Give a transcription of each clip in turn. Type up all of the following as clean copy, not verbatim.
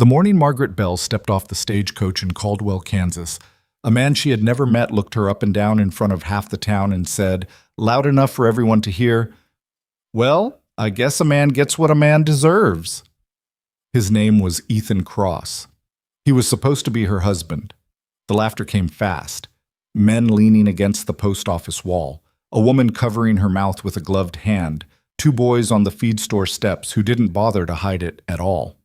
The morning Margaret Bell stepped off the stagecoach in Caldwell, Kansas, a man she had never met looked her up and down in front of half the town and said, loud enough for everyone to hear, "Well, I guess a man gets what a man deserves." His name was Ethan Cross. He was supposed to be her husband. The laughter came fast. Men leaning against the post office wall, a woman covering her mouth with a gloved hand, two boys on the feed store steps who didn't bother to hide it at all.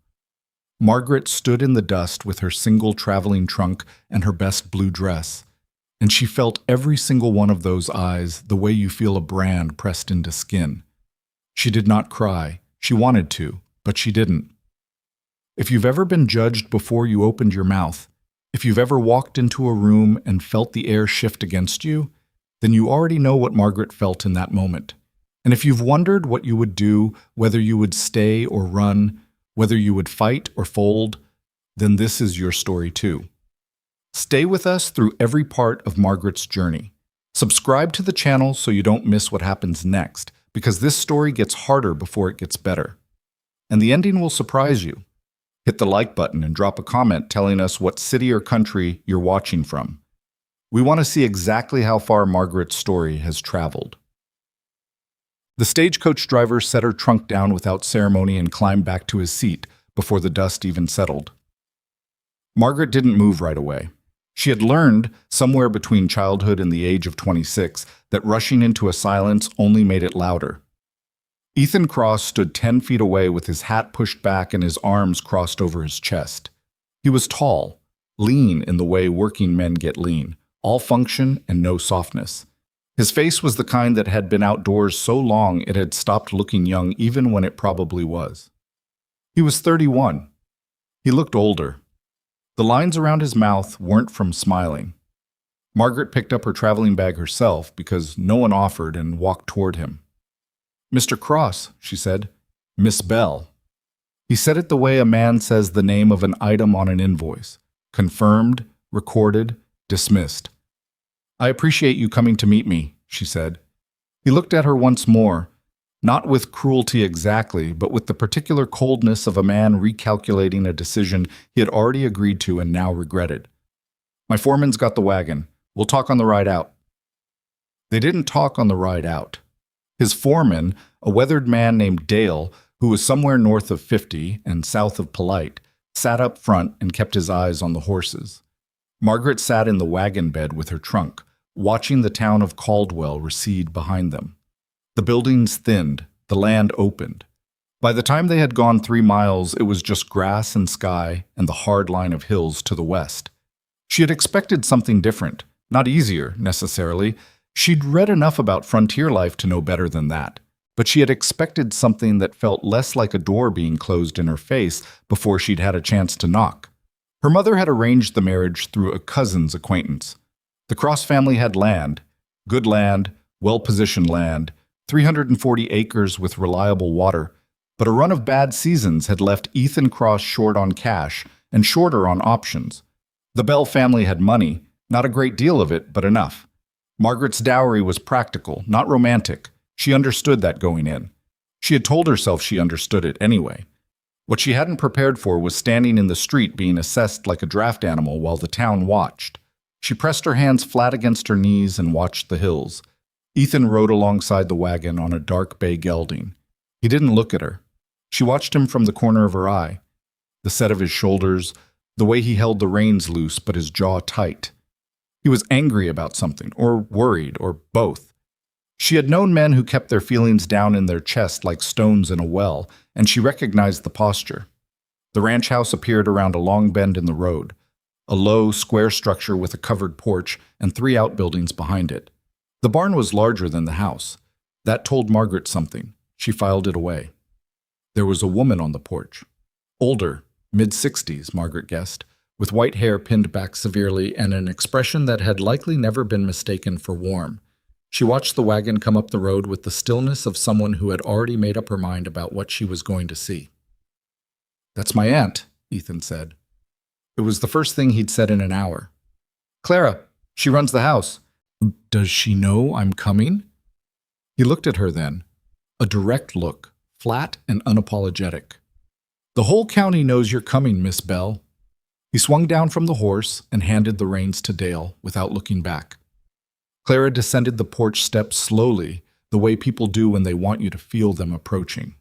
Margaret stood in the dust with her single traveling trunk and her best blue dress, and she felt every single one of those eyes the way you feel a brand pressed into skin. She did not cry. She wanted to, but she didn't. If you've ever been judged before you opened your mouth, if you've ever walked into a room and felt the air shift against you, then you already know what Margaret felt in that moment. And if you've wondered what you would do, whether you would stay or run, whether you would fight or fold, then this is your story too. Stay with us through every part of Margaret's journey. Subscribe to the channel so you don't miss what happens next, because this story gets harder before it gets better. And the ending will surprise you. Hit the like button and drop a comment telling us what city or country you're watching from. We want to see exactly how far Margaret's story has traveled. The stagecoach driver set her trunk down without ceremony and climbed back to his seat before the dust even settled. Margaret didn't move right away. She had learned, somewhere between childhood and the age of 26, that rushing into a silence only made it louder. Ethan Cross stood 10 feet away with his hat pushed back and his arms crossed over his chest. He was tall, lean in the way working men get lean, all function and no softness. His face was the kind that had been outdoors so long it had stopped looking young even when it probably was. He was 31. He looked older. The lines around his mouth weren't from smiling. Margaret picked up her traveling bag herself because no one offered and walked toward him. "Mr. Cross," she said. "Miss Bell." He said it the way a man says the name of an item on an invoice. Confirmed, recorded, dismissed. "I appreciate you coming to meet me," she said. He looked at her once more, not with cruelty exactly, but with the particular coldness of a man recalculating a decision he had already agreed to and now regretted. "My foreman's got the wagon. We'll talk on the ride out." They didn't talk on the ride out. His foreman, a weathered man named Dale, who was somewhere north of 50 and south of Polite, sat up front and kept his eyes on the horses. Margaret sat in the wagon bed with her trunk, watching the town of Caldwell recede behind them. The buildings thinned, the land opened. By the time they had gone 3 miles, it was just grass and sky and the hard line of hills to the west. She had expected something different, not easier, necessarily. She'd read enough about frontier life to know better than that, but she had expected something that felt less like a door being closed in her face before she'd had a chance to knock. Her mother had arranged the marriage through a cousin's acquaintance. The Cross family had land, good land, well-positioned land, 340 acres with reliable water, but a run of bad seasons had left Ethan Cross short on cash and shorter on options. The Bell family had money, not a great deal of it, but enough. Margaret's dowry was practical, not romantic. She understood that going in. She had told herself she understood it anyway. What she hadn't prepared for was standing in the street being assessed like a draft animal while the town watched. She pressed her hands flat against her knees and watched the hills. Ethan rode alongside the wagon on a dark bay gelding. He didn't look at her. She watched him from the corner of her eye. The set of his shoulders, the way he held the reins loose but his jaw tight. He was angry about something, or worried, or both. She had known men who kept their feelings down in their chest like stones in a well, and she recognized the posture. The ranch house appeared around a long bend in the road, a low, square structure with a covered porch and 3 outbuildings behind it. The barn was larger than the house. That told Margaret something. She filed it away. There was a woman on the porch. Older, mid-60s, Margaret guessed, with white hair pinned back severely and an expression that had likely never been mistaken for warm. She watched the wagon come up the road with the stillness of someone who had already made up her mind about what she was going to see. "That's my aunt," Ethan said. It was the first thing he'd said in an hour. "Clara, she runs the house." "Does she know I'm coming?" He looked at her then, a direct look, flat and unapologetic. The whole county knows you're coming, Miss Bell. He swung down from the horse and handed the reins to Dale without looking back. Clara descended the porch steps slowly, the way people do when they want you to feel them approaching.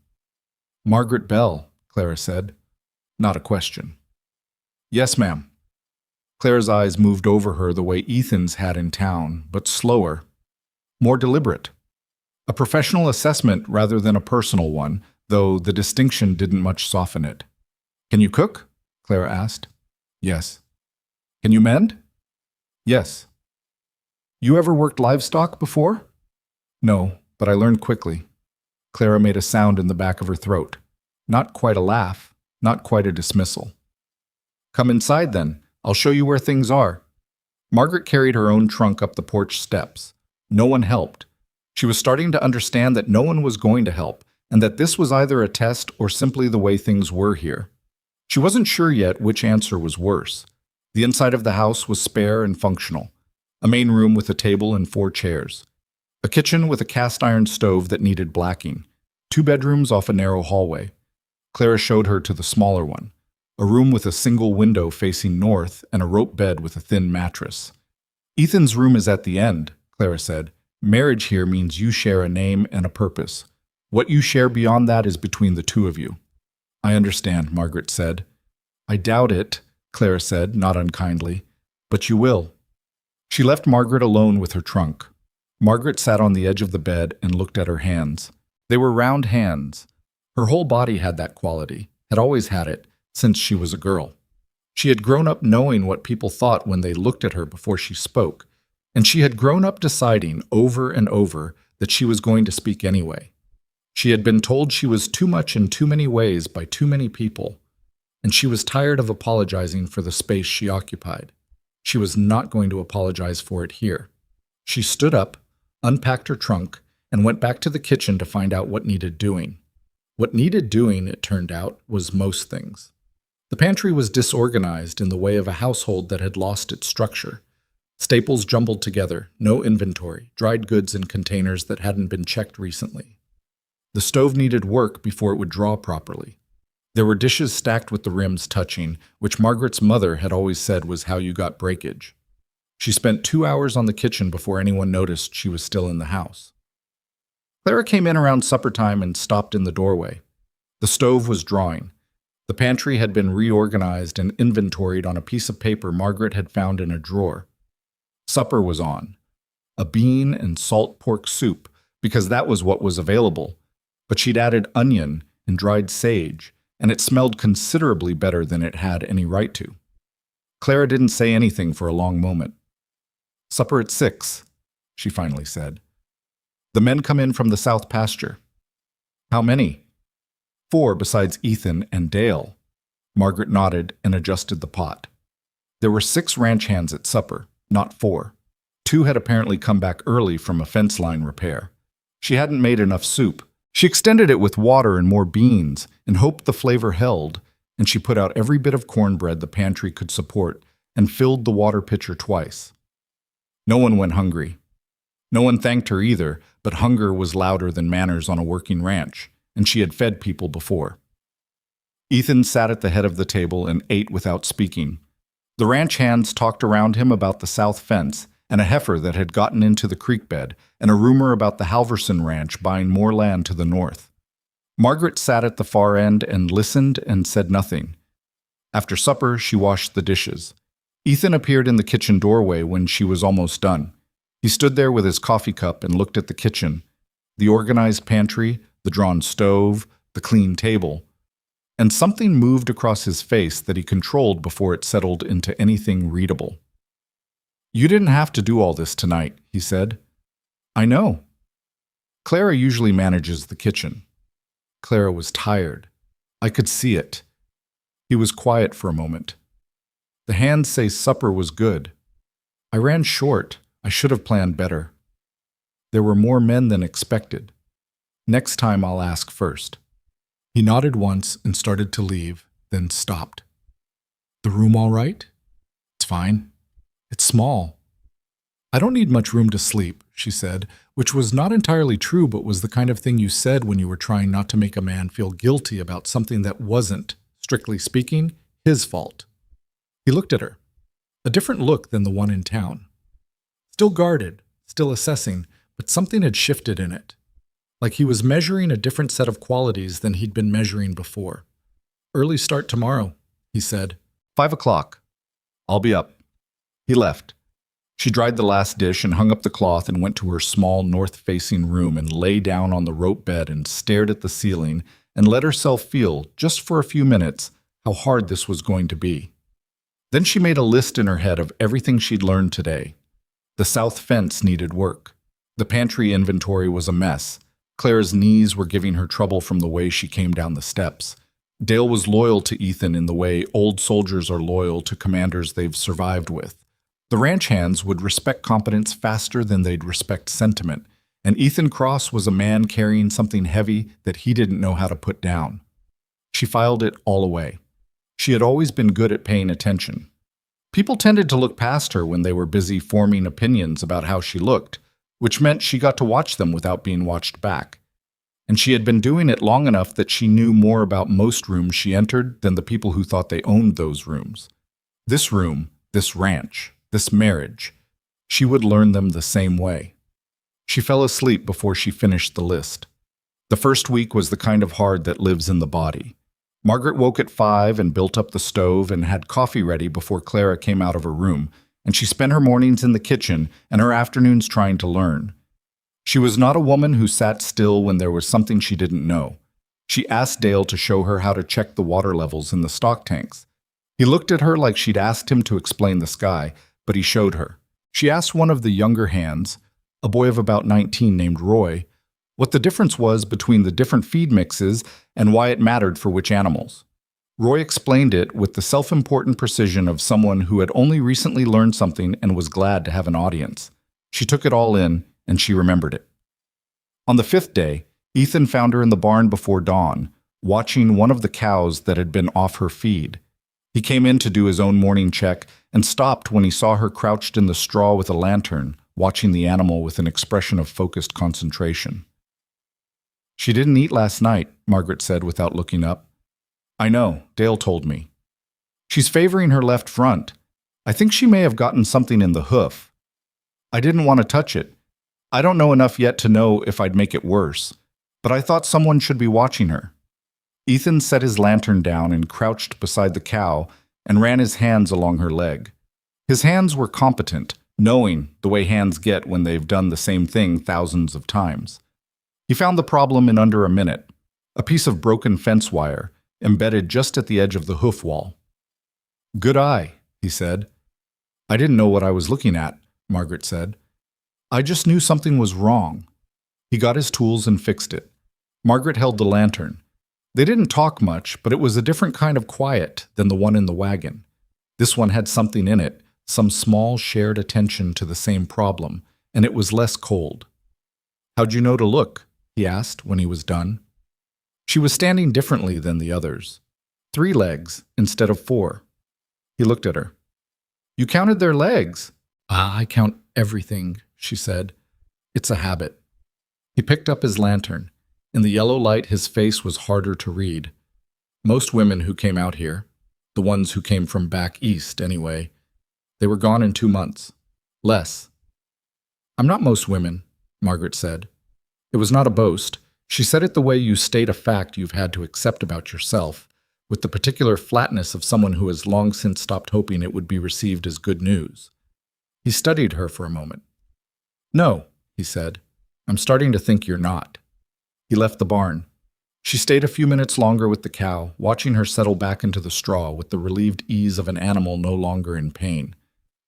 Margaret Bell, Clara said. Not a question. Yes, ma'am. Clara's eyes moved over her the way Ethan's had in town, but slower, more deliberate. A professional assessment rather than a personal one, though the distinction didn't much soften it. Can you cook? Clara asked. Yes. Can you mend? Yes. You ever worked livestock before? No, but I learned quickly. Clara made a sound in the back of her throat. Not quite a laugh, not quite a dismissal. Come inside then. I'll show you where things are. Margaret carried her own trunk up the porch steps. No one helped. She was starting to understand that no one was going to help, and that this was either a test or simply the way things were here. She wasn't sure yet which answer was worse. The inside of the house was spare and functional. A main room with a table and 4 chairs. A kitchen with a cast-iron stove that needed blacking. 2 bedrooms off a narrow hallway. Clara showed her to the smaller one. A room with a single window facing north and a rope bed with a thin mattress. Ethan's room is at the end, Clara said. Marriage here means you share a name and a purpose. What you share beyond that is between the 2 of you. I understand, Margaret said. I doubt it, Clara said, not unkindly. But you will. She left Margaret alone with her trunk. Margaret sat on the edge of the bed and looked at her hands. They were round hands. Her whole body had that quality, had always had it, since she was a girl. She had grown up knowing what people thought when they looked at her before she spoke, and she had grown up deciding over and over that she was going to speak anyway. She had been told she was too much in too many ways by too many people, and she was tired of apologizing for the space she occupied. She was not going to apologize for it here. She stood up, unpacked her trunk, and went back to the kitchen to find out what needed doing. What needed doing, it turned out, was most things. The pantry was disorganized in the way of a household that had lost its structure. Staples jumbled together, no inventory, dried goods in containers that hadn't been checked recently. The stove needed work before it would draw properly. There were dishes stacked with the rims touching, which Margaret's mother had always said was how you got breakage. She spent 2 hours on the kitchen before anyone noticed she was still in the house. Clara came in around supper time and stopped in the doorway. The stove was drawing. The pantry had been reorganized and inventoried on a piece of paper Margaret had found in a drawer. Supper was on. A bean and salt pork soup, because that was what was available. But she'd added onion and dried sage, and it smelled considerably better than it had any right to. Clara didn't say anything for a long moment. Supper at 6, she finally said. The men come in from the south pasture. How many? 4 besides Ethan and Dale. Margaret nodded and adjusted the pot. There were 6 ranch hands at supper, not 4. 2 had apparently come back early from a fence line repair. She hadn't made enough soup. She extended it with water and more beans and hoped the flavor held, and she put out every bit of cornbread the pantry could support and filled the water pitcher twice. No one went hungry. No one thanked her either, but hunger was louder than manners on a working ranch, and she had fed people before. Ethan sat at the head of the table and ate without speaking. The ranch hands talked around him about the south fence and a heifer that had gotten into the creek bed and a rumor about the Halverson Ranch buying more land to the north. Margaret sat at the far end and listened and said nothing. After supper, she washed the dishes. Ethan appeared in the kitchen doorway when she was almost done. He stood there with his coffee cup and looked at the kitchen, the organized pantry, the drawn stove, the clean table, and something moved across his face that he controlled before it settled into anything readable. You didn't have to do all this tonight, he said. I know. Clara usually manages the kitchen. Clara was tired. I could see it. He was quiet for a moment. The hands say supper was good. I ran short. I should have planned better. There were more men than expected. Next time I'll ask first. He nodded once and started to leave, then stopped. The room all right? It's fine. It's small. I don't need much room to sleep, she said, which was not entirely true but was the kind of thing you said when you were trying not to make a man feel guilty about something that wasn't Strictly speaking, his fault. He looked at her. A different look than the one in town. Still guarded, still assessing, but something had shifted in it. Like he was measuring a different set of qualities than he'd been measuring before. "Early start tomorrow," he said. 5 o'clock. "I'll be up." He left. She dried the last dish and hung up the cloth and went to her small north-facing room and lay down on the rope bed and stared at the ceiling and let herself feel, just for a few minutes, how hard this was going to be. Then she made a list in her head of everything she'd learned today. The south fence needed work. The pantry inventory was a mess. Claire's knees were giving her trouble from the way she came down the steps. Dale was loyal to Ethan in the way old soldiers are loyal to commanders they've survived with. The ranch hands would respect competence faster than they'd respect sentiment, and Ethan Cross was a man carrying something heavy that he didn't know how to put down. She filed it all away. She had always been good at paying attention. People tended to look past her when they were busy forming opinions about how she looked, which meant she got to watch them without being watched back. And she had been doing it long enough that she knew more about most rooms she entered than the people who thought they owned those rooms. This room, this ranch, this marriage, she would learn them the same way. She fell asleep before she finished the list. The first week was the kind of hard that lives in the body. Margaret woke at 5 and built up the stove and had coffee ready before Clara came out of her room, and she spent her mornings in the kitchen and her afternoons trying to learn. She was not a woman who sat still when there was something she didn't know. She asked Dale to show her how to check the water levels in the stock tanks. He looked at her like she'd asked him to explain the sky, but he showed her. She asked one of the younger hands, a boy of about 19 named Roy, what the difference was between the different feed mixes and why it mattered for which animals. Roy explained it with the self-important precision of someone who had only recently learned something and was glad to have an audience. She took it all in, and she remembered it. On the 5th day, Ethan found her in the barn before dawn, watching one of the cows that had been off her feed. He came in to do his own morning check and stopped when he saw her crouched in the straw with a lantern, watching the animal with an expression of focused concentration. "She didn't eat last night," Margaret said without looking up. "I know, Dale told me. She's favoring her left front. I think she may have gotten something in the hoof. I didn't want to touch it. I don't know enough yet to know if I'd make it worse, but I thought someone should be watching her." Ethan set his lantern down and crouched beside the cow and ran his hands along her leg. His hands were competent, knowing the way hands get when they've done the same thing thousands of times. He found the problem in under a minute, a piece of broken fence wire embedded just at the edge of the hoof wall. "Good eye," he said. "I didn't know what I was looking at," Margaret said. "I just knew something was wrong." He got his tools and fixed it. Margaret held the lantern. They didn't talk much, but it was a different kind of quiet than the one in the wagon. This one had something in it, some small shared attention to the same problem, and it was less cold. "How'd you know to look?" he asked when he was done. She was standing differently than the others. 3 legs instead of 4. He looked at her. "You counted their legs." "I count everything," she said. "It's a habit." He picked up his lantern. In the yellow light, his face was harder to read. Most women who came out here, the ones who came from back east anyway, they were gone in 2 months. Less. "I'm not most women," Margaret said. It was not a boast. She said it the way you state a fact you've had to accept about yourself, with the particular flatness of someone who has long since stopped hoping it would be received as good news. He studied her for a moment. "No," he said. "I'm starting to think you're not." He left the barn. She stayed a few minutes longer with the cow, watching her settle back into the straw with the relieved ease of an animal no longer in pain.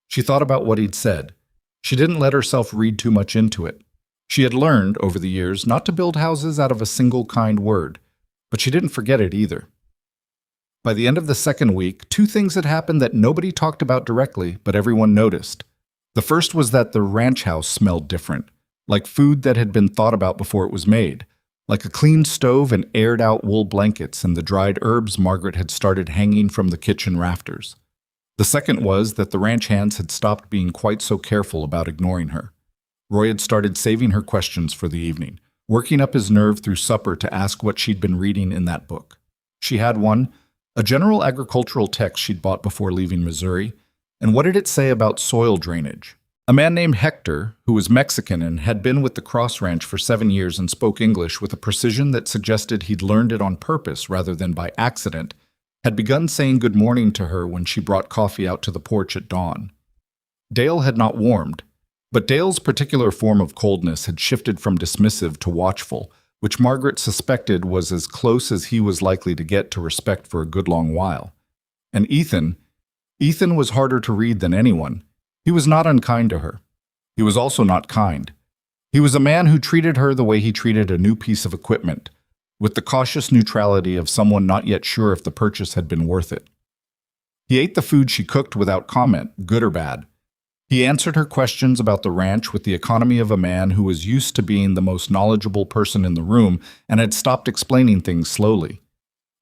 She thought about what he'd said. She didn't let herself read too much into it. She had learned, over the years, not to build houses out of a single kind word, but she didn't forget it either. By the end of the 2nd week, 2 things had happened that nobody talked about directly, but everyone noticed. The first was that the ranch house smelled different, like food that had been thought about before it was made, like a clean stove and aired-out wool blankets and the dried herbs Margaret had started hanging from the kitchen rafters. The second was that the ranch hands had stopped being quite so careful about ignoring her. Roy had started saving her questions for the evening, working up his nerve through supper to ask what she'd been reading in that book. She had one, A general agricultural text she'd bought before leaving Missouri. And what did it say about soil drainage? A man named Hector, who was Mexican and had been with the Cross Ranch for 7 years and spoke English with a precision that suggested he'd learned it on purpose rather than by accident, had begun saying good morning to her when she brought coffee out to the porch at dawn. Dale had not warmed, but Dale's particular form of coldness had shifted from dismissive to watchful, which Margaret suspected was as close as he was likely to get to respect for a good long while. And Ethan was harder to read than anyone. He was not unkind to her. He was also not kind. He was a man who treated her the way he treated a new piece of equipment, with the cautious neutrality of someone not yet sure if the purchase had been worth it. He ate the food she cooked without comment, good or bad. He answered her questions about the ranch with the economy of a man who was used to being the most knowledgeable person in the room and had stopped explaining things slowly.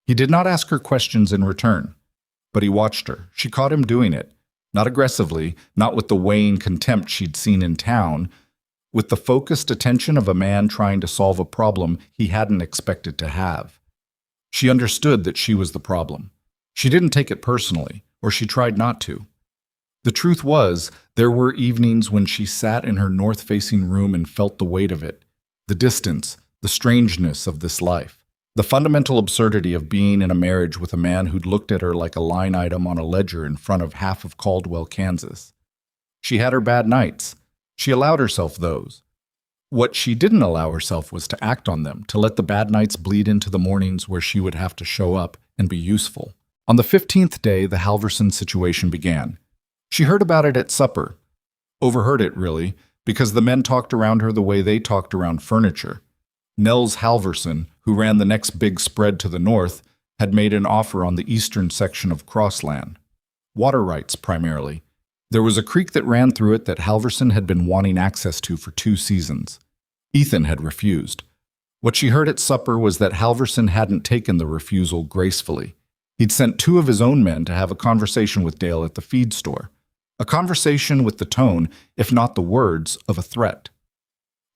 He did not ask her questions in return, but he watched her. She caught him doing it, not aggressively, not with the weighing contempt she'd seen in town, with the focused attention of a man trying to solve a problem he hadn't expected to have. She understood that she was the problem. She didn't take it personally, or she tried not to. The truth was, there were evenings when she sat in her north-facing room and felt the weight of it, the distance, the strangeness of this life, the fundamental absurdity of being in a marriage with a man who'd looked at her like a line item on a ledger in front of half of Caldwell, Kansas. She had her bad nights. She allowed herself those. What she didn't allow herself was to act on them, to let the bad nights bleed into the mornings where she would have to show up and be useful. On the 15th day, the Halverson situation began. She heard about it at supper. Overheard it, really, because the men talked around her the way they talked around furniture. Nels Halverson, who ran the next big spread to the north, had made an offer on the eastern section of Crossland. Water rights, primarily. There was a creek that ran through it that Halverson had been wanting access to for 2 seasons. Ethan had refused. What she heard at supper was that Halverson hadn't taken the refusal gracefully. He'd sent 2 of his own men to have a conversation with Dale at the feed store. A conversation with the tone, if not the words, of a threat.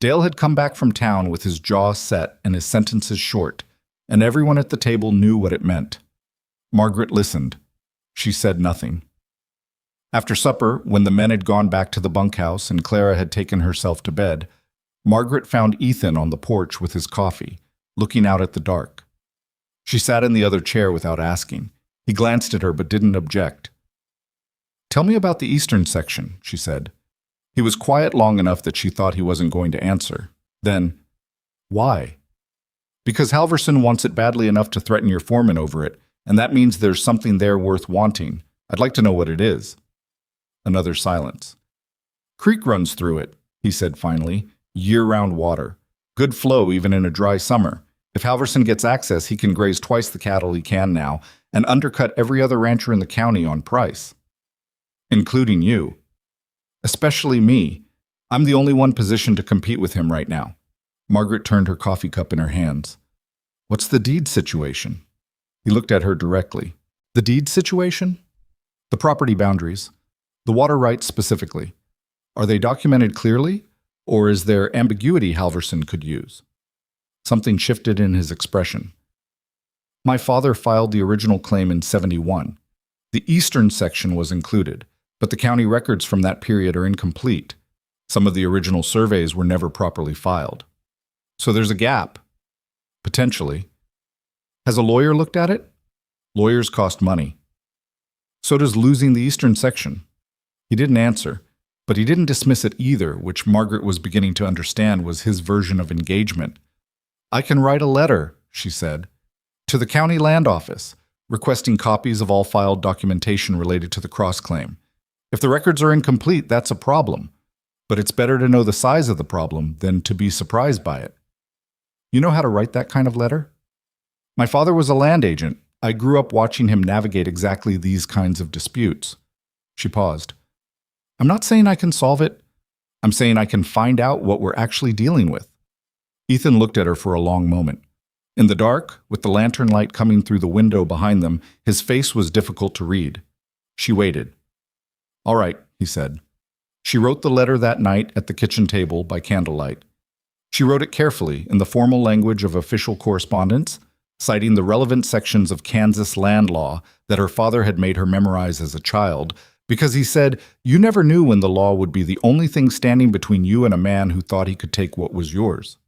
Dale had come back from town with his jaw set and his sentences short, and everyone at the table knew what it meant. Margaret listened. She said nothing. After supper, when the men had gone back to the bunkhouse and Clara had taken herself to bed, Margaret found Ethan on the porch with his coffee, looking out at the dark. She sat in the other chair without asking. He glanced at her but didn't object. "Tell me about the eastern section," she said. He was quiet long enough that she thought he wasn't going to answer. Then, "Why?" "Because Halverson wants it badly enough to threaten your foreman over it, and that means there's something there worth wanting. I'd like to know what it is." Another silence. "Creek runs through it," he said finally. "Year-round water. Good flow even in a dry summer. If Halverson gets access, he can graze twice the cattle he can now and undercut every other rancher in the county on price. Including you. Especially me. I'm the only one positioned to compete with him right now." Margaret turned her coffee cup in her hands. "What's the deed situation?" He looked at her directly. "The deed situation?" "The property boundaries. The water rights specifically. Are they documented clearly, or is there ambiguity Halverson could use?" Something shifted in his expression. "My father filed the original claim in 71. The eastern section was included, but the county records from that period are incomplete. Some of the original surveys were never properly filed. So there's a gap. Potentially. Has a lawyer looked at it? Lawyers cost money. So does losing the eastern section." He didn't answer, but he didn't dismiss it either, which Margaret was beginning to understand was his version of engagement. "I can write a letter," she said, "to the county land office, requesting copies of all filed documentation related to the cross-claim. If the records are incomplete, that's a problem. But it's better to know the size of the problem than to be surprised by it. You know how to write that kind of letter?" "My father was a land agent. I grew up watching him navigate exactly these kinds of disputes." She paused. "I'm not saying I can solve it. I'm saying I can find out what we're actually dealing with." Ethan looked at her for a long moment. In the dark, with the lantern light coming through the window behind them, his face was difficult to read. She waited. "All right," he said. She wrote the letter that night at the kitchen table by candlelight. She wrote it carefully, in the formal language of official correspondence, citing the relevant sections of Kansas land law that her father had made her memorize as a child, because he said, "You never knew when the law would be the only thing standing between you and a man who thought he could take what was yours."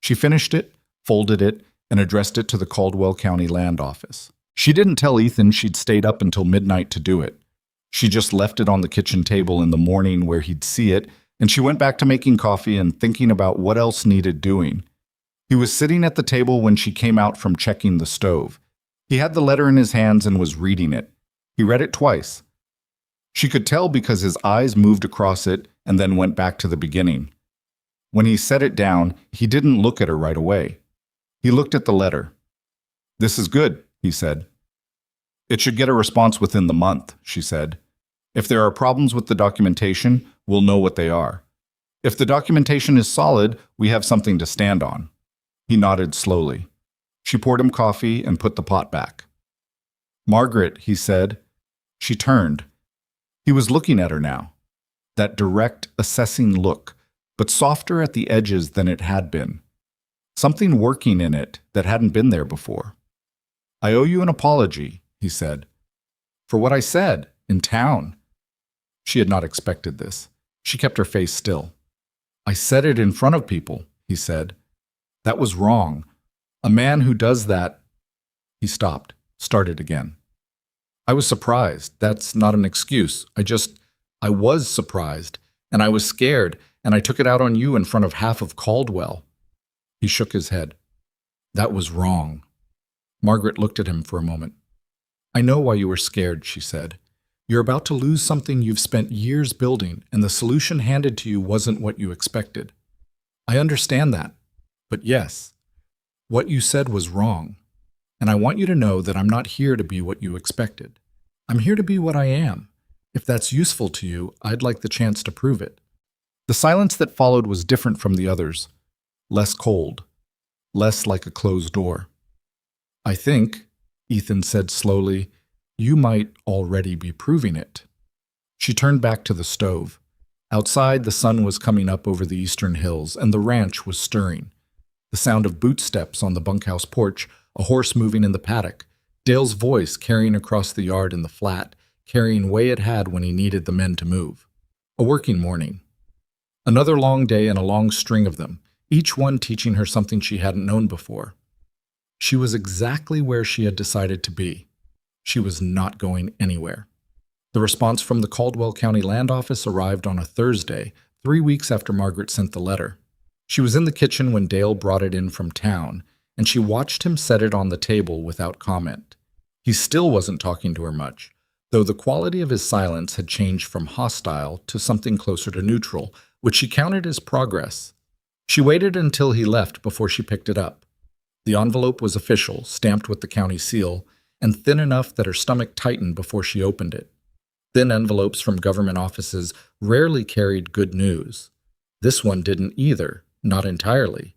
She finished it, folded it, and addressed it to the Caldwell County Land Office. She didn't tell Ethan she'd stayed up until midnight to do it. She just left it on the kitchen table in the morning where he'd see it, and she went back to making coffee and thinking about what else needed doing. He was sitting at the table when she came out from checking the stove. He had the letter in his hands and was reading it. He read it twice. She could tell because his eyes moved across it and then went back to the beginning. When he set it down, he didn't look at her right away. He looked at the letter. "This is good," he said. "It should get a response within the month," she said. "If there are problems with the documentation, we'll know what they are. If the documentation is solid, we have something to stand on." He nodded slowly. She poured him coffee and put the pot back. "Margaret," he said. She turned. He was looking at her now. That direct, assessing look, but softer at the edges than it had been. Something working in it that hadn't been there before. "I owe you an apology," he said. "For what I said, in town." She had not expected this. She kept her face still. "I said it in front of people," he said. "That was wrong. A man who does that—" He stopped, started again. "I was surprised. That's not an excuse. I was surprised, and I was scared, and I took it out on you in front of half of Caldwell." He shook his head. "That was wrong." Margaret looked at him for a moment. "I know why you were scared," she said. "You're about to lose something you've spent years building, and the solution handed to you wasn't what you expected. I understand that. But yes, what you said was wrong. And I want you to know that I'm not here to be what you expected. I'm here to be what I am. If that's useful to you, I'd like the chance to prove it." The silence that followed was different from the others. Less cold. Less like a closed door. "I think," Ethan said slowly, "you might already be proving it." She turned back to the stove. Outside, the sun was coming up over the eastern hills, and the ranch was stirring. The sound of boot steps on the bunkhouse porch, a horse moving in the paddock, Dale's voice carrying across the yard in the flat, carrying way it had when he needed the men to move. A working morning. Another long day and a long string of them, each one teaching her something she hadn't known before. She was exactly where she had decided to be. She was not going anywhere. The response from the Caldwell County Land Office arrived on a Thursday, 3 weeks after Margaret sent the letter. She was in the kitchen when Dale brought it in from town, and she watched him set it on the table without comment. He still wasn't talking to her much, though the quality of his silence had changed from hostile to something closer to neutral, which she counted as progress. She waited until he left before she picked it up. The envelope was official, stamped with the county seal, and thin enough that her stomach tightened before she opened it. Thin envelopes from government offices rarely carried good news. This one didn't either. Not entirely.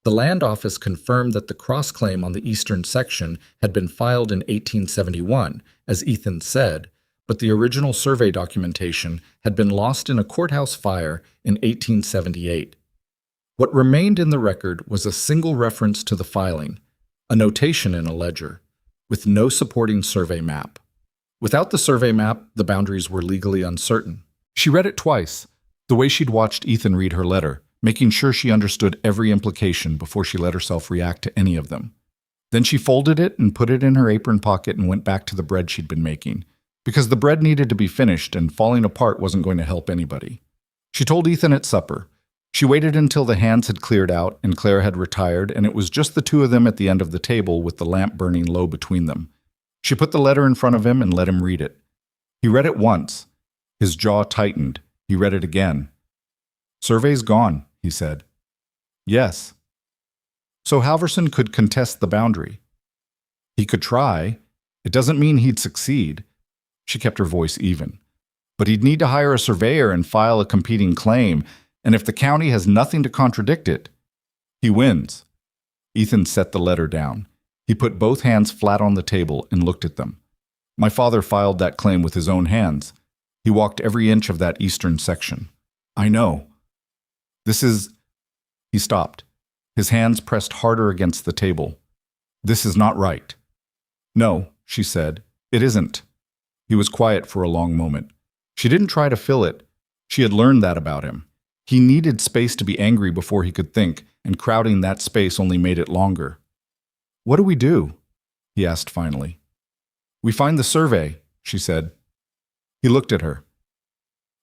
The land office confirmed that the cross-claim on the eastern section had been filed in 1871, as Ethan said, but the original survey documentation had been lost in a courthouse fire in 1878. What remained in the record was a single reference to the filing, a notation in a ledger, with no supporting survey map. Without the survey map, the boundaries were legally uncertain. She read it twice, the way she'd watched Ethan read her letter, making sure she understood every implication before she let herself react to any of them. Then she folded it and put it in her apron pocket and went back to the bread she'd been making, because the bread needed to be finished and falling apart wasn't going to help anybody. She told Ethan at supper. She waited until the hands had cleared out and Claire had retired, and it was just the two of them at the end of the table with the lamp burning low between them. She put the letter in front of him and let him read it. He read it once. His jaw tightened. He read it again. "Survey's gone," he said. "Yes." So Halverson could contest the boundary. He could try. It doesn't mean he'd succeed. She kept her voice even. But he'd need to hire a surveyor and file a competing claim, and if the county has nothing to contradict it, he wins. Ethan set the letter down. He put both hands flat on the table and looked at them. "My father filed that claim with his own hands. He walked every inch of that eastern section. I know. This is—" He stopped. His hands pressed harder against the table. This is not right. No, she said, it isn't. He was quiet for a long moment. She didn't try to fill it. She had learned that about him. He needed space to be angry before he could think, and crowding that space only made it longer. What do we do? He asked finally. We find the survey, she said. He looked at her.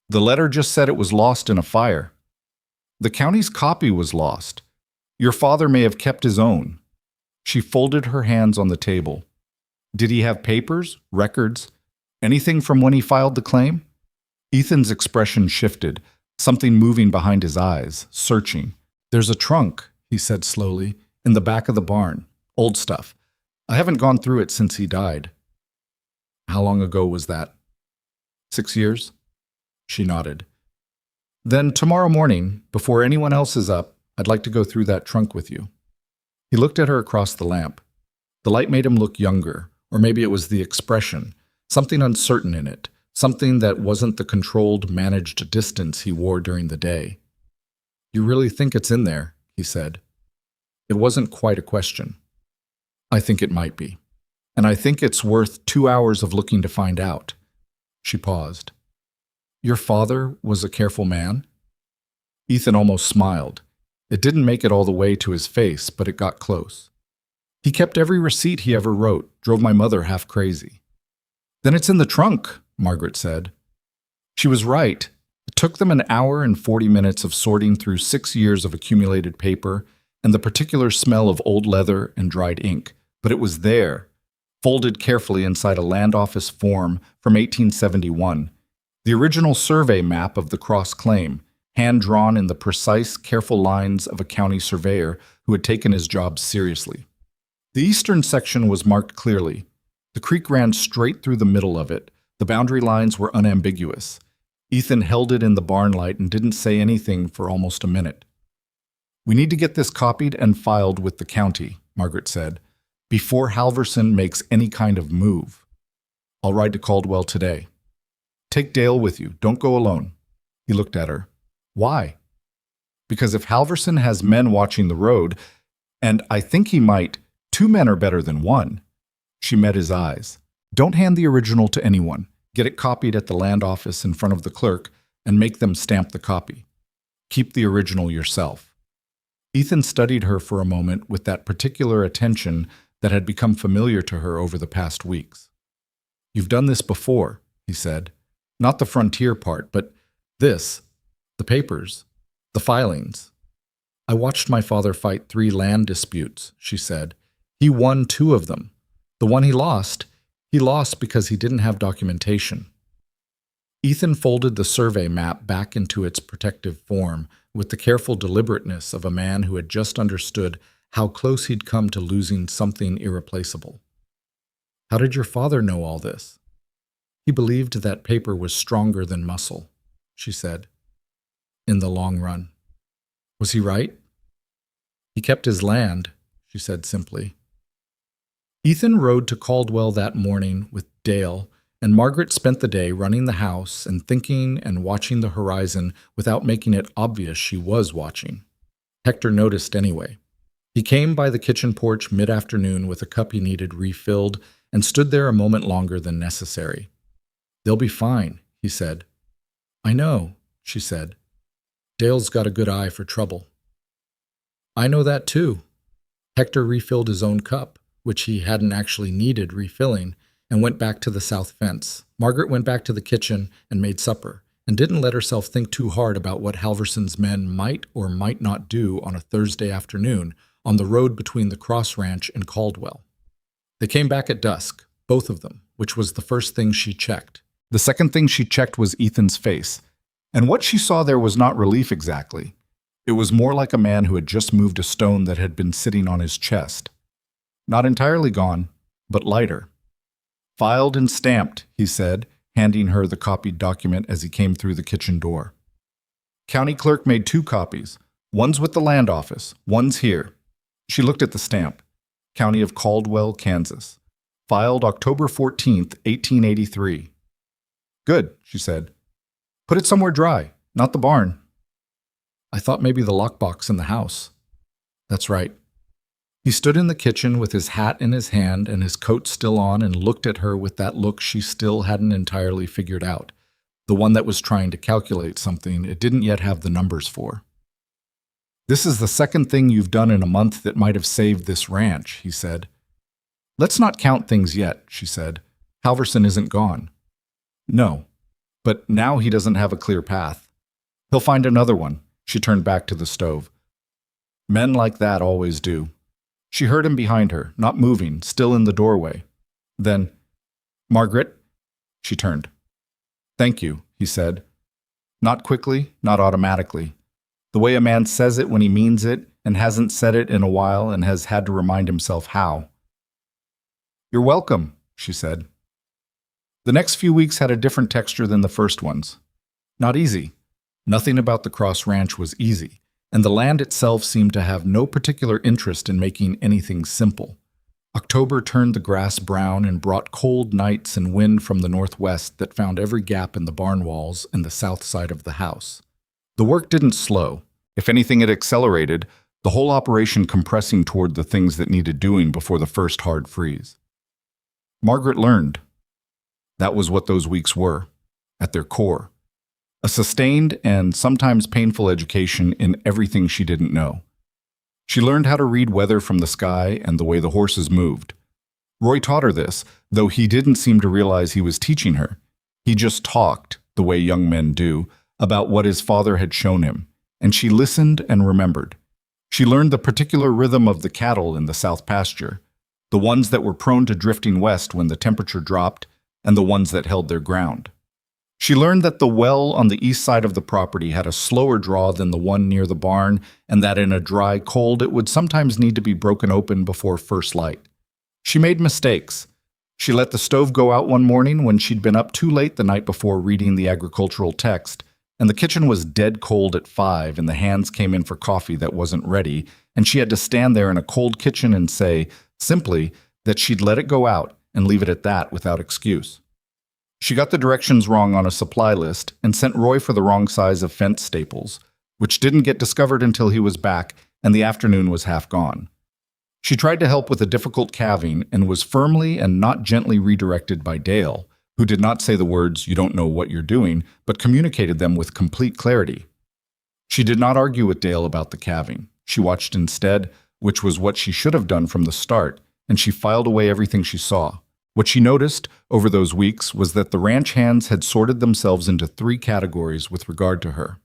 The letter just said it was lost in a fire. The county's copy was lost. Your father may have kept his own. She folded her hands on the table. Did he have papers, records, anything from when he filed the claim? Ethan's expression shifted, something moving behind his eyes, searching. There's a trunk, he said slowly, in the back of the barn. Old stuff. I haven't gone through it since he died. How long ago was that? 6 years? She nodded. Then tomorrow morning, before anyone else is up, I'd like to go through that trunk with you. He looked at her across the lamp. The light made him look younger, or maybe it was the expression, something uncertain in it, something that wasn't the controlled, managed distance he wore during the day. You really think it's in there? He said. It wasn't quite a question. I think it might be. And I think it's worth 2 hours of looking to find out. She paused. Your father was a careful man? Ethan almost smiled. It didn't make it all the way to his face, but it got close. He kept every receipt he ever wrote, drove my mother half crazy. Then it's in the trunk, Margaret said. She was right. It took them an hour and 40 minutes of sorting through 6 years of accumulated paper and the particular smell of old leather and dried ink, but it was there, folded carefully inside a land office form from 1871, the original survey map of the cross claim, hand-drawn in the precise, careful lines of a county surveyor who had taken his job seriously. The eastern section was marked clearly. The creek ran straight through the middle of it. The boundary lines were unambiguous. Ethan held it in the barn light and didn't say anything for almost a minute. We need to get this copied and filed with the county, Margaret said, before Halverson makes any kind of move. I'll ride to Caldwell today. Take Dale with you. Don't go alone. He looked at her. Why? Because if Halverson has men watching the road, and I think he might, 2 men are better than 1. She met his eyes. Don't hand the original to anyone. Get it copied at the land office in front of the clerk and make them stamp the copy. Keep the original yourself. Ethan studied her for a moment with that particular attention that had become familiar to her over the past weeks. You've done this before, he said. Not the frontier part, but this, the papers, the filings. I watched my father fight 3 land disputes, she said. He won 2 of them. The one he lost because he didn't have documentation. Ethan folded the survey map back into its protective form with the careful deliberateness of a man who had just understood how close he'd come to losing something irreplaceable. How did your father know all this? He believed that paper was stronger than muscle, she said. In the long run. Was he right? He kept his land, she said simply. Ethan rode to Caldwell that morning with Dale, and Margaret spent the day running the house and thinking and watching the horizon without making it obvious she was watching. Hector noticed anyway. He came by the kitchen porch mid-afternoon with a cup he needed refilled and stood there a moment longer than necessary. They'll be fine, he said. I know, she said. Dale's got a good eye for trouble. I know that too. Hector refilled his own cup, which he hadn't actually needed refilling, and went back to the south fence. Margaret went back to the kitchen and made supper, and didn't let herself think too hard about what Halverson's men might or might not do on a Thursday afternoon on the road between the Cross Ranch and Caldwell. They came back at dusk, both of them, which was the first thing she checked. The second thing she checked was Ethan's face, and what she saw there was not relief exactly. It was more like a man who had just moved a stone that had been sitting on his chest. Not entirely gone, but lighter. Filed and stamped, he said, handing her the copied document as he came through the kitchen door. County clerk made 2 copies. One's with the land office, one's here. She looked at the stamp. County of Caldwell, Kansas. Filed October 14th, 1883. Good, she said. Put it somewhere dry, not the barn. I thought maybe the lockbox in the house. That's right. He stood in the kitchen with his hat in his hand and his coat still on and looked at her with that look she still hadn't entirely figured out, the one that was trying to calculate something it didn't yet have the numbers for. "This is the second thing you've done in a month that might have saved this ranch," he said. "Let's not count things yet," she said. "Halverson isn't gone." "No, but now he doesn't have a clear path. He'll find another one." She turned back to the stove. "Men like that always do." She heard him behind her, not moving, still in the doorway. Then, "Margaret?" She turned. "Thank you," he said. Not quickly, not automatically. The way a man says it when he means it and hasn't said it in a while and has had to remind himself how. "You're welcome," she said. The next few weeks had a different texture than the first ones. Not easy. Nothing about the Cross Ranch was easy, and the land itself seemed to have no particular interest in making anything simple. October turned the grass brown and brought cold nights and wind from the northwest that found every gap in the barn walls and the south side of the house. The work didn't slow. If anything, it accelerated, the whole operation compressing toward the things that needed doing before the first hard freeze. Margaret learned. That was what those weeks were, at their core. A sustained and sometimes painful education in everything she didn't know. She learned how to read weather from the sky and the way the horses moved. Roy taught her this, though he didn't seem to realize he was teaching her. He just talked, the way young men do, about what his father had shown him, and she listened and remembered. She learned the particular rhythm of the cattle in the south pasture, the ones that were prone to drifting west when the temperature dropped, and the ones that held their ground. She learned that the well on the east side of the property had a slower draw than the one near the barn, and that in a dry cold it would sometimes need to be broken open before first light. She made mistakes. She let the stove go out one morning when she'd been up too late the night before reading the agricultural text, and the kitchen was dead cold at 5 and the hands came in for coffee that wasn't ready, and she had to stand there in a cold kitchen and say, simply, that she'd let it go out and leave it at that without excuse. She got the directions wrong on a supply list and sent Roy for the wrong size of fence staples, which didn't get discovered until he was back and the afternoon was half gone. She tried to help with a difficult calving and was firmly and not gently redirected by Dale, who did not say the words, "You don't know what you're doing," but communicated them with complete clarity. She did not argue with Dale about the calving. She watched instead, which was what she should have done from the start, and she filed away everything she saw. What she noticed over those weeks was that the ranch hands had sorted themselves into 3 categories with regard to her.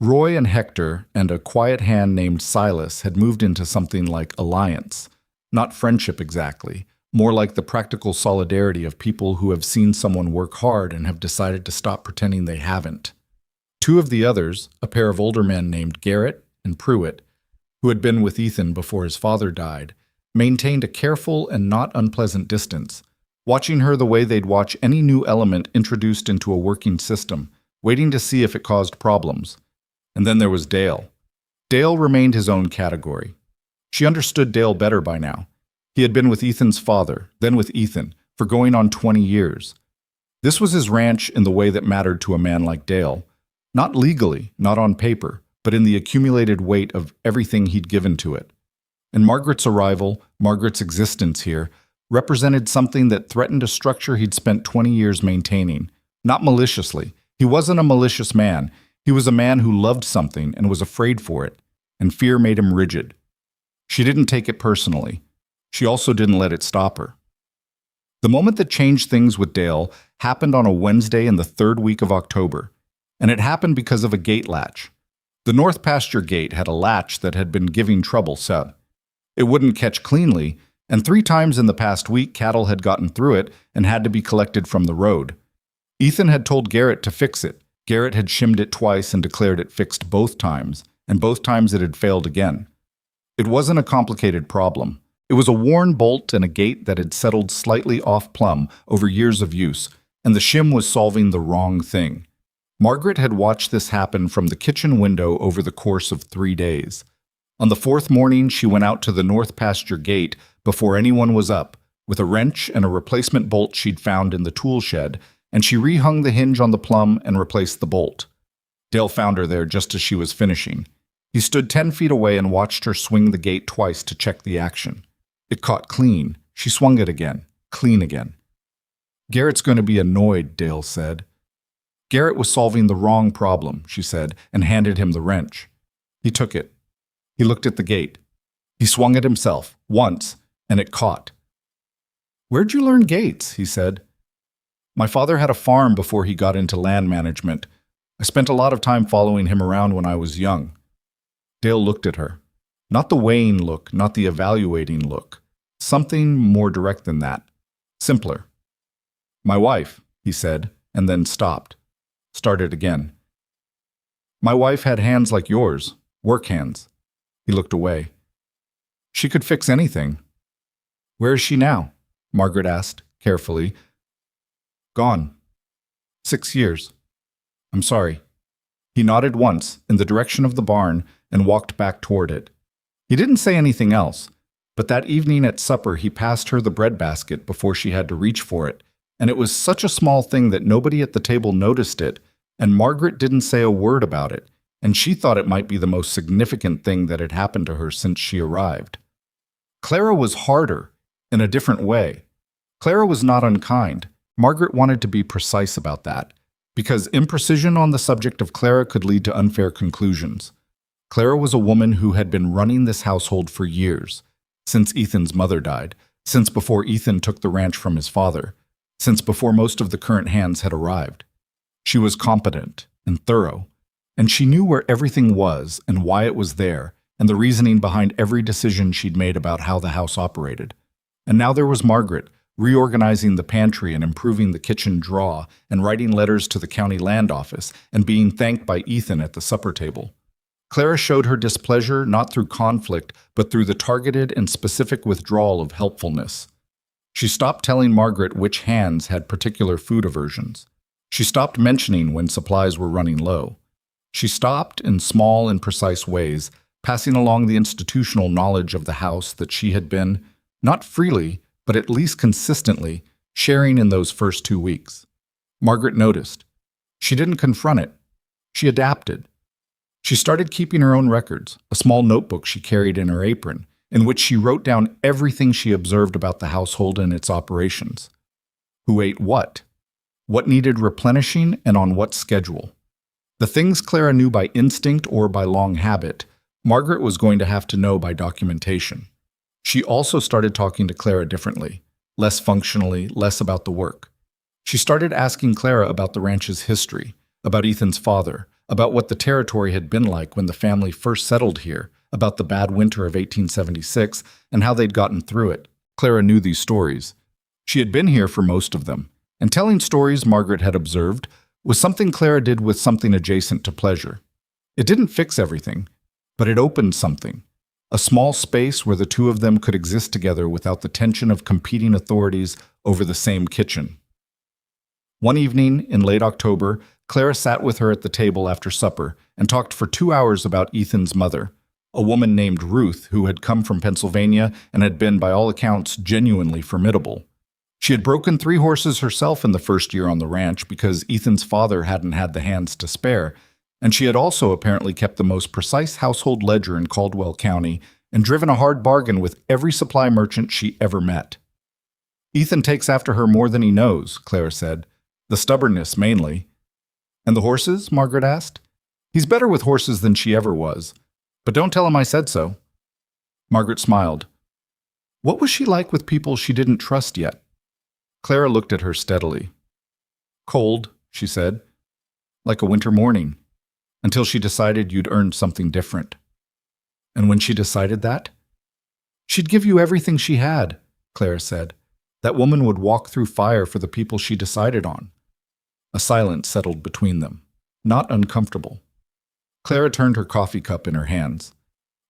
Roy and Hector and a quiet hand named Silas had moved into something like alliance, not friendship exactly, more like the practical solidarity of people who have seen someone work hard and have decided to stop pretending they haven't. 2 of the others, a pair of older men named Garrett and Pruitt, who had been with Ethan before his father died, maintained a careful and not unpleasant distance, watching her the way they'd watch any new element introduced into a working system, waiting to see if it caused problems. And then there was Dale. Dale remained his own category. She understood Dale better by now. He had been with Ethan's father, then with Ethan, for going on 20 years. This was his ranch in the way that mattered to a man like Dale. Not legally, not on paper, but in the accumulated weight of everything he'd given to it. And Margaret's arrival, Margaret's existence here, represented something that threatened a structure he'd spent 20 years maintaining. Not maliciously. He wasn't a malicious man. He was a man who loved something and was afraid for it, and fear made him rigid. She didn't take it personally. She also didn't let it stop her. The moment that changed things with Dale happened on a Wednesday in the 3rd week of October, and it happened because of a gate latch. The north pasture gate had a latch that had been giving trouble, so it wouldn't catch cleanly, and 3 times in the past week cattle had gotten through it and had to be collected from the road. Ethan had told Garrett to fix it. Garrett had shimmed it twice and declared it fixed both times, and both times it had failed again. It wasn't a complicated problem. It was a worn bolt and a gate that had settled slightly off plumb over years of use, and the shim was solving the wrong thing. Margaret had watched this happen from the kitchen window over the course of 3 days. On the 4th morning, she went out to the north pasture gate before anyone was up, with a wrench and a replacement bolt she'd found in the tool shed, and she rehung the hinge on the plumb and replaced the bolt. Dale found her there just as she was finishing. He stood 10 feet away and watched her swing the gate twice to check the action. It caught clean. She swung it again. Clean again. "Garrett's going to be annoyed," Dale said. "Garrett was solving the wrong problem," she said, and handed him the wrench. He took it. He looked at the gate. He swung it himself, once, and it caught. "Where'd you learn gates?" he said. "My father had a farm before he got into land management. I spent a lot of time following him around when I was young." Dale looked at her. Not the weighing look, not the evaluating look. Something more direct than that. Simpler. "My wife," he said, and then stopped. Started again. "My wife had hands like yours, work hands." He looked away. "She could fix anything." "Where is she now?" Margaret asked, carefully. "Gone. 6 years. I'm sorry." He nodded once, in the direction of the barn, and walked back toward it. He didn't say anything else, but that evening at supper he passed her the breadbasket before she had to reach for it, and it was such a small thing that nobody at the table noticed it, and Margaret didn't say a word about it, and she thought it might be the most significant thing that had happened to her since she arrived. Clara was harder, in a different way. Clara was not unkind. Margaret wanted to be precise about that, because imprecision on the subject of Clara could lead to unfair conclusions. Clara was a woman who had been running this household for years, since Ethan's mother died, since before Ethan took the ranch from his father, since before most of the current hands had arrived. She was competent and thorough, and she knew where everything was and why it was there, and the reasoning behind every decision she'd made about how the house operated. And now there was Margaret, reorganizing the pantry and improving the kitchen drawer, and writing letters to the county land office, and being thanked by Ethan at the supper table. Clara showed her displeasure not through conflict, but through the targeted and specific withdrawal of helpfulness. She stopped telling Margaret which hands had particular food aversions. She stopped mentioning when supplies were running low. She stopped, in small and precise ways, passing along the institutional knowledge of the house that she had been, not freely, but at least consistently, sharing in those first 2 weeks. Margaret noticed. She didn't confront it. She adapted. She started keeping her own records, a small notebook she carried in her apron, in which she wrote down everything she observed about the household and its operations. Who ate what? What needed replenishing and on what schedule? The things Clara knew by instinct or by long habit, Margaret was going to have to know by documentation. She also started talking to Clara differently, less functionally, less about the work. She started asking Clara about the ranch's history, about Ethan's father, about what the territory had been like when the family first settled here, about the bad winter of 1876 and how they'd gotten through it. Clara knew these stories. She had been here for most of them, and telling stories, Margaret had observed, was something Clara did with something adjacent to pleasure. It didn't fix everything, but it opened something. A small space where the two of them could exist together without the tension of competing authorities over the same kitchen. One evening in late October, Clara sat with her at the table after supper and talked for 2 hours about Ethan's mother, a woman named Ruth who had come from Pennsylvania and had been, by all accounts, genuinely formidable. She had broken 3 horses herself in the first year on the ranch because Ethan's father hadn't had the hands to spare, and she had also apparently kept the most precise household ledger in Caldwell County and driven a hard bargain with every supply merchant she ever met. "Ethan takes after her more than he knows," Clara said. "The stubbornness, mainly." "And the horses?" Margaret asked. "He's better with horses than she ever was. But don't tell him I said so." Margaret smiled. What was she like with people she didn't trust yet? Clara looked at her steadily. "Cold," she said, "like a winter morning, until she decided you'd earned something different." "And when she decided that?" "She'd give you everything she had," Clara said. "That woman would walk through fire for the people she decided on." A silence settled between them, not uncomfortable. Clara turned her coffee cup in her hands.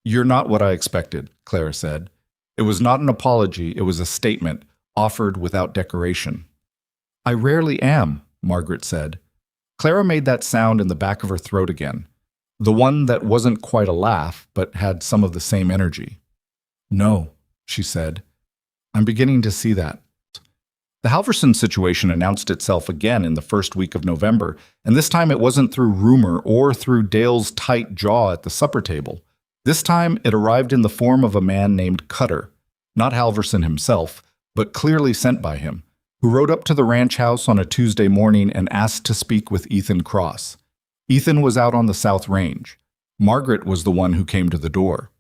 "You're not what I expected," Clara said. It was not an apology, it was a statement, offered without decoration. "I rarely am," Margaret said. Clara made that sound in the back of her throat again, the one that wasn't quite a laugh, but had some of the same energy. "No," she said. "I'm beginning to see that." The Halverson situation announced itself again in the first week of November, and this time it wasn't through rumor or through Dale's tight jaw at the supper table. This time it arrived in the form of a man named Cutter, not Halverson himself, but clearly sent by him, who rode up to the ranch house on a Tuesday morning and asked to speak with Ethan Cross. Ethan was out on the South Range. Margaret was the one who came to the door.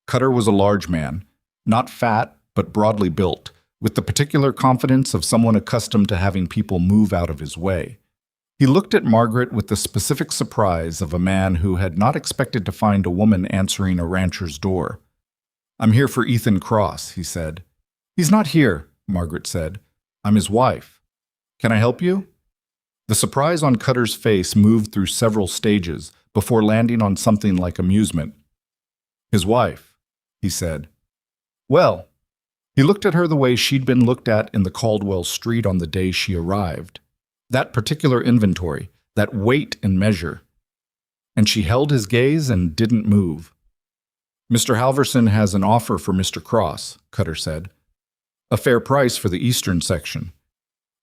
Cutter was a large man, not fat, but broadly built, with the particular confidence of someone accustomed to having people move out of his way. He looked at Margaret with the specific surprise of a man who had not expected to find a woman answering a rancher's door. "I'm here for Ethan Cross," he said. "He's not here," Margaret said. "I'm his wife. Can I help you?" The surprise on Cutter's face moved through several stages before landing on something like amusement. "His wife," he said. "Well," he looked at her the way she'd been looked at in the Caldwell street on the day she arrived. That particular inventory, that weight and measure. And she held his gaze and didn't move. "Mr. Halverson has an offer for Mr. Cross," Cutter said. "A fair price for the eastern section.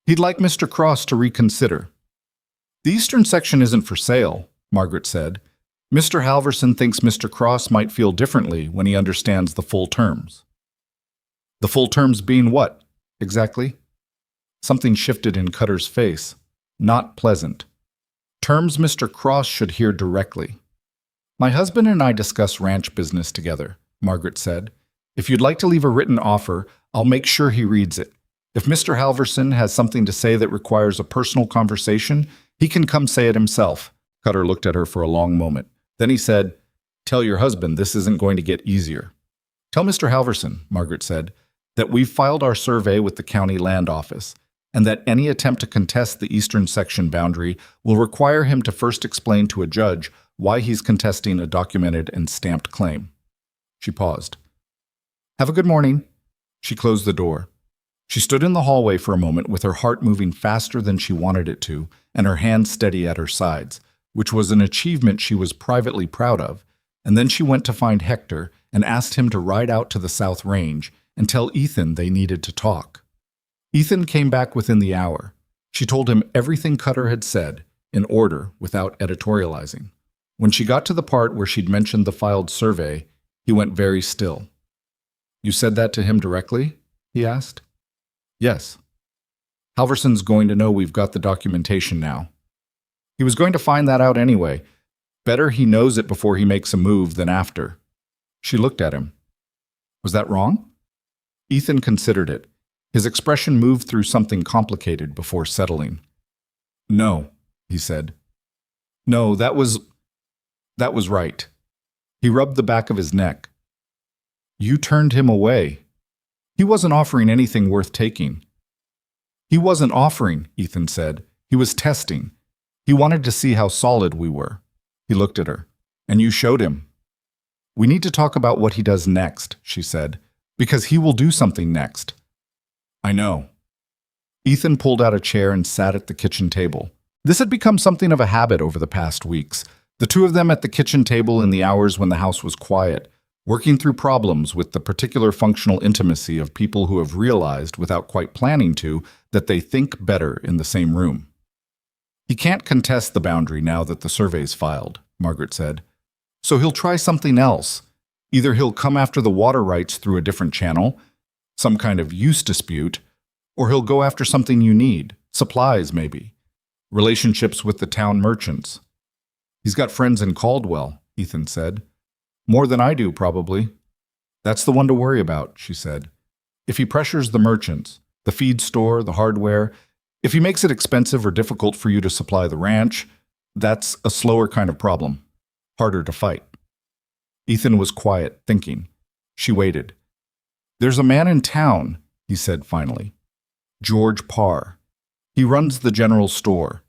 He'd like Mr. Cross to reconsider." "The eastern section isn't for sale," Margaret said. "Mr. Halverson thinks Mr. Cross might feel differently when he understands the full terms." "The full terms being what, exactly?" Something shifted in Cutter's face. Not pleasant. "Terms Mr. Cross should hear directly." "My husband and I discuss ranch business together," Margaret said. "If you'd like to leave a written offer, I'll make sure he reads it. If Mr. Halverson has something to say that requires a personal conversation, he can come say it himself." Cutter looked at her for a long moment. Then he said, "Tell your husband this isn't going to get easier." "Tell Mr. Halverson," Margaret said, "that we've filed our survey with the county land office, and that any attempt to contest the eastern section boundary will require him to first explain to a judge why he's contesting a documented and stamped claim." She paused. "Have a good morning." She closed the door. She stood in the hallway for a moment with her heart moving faster than she wanted it to, and her hands steady at her sides, which was an achievement she was privately proud of, and then she went to find Hector and asked him to ride out to the South Range and tell Ethan they needed to talk. Ethan came back within the hour. She told him everything Cutter had said, in order, without editorializing. When she got to the part where she'd mentioned the filed survey, he went very still. "You said that to him directly?" he asked. "Yes." "Halverson's going to know we've got the documentation now." "He was going to find that out anyway. Better he knows it before he makes a move than after." She looked at him. "Was that wrong?" Ethan considered it. His expression moved through something complicated before settling. "No," he said. "No, that was right." He rubbed the back of his neck. "You turned him away. He wasn't offering anything worth taking." "He wasn't offering," Ethan said. "He was testing. He wanted to see how solid we were." He looked at her. "And you showed him." "We need to talk about what he does next," she said, "because he will do something next." "I know." Ethan pulled out a chair and sat at the kitchen table. This had become something of a habit over the past weeks. The two of them at the kitchen table in the hours when the house was quiet, working through problems with the particular functional intimacy of people who have realized, without quite planning to, that they think better in the same room. "He can't contest the boundary now that the survey's filed," Margaret said. "So he'll try something else. Either he'll come after the water rights through a different channel, some kind of use dispute, or he'll go after something you need, supplies maybe, relationships with the town merchants." "He's got friends in Caldwell," Ethan said. "More than I do, probably." "That's the one to worry about," she said. "If he pressures the merchants, the feed store, the hardware, if he makes it expensive or difficult for you to supply the ranch, that's a slower kind of problem, harder to fight." Ethan was quiet, thinking. She waited. "There's a man in town," he said finally. "George Parr. He runs the general store.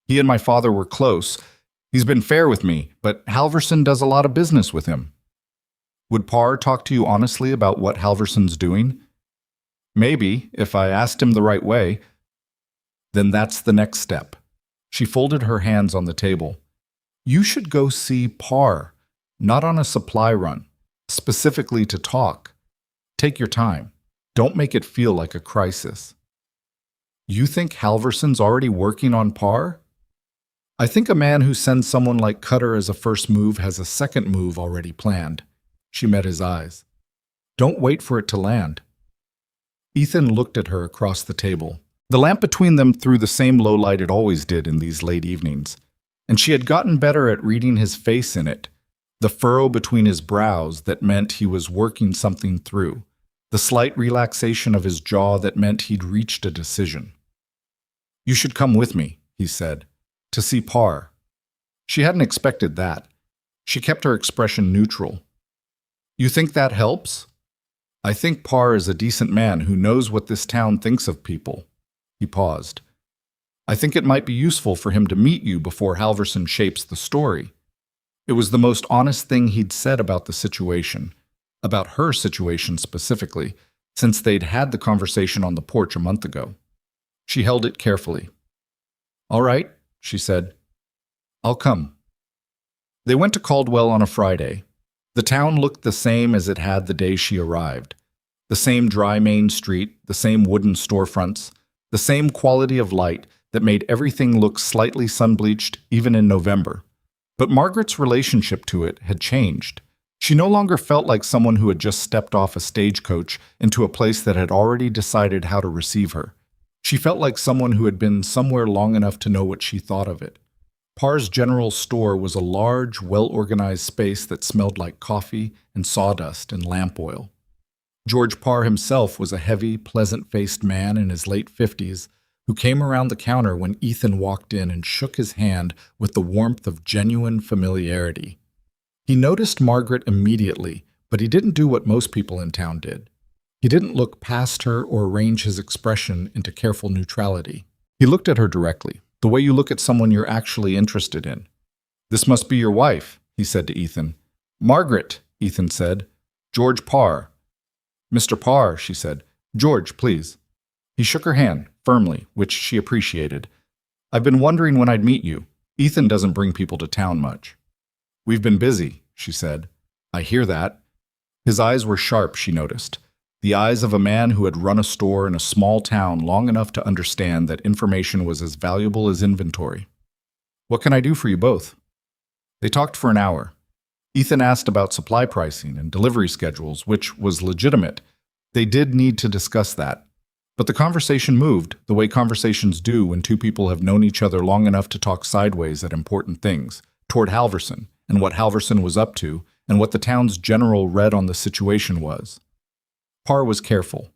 He and my father were close. He's been fair with me, but Halverson does a lot of business with him." "Would Parr talk to you honestly about what Halverson's doing?" "Maybe, if I asked him the right way." "Then that's the next step." She folded her hands on the table. "You should go see Parr, not on a supply run, specifically to talk. Take your time. Don't make it feel like a crisis." You think Halverson's already working on Parr? I think a man who sends someone like Cutter as a first move has a second move already planned. She met his eyes. Don't wait for it to land. Ethan looked at her across the table. The lamp between them threw the same low light it always did in these late evenings, and she had gotten better at reading his face in it, the furrow between his brows that meant he was working something through, the slight relaxation of his jaw that meant he'd reached a decision. You should come with me, he said, to see Parr. She hadn't expected that. She kept her expression neutral. You think that helps? I think Parr is a decent man who knows what this town thinks of people. He paused. I think it might be useful for him to meet you before Halverson shapes the story. It was the most honest thing he'd said about the situation, about her situation specifically, since they'd had the conversation on the porch a month ago. She held it carefully. All right, she said. I'll come. They went to Caldwell on a Friday. The town looked the same as it had the day she arrived. The same dry main street, the same wooden storefronts, the same quality of light that made everything look slightly sun-bleached even in November. But Margaret's relationship to it had changed. She no longer felt like someone who had just stepped off a stagecoach into a place that had already decided how to receive her. She felt like someone who had been somewhere long enough to know what she thought of it. Parr's general store was a large, well-organized space that smelled like coffee and sawdust and lamp oil. George Parr himself was a heavy, pleasant-faced man in his late 50s who came around the counter when Ethan walked in and shook his hand with the warmth of genuine familiarity. He noticed Margaret immediately, but he didn't do what most people in town did. He didn't look past her or arrange his expression into careful neutrality. He looked at her directly, the way you look at someone you're actually interested in. This must be your wife, he said to Ethan. Margaret, Ethan said. George Parr. Mr. Parr, she said. George, please. He shook her hand, firmly, which she appreciated. I've been wondering when I'd meet you. Ethan doesn't bring people to town much. We've been busy, she said. I hear that. His eyes were sharp, she noticed. The eyes of a man who had run a store in a small town long enough to understand that information was as valuable as inventory. What can I do for you both? They talked for an hour. Ethan asked about supply pricing and delivery schedules, which was legitimate. They did need to discuss that. But the conversation moved, the way conversations do when two people have known each other long enough to talk sideways at important things, toward Halverson, and what Halverson was up to, and what the town's general read on the situation was. Parr was careful,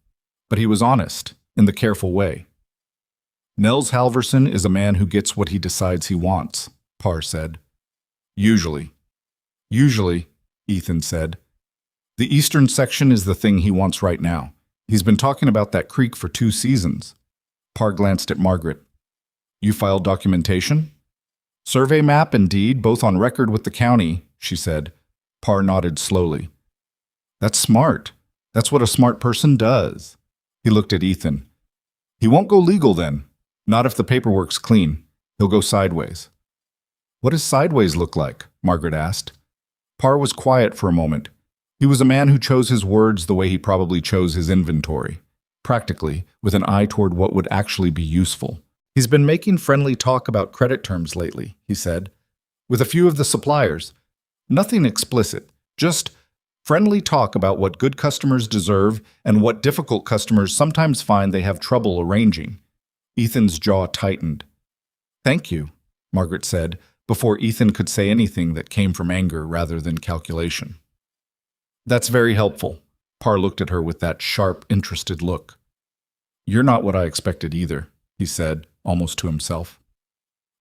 but he was honest, in the careful way. Nels Halverson is a man who gets what he decides he wants, Parr said. Usually. Usually, Ethan said. The eastern section is the thing he wants right now. He's been talking about that creek for 2 seasons. Parr glanced at Margaret. You filed documentation? Survey map and deed, both on record with the county, she said. Parr nodded slowly. That's smart. That's what a smart person does. He looked at Ethan. He won't go legal then. Not if the paperwork's clean. He'll go sideways. What does sideways look like? Margaret asked. Parr was quiet for a moment. He was a man who chose his words the way he probably chose his inventory, practically, with an eye toward what would actually be useful. He's been making friendly talk about credit terms lately, he said, with a few of the suppliers. Nothing explicit, just friendly talk about what good customers deserve and what difficult customers sometimes find they have trouble arranging. Ethan's jaw tightened. Thank you, Margaret said, before Ethan could say anything that came from anger rather than calculation. That's very helpful. Parr looked at her with that sharp, interested look. You're not what I expected either, he said, almost to himself.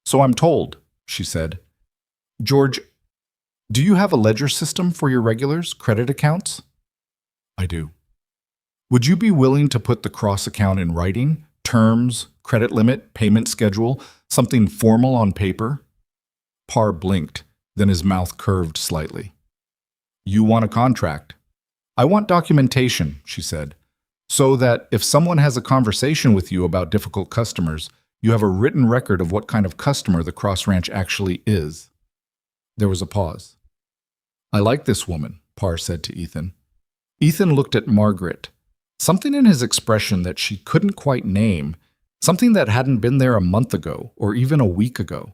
So I'm told, she said. George, do you have a ledger system for your regulars, credit accounts? I do. Would you be willing to put the cross account in writing, terms, credit limit, payment schedule, something formal on paper? Parr blinked, then his mouth curved slightly. You want a contract. I want documentation, she said, so that if someone has a conversation with you about difficult customers, you have a written record of what kind of customer the Cross Ranch actually is. There was a pause. I like this woman, Parr said to Ethan. Ethan looked at Margaret. Something in his expression that she couldn't quite name, Something that hadn't been there a month ago or even a week ago.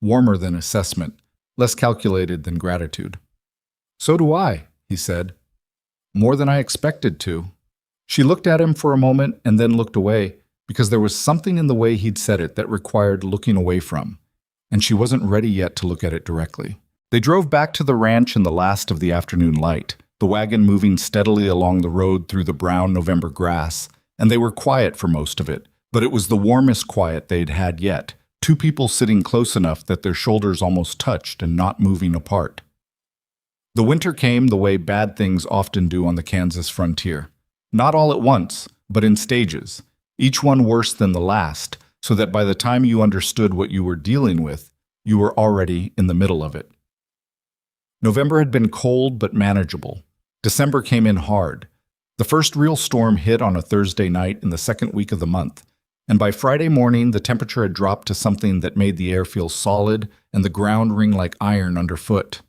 Warmer than assessment, less calculated than gratitude. "So do I," he said. "More than I expected to." She looked at him for a moment and then looked away, because there was something in the way he'd said it that required looking away from, and she wasn't ready yet to look at it directly. They drove back to the ranch in the last of the afternoon light, the wagon moving steadily along the road through the brown November grass, and they were quiet for most of it, but it was the warmest quiet they'd had yet, two people sitting close enough that their shoulders almost touched and not moving apart. The winter came the way bad things often do on the Kansas frontier. Not all at once, but in stages, each one worse than the last, so that by the time you understood what you were dealing with, you were already in the middle of it. November had been cold but manageable. December came in hard. The first real storm hit on a Thursday night in the second week of the month, and by Friday morning the temperature had dropped to something that made the air feel solid and the ground ring like iron underfoot.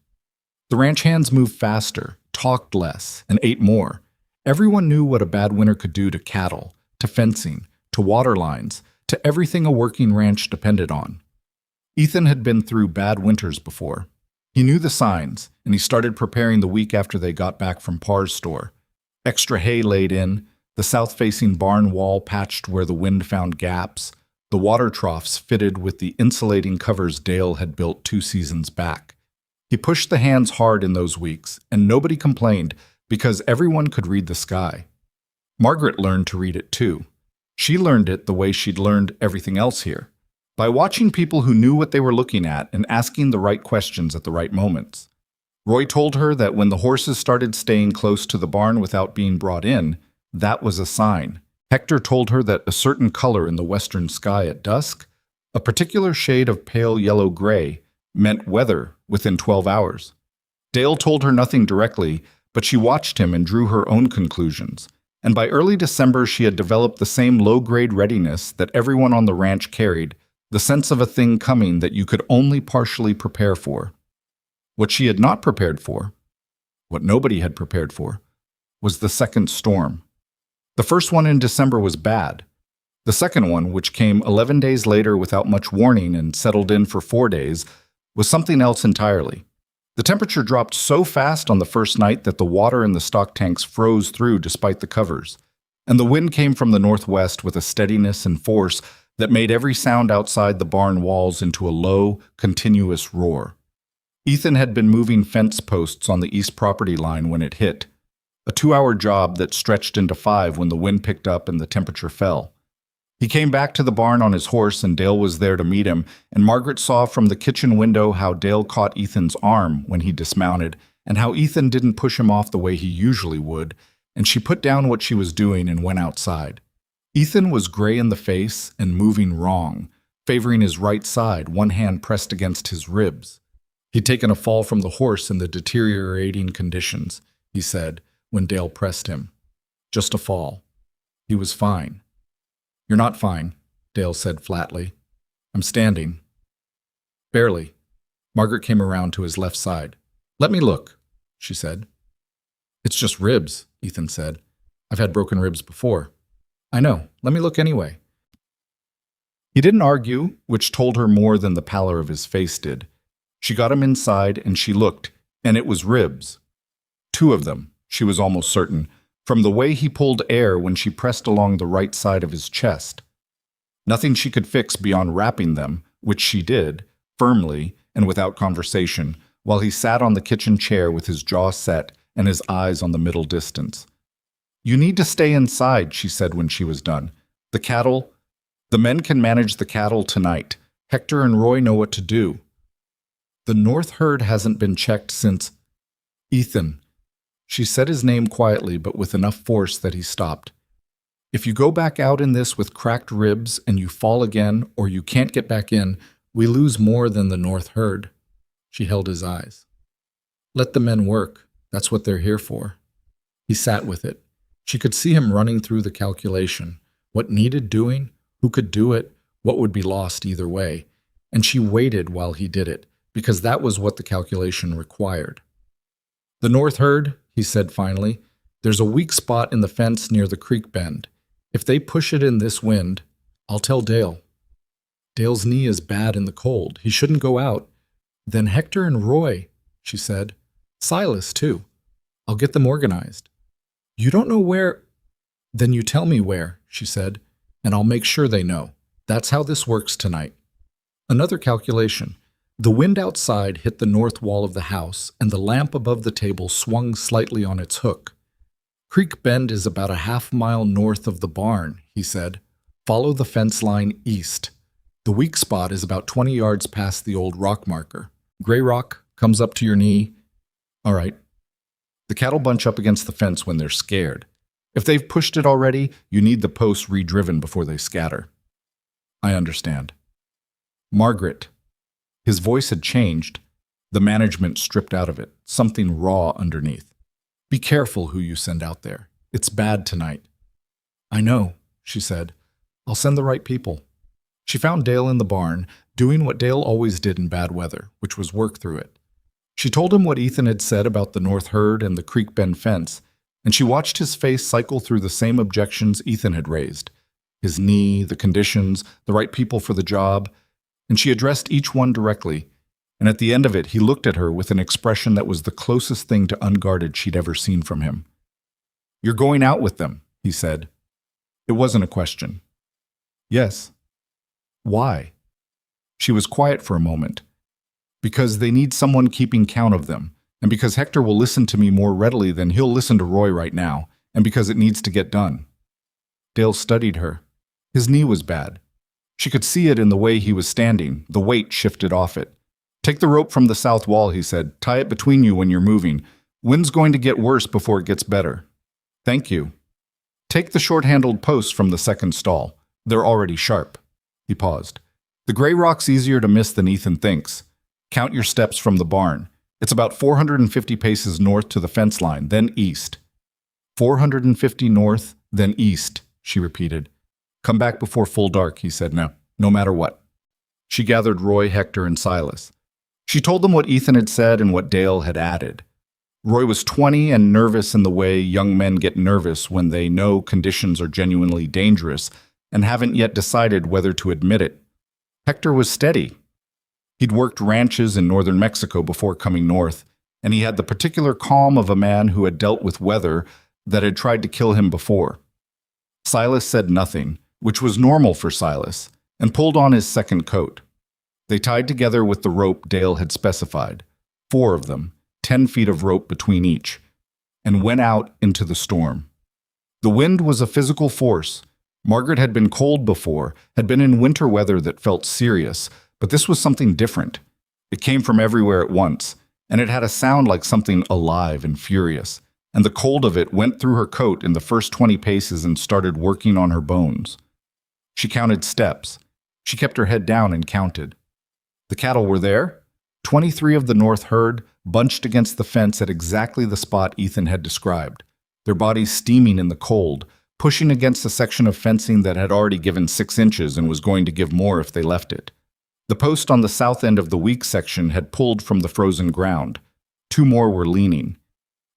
The ranch hands moved faster, talked less, and ate more. Everyone knew what a bad winter could do to cattle, to fencing, to water lines, to everything a working ranch depended on. Ethan had been through bad winters before. He knew the signs, and he started preparing the week after they got back from Parr's store. Extra hay laid in, the south-facing barn wall patched where the wind found gaps, the water troughs fitted with the insulating covers Dale had built 2 seasons back. He pushed the hands hard in those weeks, and nobody complained because everyone could read the sky. Margaret learned to read it too. She learned it the way she'd learned everything else here, by watching people who knew what they were looking at and asking the right questions at the right moments. Roy told her that when the horses started staying close to the barn without being brought in, that was a sign. Hector told her that a certain color in the western sky at dusk, a particular shade of pale yellow-gray, meant weather within 12 hours. Dale told her nothing directly, but she watched him and drew her own conclusions, and by early December she had developed the same low-grade readiness that everyone on the ranch carried, the sense of a thing coming that you could only partially prepare for. What she had not prepared for, what nobody had prepared for, was the second storm. The first one in December was bad. The second one, which came 11 days later without much warning and settled in for 4 days, was something else entirely. The temperature dropped so fast on the first night that the water in the stock tanks froze through despite the covers, and the wind came from the northwest with a steadiness and force that made every sound outside the barn walls into a low, continuous roar. Ethan had been moving fence posts on the east property line when it hit, a 2-hour job that stretched into 5 when the wind picked up and the temperature fell. He came back to the barn on his horse, and Dale was there to meet him, and Margaret saw from the kitchen window how Dale caught Ethan's arm when he dismounted, and how Ethan didn't push him off the way he usually would, and she put down what she was doing and went outside. Ethan was gray in the face and moving wrong, favoring his right side, one hand pressed against his ribs. He'd taken a fall from the horse in the deteriorating conditions, he said, when Dale pressed him. Just a fall. He was fine. "You're not fine," Dale said flatly. "I'm standing." "Barely." Margaret came around to his left side. "Let me look," she said. "It's just ribs," Ethan said. "I've had broken ribs before." "I know. Let me look anyway." He didn't argue, which told her more than the pallor of his face did. She got him inside, and she looked, and it was ribs. 2 of them, she was almost certain, from the way he pulled air when she pressed along the right side of his chest. Nothing she could fix beyond wrapping them, which she did, firmly and without conversation, while he sat on the kitchen chair with his jaw set and his eyes on the middle distance. "You need to stay inside," she said when she was done. The men can manage the cattle tonight. Hector and Roy know what to do. The north herd hasn't been checked since—" "Ethan." She said his name quietly but with enough force that he stopped. "If you go back out in this with cracked ribs and you fall again or you can't get back in, we lose more than the north herd." She held his eyes. "Let the men work. That's what they're here for." He sat with it. She could see him running through the calculation. What needed doing, who could do it, what would be lost either way. And she waited while he did it, because that was what the calculation required. "The north herd," he said finally, "there's a weak spot in the fence near the creek bend. If they push it in this wind—" I'll tell Dale. Dale's knee is bad in the cold. He shouldn't go out. Then Hector and Roy, she said. Silas, too. I'll get them organized. You don't know where? Then you tell me where, she said, and I'll make sure they know. That's how this works tonight. Another calculation. The wind outside hit the north wall of the house, and the lamp above the table swung slightly on its hook. Creek Bend is about a half-mile north of the barn, he said. Follow the fence line east. The weak spot is about 20 yards past the old rock marker. Gray rock comes up to your knee. All right. The cattle bunch up against the fence when they're scared. If they've pushed it already, you need the posts redriven before they scatter. I understand. Margaret. His voice had changed. The management stripped out of it, something raw underneath. Be careful who you send out there. It's bad tonight. I know, she said. I'll send the right people. She found Dale in the barn, doing what Dale always did in bad weather, which was work through it. She told him what Ethan had said about the North Herd and the Creek Bend fence, and she watched his face cycle through the same objections Ethan had raised. His knee, the conditions, the right people for the job, and she addressed each one directly, and at the end of it he looked at her with an expression that was the closest thing to unguarded she'd ever seen from him. You're going out with them, he said. It wasn't a question. Yes. Why? She was quiet for a moment. Because they need someone keeping count of them, and because Hector will listen to me more readily than he'll listen to Roy right now, and because it needs to get done. Dale studied her. His knee was bad. She could see it in the way he was standing. The weight shifted off it. Take the rope from the south wall, he said. Tie it between you when you're moving. Wind's going to get worse before it gets better. Thank you. Take the short-handled posts from the second stall. They're already sharp. He paused. The gray rock's easier to miss than Ethan thinks. Count your steps from the barn. It's about 450 paces north to the fence line, then east. 450 north, then east, she repeated. Come back before full dark, he said, no matter what. She gathered Roy, Hector, and Silas. She told them what Ethan had said and what Dale had added. Roy was 20 and nervous in the way young men get nervous when they know conditions are genuinely dangerous and haven't yet decided whether to admit it. Hector was steady. He'd worked ranches in northern Mexico before coming north, and he had the particular calm of a man who had dealt with weather that had tried to kill him before. Silas said nothing, which was normal for Silas, and pulled on his second coat. They tied together with the rope Dale had specified, 4 of them, 10 feet of rope between each, and went out into the storm. The wind was a physical force. Margaret had been cold before, had been in winter weather that felt serious, but this was something different. It came from everywhere at once, and it had a sound like something alive and furious, and the cold of it went through her coat in the first 20 paces and started working on her bones. She counted steps. She kept her head down and counted. The cattle were there. 23 of the North Herd, bunched against the fence at exactly the spot Ethan had described, their bodies steaming in the cold, pushing against a section of fencing that had already given 6 inches and was going to give more if they left it. The post on the south end of the weak section had pulled from the frozen ground. 2 more were leaning.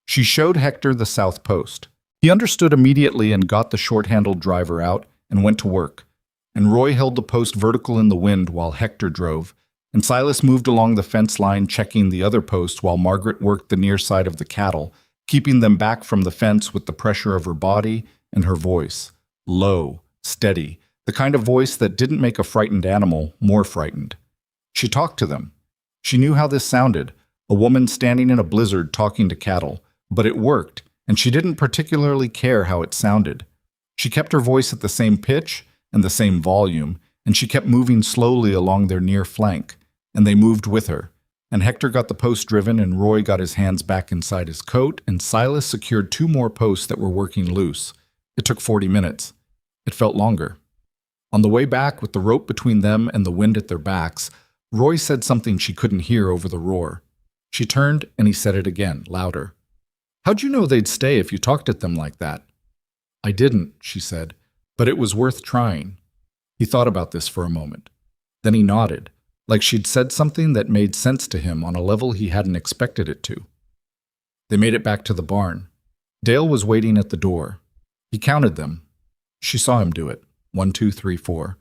She showed Hector the south post. He understood immediately and got the short-handled driver out and went to work. And Roy held the post vertical in the wind while Hector drove, and Silas moved along the fence line checking the other post while Margaret worked the near side of the cattle, keeping them back from the fence with the pressure of her body and her voice. Low, steady, the kind of voice that didn't make a frightened animal more frightened. She talked to them. She knew how this sounded, a woman standing in a blizzard talking to cattle, but it worked, and she didn't particularly care how it sounded. She kept her voice at the same pitch and the same volume, and she kept moving slowly along their near flank, and they moved with her. And Hector got the post driven, and Roy got his hands back inside his coat, and Silas secured 2 more posts that were working loose. It took 40 minutes. It felt longer. On the way back, with the rope between them and the wind at their backs, Roy said something she couldn't hear over the roar. She turned, and he said it again, louder. How'd you know they'd stay if you talked at them like that? I didn't, she said, but it was worth trying. He thought about this for a moment. Then he nodded, like she'd said something that made sense to him on a level he hadn't expected it to. They made it back to the barn. Dale was waiting at the door. He counted them. She saw him do it. 1, 2, 3, 4.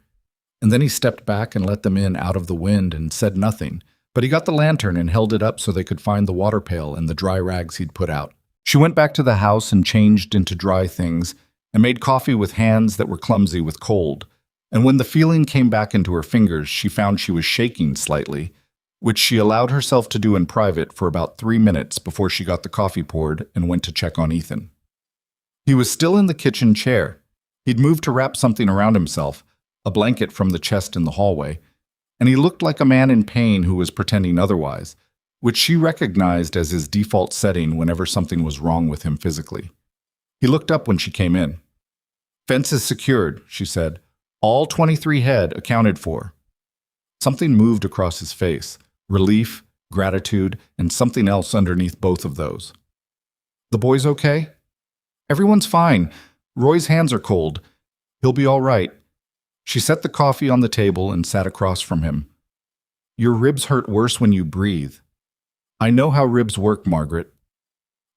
And then he stepped back and let them in out of the wind and said nothing. But he got the lantern and held it up so they could find the water pail and the dry rags he'd put out. She went back to the house and changed into dry things and made coffee with hands that were clumsy with cold. And when the feeling came back into her fingers, she found she was shaking slightly, which she allowed herself to do in private for about 3 minutes before she got the coffee poured and went to check on Ethan. He was still in the kitchen chair. He'd moved to wrap something around himself, a blanket from the chest in the hallway, and he looked like a man in pain who was pretending otherwise, which she recognized as his default setting whenever something was wrong with him physically. He looked up when she came in. "Fence is secured," she said. "All 23 head accounted for." Something moved across his face, relief, gratitude, and something else underneath both of those. "The boys okay?" "Everyone's fine. Roy's hands are cold. He'll be all right." She set the coffee on the table and sat across from him. "Your ribs hurt worse when you breathe." "I know how ribs work, Margaret."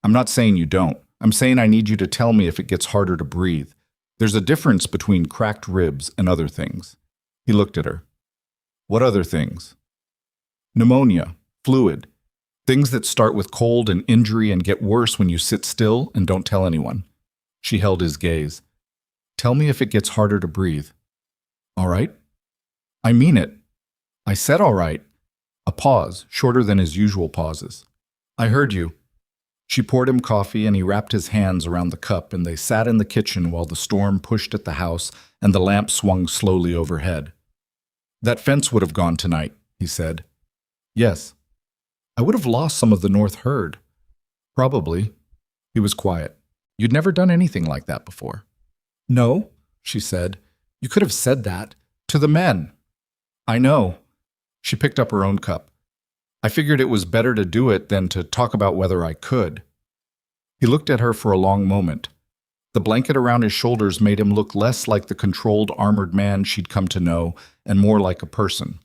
"I'm not saying you don't. I'm saying I need you to tell me if it gets harder to breathe. There's a difference between cracked ribs and other things." He looked at her. "What other things?" "Pneumonia, fluid, things that start with cold and injury and get worse when you sit still and don't tell anyone." She held his gaze. "Tell me if it gets harder to breathe." "All right?" "I mean it." "I said all right." A pause, shorter than his usual pauses. "I heard you." She poured him coffee and he wrapped his hands around the cup and they sat in the kitchen while the storm pushed at the house and the lamp swung slowly overhead. "That fence would have gone tonight," he said. "Yes." "I would have lost some of the north herd." "Probably." He was quiet. "You'd never done anything like that before." "No," she said. "You could have said that. To the men." "I know." She picked up her own cup. "I figured it was better to do it than to talk about whether I could." He looked at her for a long moment. The blanket around his shoulders made him look less like the controlled, armored man she'd come to know and more like a person.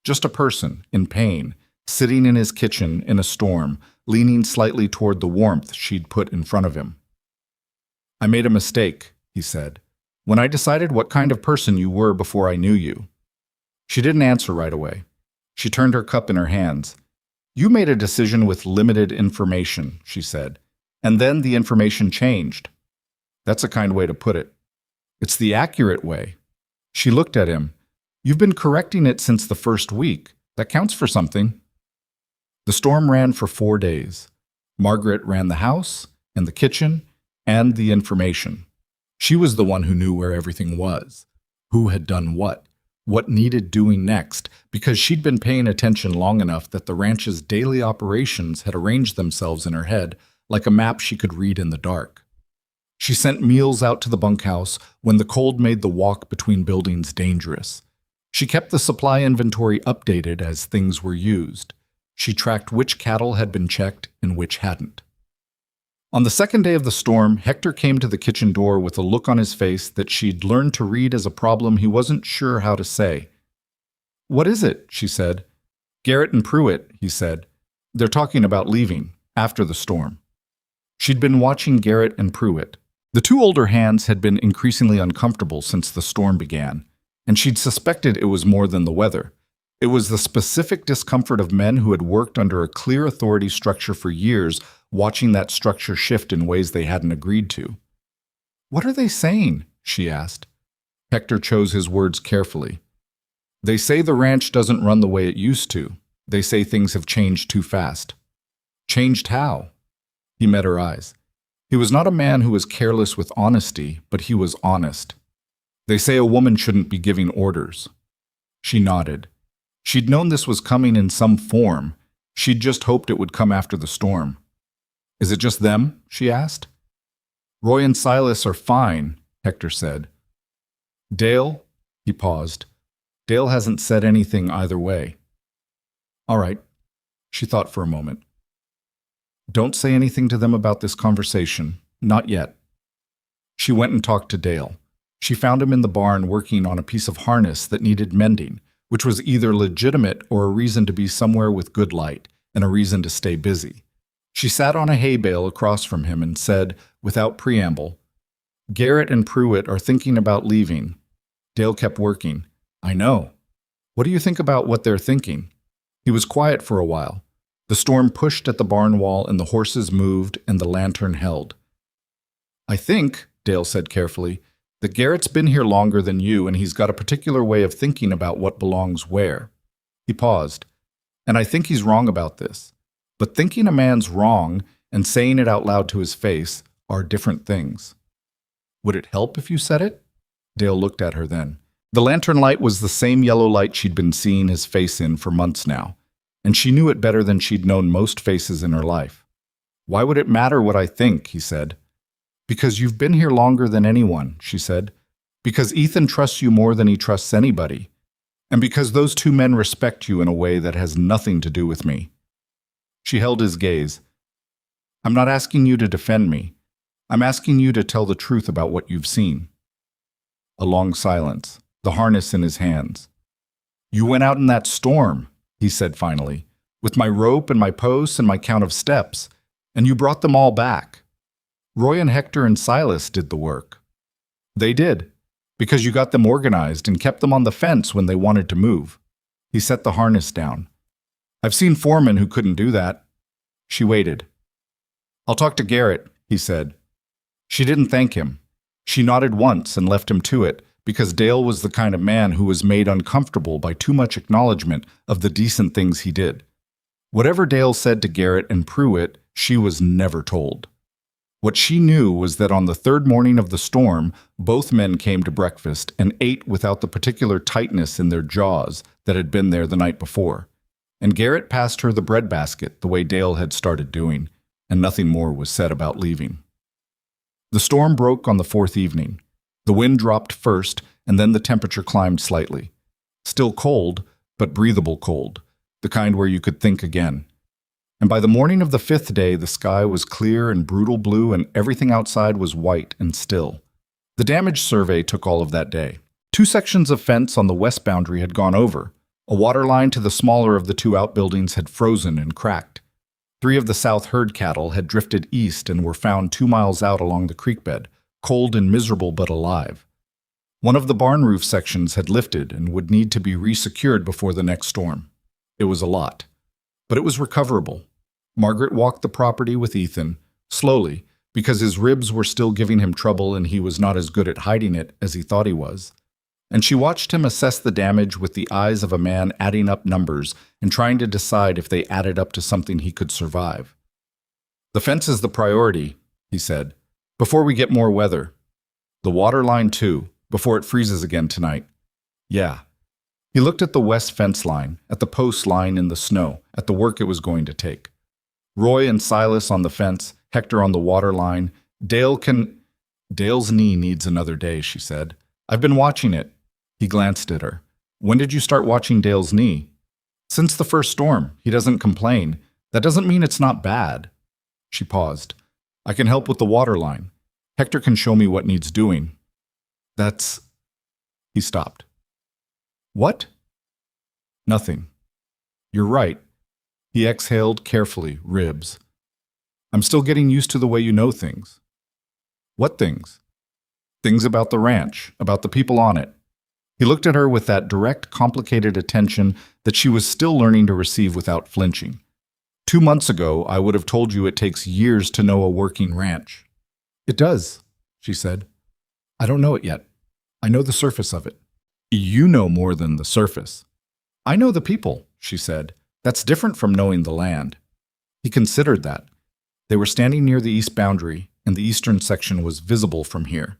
Just a person, in pain, sitting in his kitchen in a storm, leaning slightly toward the warmth she'd put in front of him. "I made a mistake," he said, "when I decided what kind of person you were before I knew you." She didn't answer right away. She turned her cup in her hands. "You made a decision with limited information," she said, "and then the information changed." "That's a kind way to put it." "It's the accurate way." She looked at him. "You've been correcting it since the first week. That counts for something." The storm ran for 4 days. Margaret ran the house and the kitchen and the information. She was the one who knew where everything was, who had done what needed doing next, because she'd been paying attention long enough that the ranch's daily operations had arranged themselves in her head like a map she could read in the dark. She sent meals out to the bunkhouse when the cold made the walk between buildings dangerous. She kept the supply inventory updated as things were used. She tracked which cattle had been checked and which hadn't. On the second day of the storm, Hector came to the kitchen door with a look on his face that she'd learned to read as a problem he wasn't sure how to say. "What is it?" she said. "Garrett and Pruitt," he said. "They're talking about leaving, after the storm." She'd been watching Garrett and Pruitt. The two older hands had been increasingly uncomfortable since the storm began, and she'd suspected it was more than the weather. It was the specific discomfort of men who had worked under a clear authority structure for years, watching that structure shift in ways they hadn't agreed to. "What are they saying?" she asked. Hector chose his words carefully. "They say the ranch doesn't run the way it used to. They say things have changed too fast." "Changed how?" He met her eyes. He was not a man who was careless with honesty, but he was honest. "They say a woman shouldn't be giving orders." She nodded. She'd known this was coming in some form. She'd just hoped it would come after the storm. "Is it just them?" she asked. "Roy and Silas are fine," Hector said. "Dale?" He paused. "Dale hasn't said anything either way." "All right." She thought for a moment. "Don't say anything to them about this conversation. Not yet." She went and talked to Dale. She found him in the barn working on a piece of harness that needed mending, which was either legitimate or a reason to be somewhere with good light and a reason to stay busy. She sat on a hay bale across from him and said, without preamble, "Garrett and Pruitt are thinking about leaving. Dale kept working. I know. What do you think about what they're thinking? He was quiet for a while. The storm pushed at the barn wall and the horses moved and the lantern held. I think, Dale said carefully, that Garrett's been here longer than you and he's got a particular way of thinking about what belongs where. He paused. And I think he's wrong about this. But thinking a man's wrong and saying it out loud to his face are different things. Would it help if you said it? Dale looked at her then. The lantern light was the same yellow light she'd been seeing his face in for months now, and she knew it better than she'd known most faces in her life. Why would it matter what I think, he said. Because you've been here longer than anyone, she said. Because Ethan trusts you more than he trusts anybody. And because those two men respect you in a way that has nothing to do with me. She held his gaze. I'm not asking you to defend me. I'm asking you to tell the truth about what you've seen. A long silence, the harness in his hands. You went out in that storm, he said finally, with my rope and my posts and my count of steps, and you brought them all back. Roy and Hector and Silas did the work. They did, because you got them organized and kept them on the fence when they wanted to move. He set the harness down. I've seen foremen who couldn't do that. She waited. I'll talk to Garrett, he said. She didn't thank him. She nodded once and left him to it, because Dale was the kind of man who was made uncomfortable by too much acknowledgement of the decent things he did. Whatever Dale said to Garrett and Pruitt, she was never told. What she knew was that on the third morning of the storm, both men came to breakfast and ate without the particular tightness in their jaws that had been there the night before. And Garrett passed her the breadbasket the way Dale had started doing, and nothing more was said about leaving. The storm broke on the fourth evening. The wind dropped first, and then the temperature climbed slightly. Still cold, but breathable cold, the kind where you could think again. And by the morning of the fifth day, the sky was clear and brutal blue, and everything outside was white and still. The damage survey took all of that day. 2 sections of fence on the west boundary had gone over. A water line to the smaller of the 2 outbuildings had frozen and cracked. 3 of the south herd cattle had drifted east and were found 2 miles out along the creek bed, cold and miserable but alive. 1 of the barn roof sections had lifted and would need to be resecured before the next storm. It was a lot, but it was recoverable. Margaret walked the property with Ethan, slowly, because his ribs were still giving him trouble and he was not as good at hiding it as he thought he was. And she watched him assess the damage with the eyes of a man adding up numbers and trying to decide if they added up to something he could survive. The fence is the priority, he said, before we get more weather. The water line too, before it freezes again tonight. Yeah. He looked at the west fence line, at the post line in the snow, at the work it was going to take. Roy and Silas on the fence, Hector on the water line. Dale's knee needs another day, she said. I've been watching it. He glanced at her. When did you start watching Dale's knee? Since the first storm. He doesn't complain. That doesn't mean it's not bad. She paused. I can help with the water line. Hector can show me what needs doing. That's... He stopped. What? Nothing. You're right. He exhaled carefully, ribs. I'm still getting used to the way you know things. What things? Things about the ranch, about the people on it. He looked at her with that direct, complicated attention that she was still learning to receive without flinching. 2 months ago, I would have told you it takes years to know a working ranch. It does, she said. I don't know it yet. I know the surface of it. You know more than the surface. I know the people, she said. That's different from knowing the land. He considered that. They were standing near the east boundary, and the eastern section was visible from here.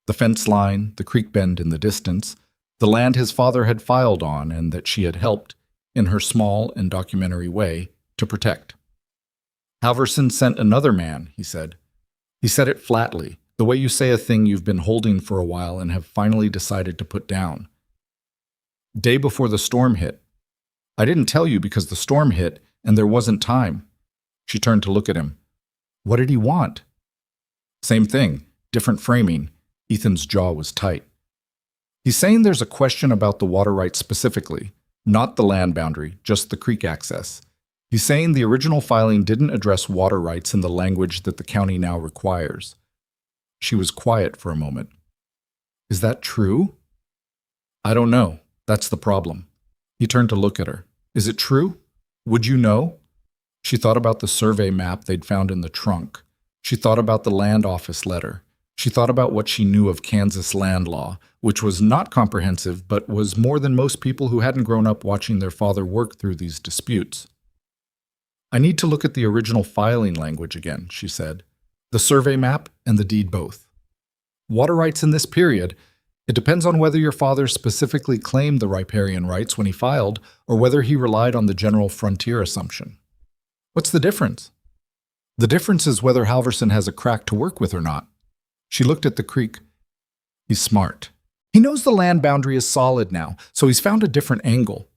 The fence line, the creek bend in the distance, the land his father had filed on and that she had helped, in her small and documentary way, to protect. Halverson sent another man, he said. He said it flatly, the way you say a thing you've been holding for a while and have finally decided to put down. Day before the storm hit. I didn't tell you because the storm hit and there wasn't time. She turned to look at him. What did he want? Same thing, different framing. Ethan's jaw was tight. He's saying there's a question about the water rights specifically, not the land boundary, just the creek access. He's saying the original filing didn't address water rights in the language that the county now requires. She was quiet for a moment. Is that true? I don't know. That's the problem. He turned to look at her. Is it true? Would you know? She thought about the survey map they'd found in the trunk. She thought about the land office letter. She thought about what she knew of Kansas land law, which was not comprehensive, but was more than most people who hadn't grown up watching their father work through these disputes. I need to look at the original filing language again, she said. The survey map and the deed both. Water rights in this period, it depends on whether your father specifically claimed the riparian rights when he filed or whether he relied on the general frontier assumption. What's the difference? The difference is whether Halverson has a crack to work with or not. She looked at the creek. He's smart. He knows the land boundary is solid now, so he's found a different angle.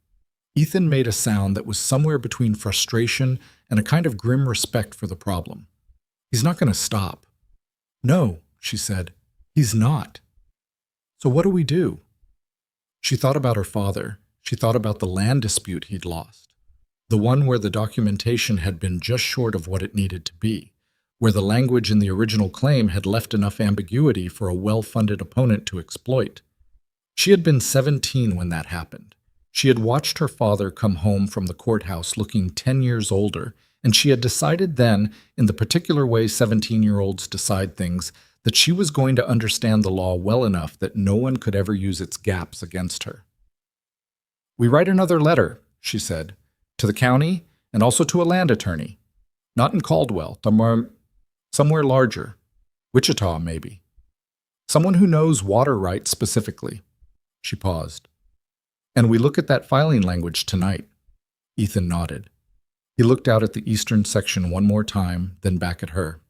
Ethan made a sound that was somewhere between frustration and a kind of grim respect for the problem. He's not going to stop. No, she said. He's not. So what do we do? She thought about her father. She thought about the land dispute he'd lost. The one where the documentation had been just short of what it needed to be, where the language in the original claim had left enough ambiguity for a well-funded opponent to exploit. She had been 17 when that happened. She had watched her father come home from the courthouse looking 10 years older, and she had decided then, in the particular way 17-year-olds decide things, that she was going to understand the law well enough that no one could ever use its gaps against her. We write another letter, she said, to the county and also to a land attorney. Not in Caldwell, somewhere larger. Wichita, maybe. Someone who knows water rights specifically. She paused. And we look at that filing language tonight. Ethan nodded. He looked out at the eastern section one more time, then back at her.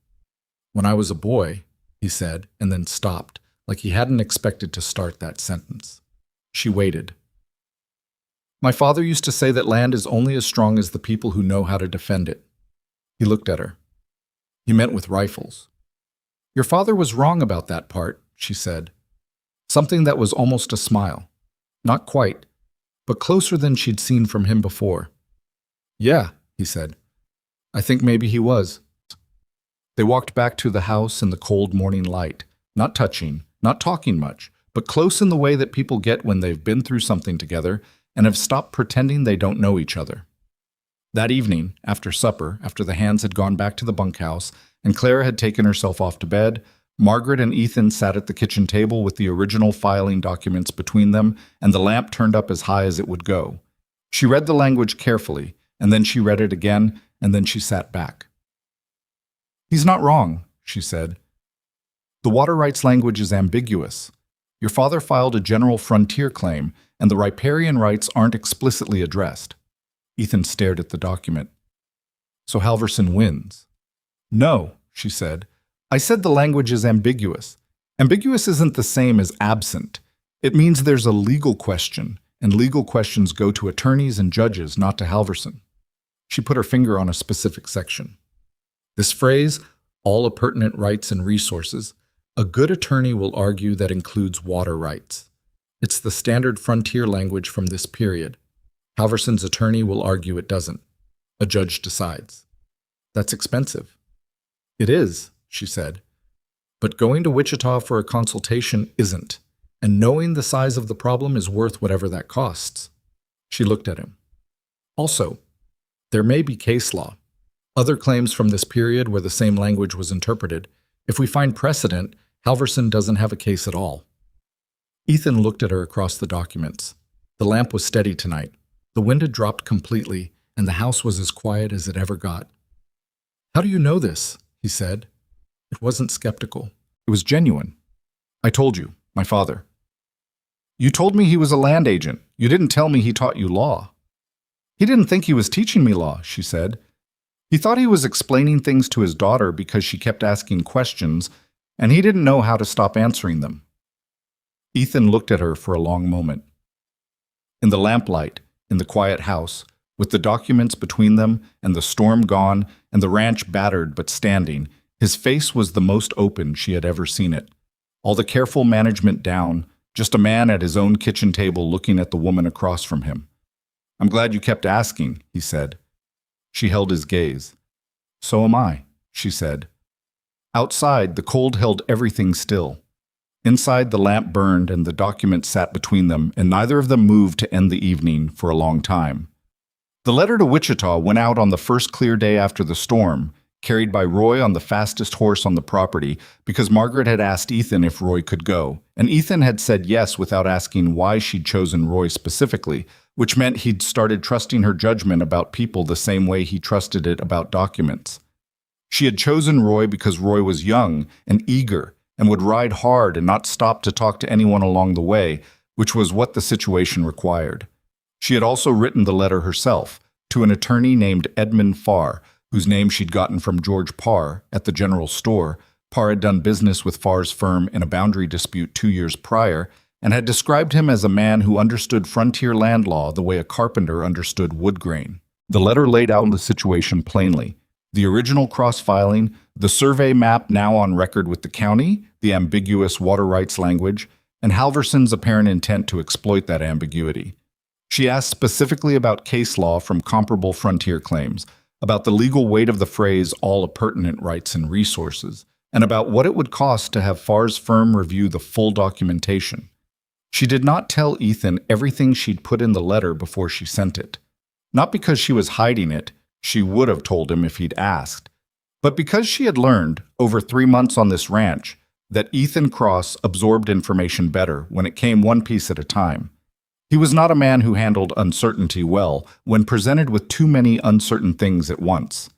When I was a boy, he said, and then stopped, like he hadn't expected to start that sentence. She waited. My father used to say that land is only as strong as the people who know how to defend it. He looked at her. He meant with rifles. Your father was wrong about that part, she said. Something that was almost a smile. Not quite, but closer than she'd seen from him before. Yeah, he said. I think maybe he was. They walked back to the house in the cold morning light, not touching, not talking much, but close in the way that people get when they've been through something together and have stopped pretending they don't know each other. That evening, after supper, after the hands had gone back to the bunkhouse and Clara had taken herself off to bed, Margaret and Ethan sat at the kitchen table with the original filing documents between them and the lamp turned up as high as it would go. She read the language carefully, and then she read it again, and then she sat back. He's not wrong, she said. The water rights language is ambiguous. Your father filed a general frontier claim, and the riparian rights aren't explicitly addressed. Ethan stared at the document. So Halverson wins. No, she said. I said the language is ambiguous. Ambiguous isn't the same as absent. It means there's a legal question, and legal questions go to attorneys and judges, not to Halverson. She put her finger on a specific section. This phrase, all appurtenant rights and resources, a good attorney will argue that includes water rights. It's the standard frontier language from this period. Halverson's attorney will argue it doesn't. A judge decides. That's expensive. It is, she said. But going to Wichita for a consultation isn't, and knowing the size of the problem is worth whatever that costs. She looked at him. Also, there may be case law. Other claims from this period where the same language was interpreted. If we find precedent, Halverson doesn't have a case at all. Ethan looked at her across the documents. The lamp was steady tonight. The wind had dropped completely, and the house was as quiet as it ever got. How do you know this? He said. It wasn't skeptical. It was genuine. I told you, my father. You told me he was a land agent. You didn't tell me he taught you law. He didn't think he was teaching me law, she said. He thought he was explaining things to his daughter because she kept asking questions, and he didn't know how to stop answering them. Ethan looked at her for a long moment. In the lamplight, in the quiet house, with the documents between them and the storm gone and the ranch battered but standing, his face was the most open she had ever seen it. All the careful management down, just a man at his own kitchen table looking at the woman across from him. I'm glad you kept asking, he said. She held his gaze. So am I, she said. Outside, the cold held everything still. Inside, the lamp burned and the document sat between them, and neither of them moved to end the evening for a long time. The letter to Wichita went out on the first clear day after the storm, carried by Roy on the fastest horse on the property, because Margaret had asked Ethan if Roy could go, and Ethan had said yes without asking why she'd chosen Roy specifically, which meant he'd started trusting her judgment about people the same way he trusted it about documents. She had chosen Roy because Roy was young and eager and would ride hard and not stop to talk to anyone along the way, which was what the situation required. She had also written the letter herself to an attorney named Edmund Farr, whose name she'd gotten from George Parr at the general store. Parr had done business with Farr's firm in a boundary dispute 2 years prior and had described him as a man who understood frontier land law the way a carpenter understood wood grain. The letter laid out the situation plainly. The original cross-filing, the survey map now on record with the county, the ambiguous water rights language, and Halverson's apparent intent to exploit that ambiguity. She asked specifically about case law from comparable frontier claims, about the legal weight of the phrase all appurtenant rights and resources, and about what it would cost to have Farr's firm review the full documentation. She did not tell Ethan everything she'd put in the letter before she sent it. Not because she was hiding it, she would have told him if he'd asked, but because she had learned, over 3 months on this ranch, that Ethan Cross absorbed information better when it came one piece at a time. He was not a man who handled uncertainty well when presented with too many uncertain things at once.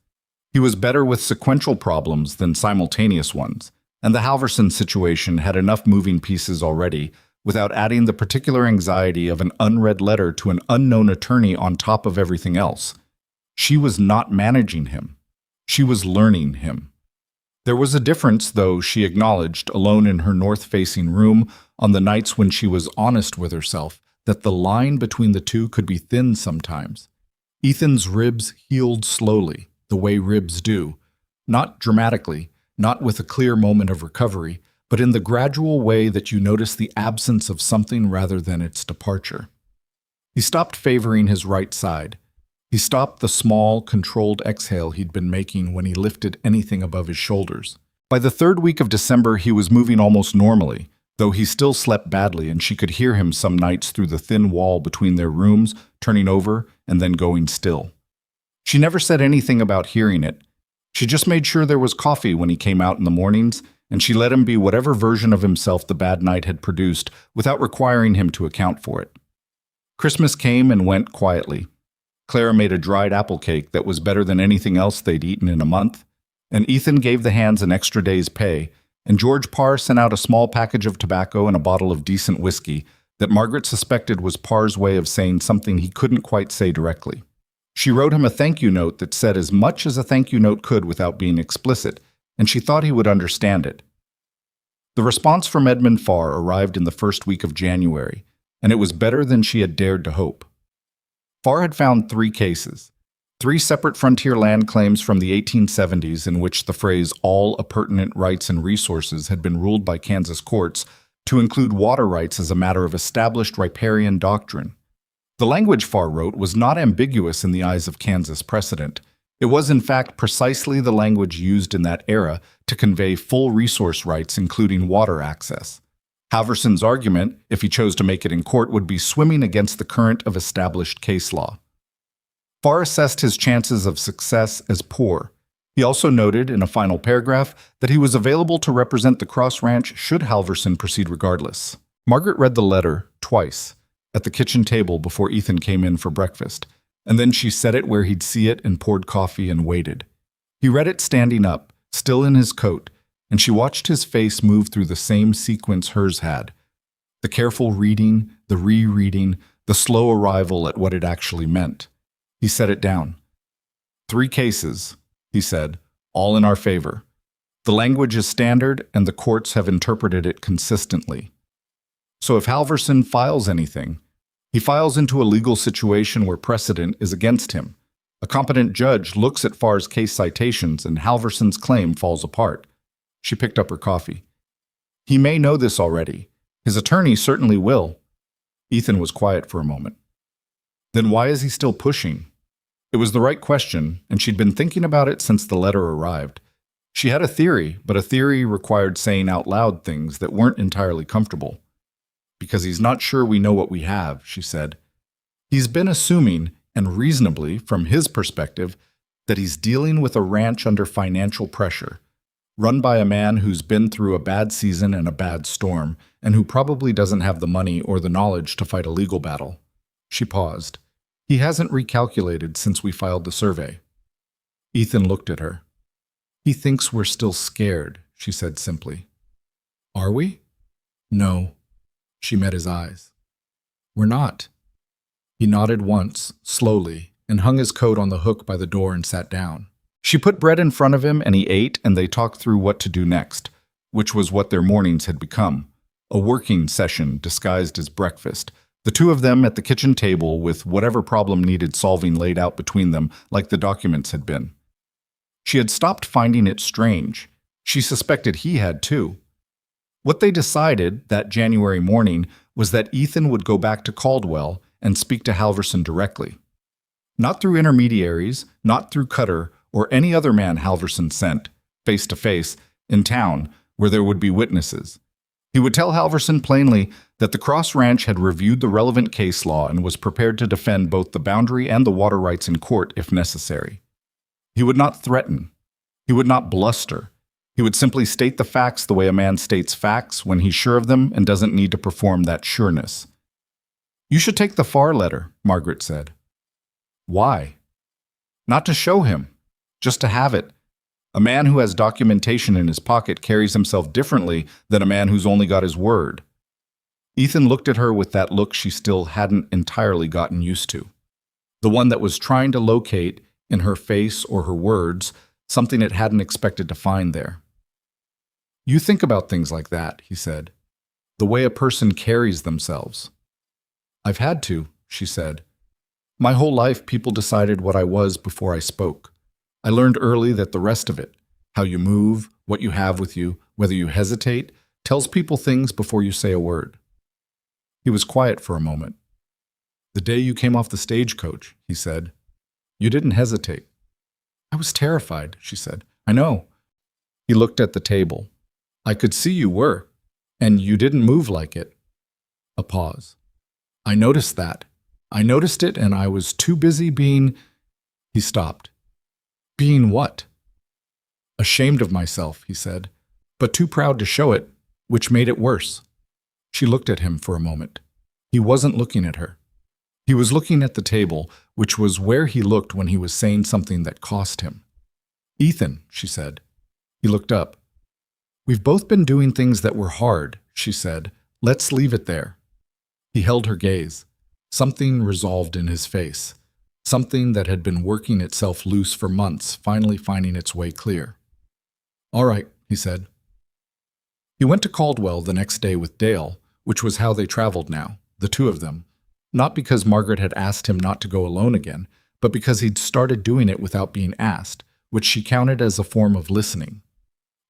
He was better with sequential problems than simultaneous ones, and the Halverson situation had enough moving pieces already without adding the particular anxiety of an unread letter to an unknown attorney on top of everything else. She was not managing him. She was learning him. There was a difference, though, she acknowledged, alone in her north-facing room on the nights when she was honest with herself, that the line between the two could be thin sometimes. Ethan's ribs healed slowly, the way ribs do, not dramatically, not with a clear moment of recovery, but in the gradual way that you notice the absence of something rather than its departure. He stopped favoring his right side. He stopped the small, controlled exhale he'd been making when he lifted anything above his shoulders. By the 3rd week of December, he was moving almost normally, though he still slept badly, and she could hear him some nights through the thin wall between their rooms, turning over and then going still. She never said anything about hearing it. She just made sure there was coffee when he came out in the mornings, and she let him be whatever version of himself the bad night had produced without requiring him to account for it. Christmas came and went quietly. Clara made a dried apple cake that was better than anything else they'd eaten in a month, and Ethan gave the hands an extra day's pay, and George Parr sent out a small package of tobacco and a bottle of decent whiskey that Margaret suspected was Parr's way of saying something he couldn't quite say directly. She wrote him a thank you note that said as much as a thank you note could without being explicit, and she thought he would understand it. The response from Edmund Farr arrived in the first week of January, and it was better than she had dared to hope. Farr had found 3 cases, 3 separate frontier land claims from the 1870s in which the phrase all appurtenant rights and resources had been ruled by Kansas courts to include water rights as a matter of established riparian doctrine. The language Farr wrote was not ambiguous in the eyes of Kansas precedent. It was, in fact, precisely the language used in that era to convey full resource rights, including water access. Halverson's argument, if he chose to make it in court, would be swimming against the current of established case law. Farr assessed his chances of success as poor. He also noted, in a final paragraph, that he was available to represent the Cross Ranch should Halverson proceed regardless. Margaret read the letter twice, at the kitchen table before Ethan came in for breakfast, and then she set it where he'd see it and poured coffee and waited. He read it standing up, still in his coat, and she watched his face move through the same sequence hers had. The careful reading, the rereading, the slow arrival at what it actually meant. He set it down. 3 cases, he said, all in our favor. The language is standard, and the courts have interpreted it consistently. So if Halverson files anything, he files into a legal situation where precedent is against him. A competent judge looks at Farr's case citations, and Halverson's claim falls apart. She picked up her coffee. He may know this already. His attorney certainly will. Ethan was quiet for a moment. Then why is he still pushing? It was the right question, and she'd been thinking about it since the letter arrived. She had a theory, but a theory required saying out loud things that weren't entirely comfortable. Because he's not sure we know what we have, she said. He's been assuming, and reasonably, from his perspective, that he's dealing with a ranch under financial pressure, run by a man who's been through a bad season and a bad storm, and who probably doesn't have the money or the knowledge to fight a legal battle. She paused. He hasn't recalculated since we filed the survey. Ethan looked at her. He thinks we're still scared, she said simply. Are we? No. She met his eyes. We're not. He nodded once, slowly, and hung his coat on the hook by the door and sat down. She put bread in front of him and he ate, and they talked through what to do next, which was what their mornings had become. A working session disguised as breakfast. The two of them at the kitchen table with whatever problem needed solving laid out between them like the documents had been. She had stopped finding it strange. She suspected he had too. What they decided that January morning was that Ethan would go back to Caldwell and speak to Halverson directly. Not through intermediaries, not through Cutter, or any other man Halverson sent, face to face, in town, where there would be witnesses. He would tell Halverson plainly that the Cross Ranch had reviewed the relevant case law and was prepared to defend both the boundary and the water rights in court if necessary. He would not threaten. He would not bluster. He would simply state the facts the way a man states facts when he's sure of them and doesn't need to perform that sureness. You should take the Farr letter, Margaret said. Why? Not to show him, just to have it. A man who has documentation in his pocket carries himself differently than a man who's only got his word. Ethan looked at her with that look she still hadn't entirely gotten used to. The one that was trying to locate, in her face or her words, something it hadn't expected to find there. You think about things like that, he said. The way a person carries themselves. I've had to, she said. My whole life people decided what I was before I spoke. I learned early that the rest of it, how you move, what you have with you, whether you hesitate, tells people things before you say a word. He was quiet for a moment. The day you came off the stagecoach, he said, you didn't hesitate. I was terrified, she said. I know. He looked at the table. I could see you were, and you didn't move like it. A pause. I noticed that. I noticed it, and I was too busy being... He stopped. Being what? Ashamed of myself, he said, but too proud to show it, which made it worse. She looked at him for a moment. He wasn't looking at her. He was looking at the table, which was where he looked when he was saying something that cost him. Ethan, she said. He looked up. We've both been doing things that were hard, she said. Let's leave it there. He held her gaze. Something resolved in his face. Something that had been working itself loose for months, finally finding its way clear. All right, he said. He went to Caldwell the next day with Dale, which was how they traveled now, the two of them. Not because Margaret had asked him not to go alone again, but because he'd started doing it without being asked, which she counted as a form of listening.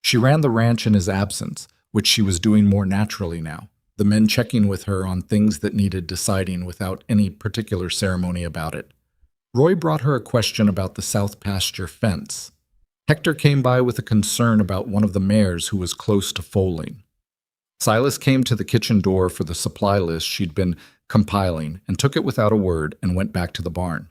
She ran the ranch in his absence, which she was doing more naturally now, the men checking with her on things that needed deciding without any particular ceremony about it. Roy brought her a question about the south pasture fence. Hector came by with a concern about one of the mares who was close to foaling. Silas came to the kitchen door for the supply list she'd been compiling and took it without a word and went back to the barn.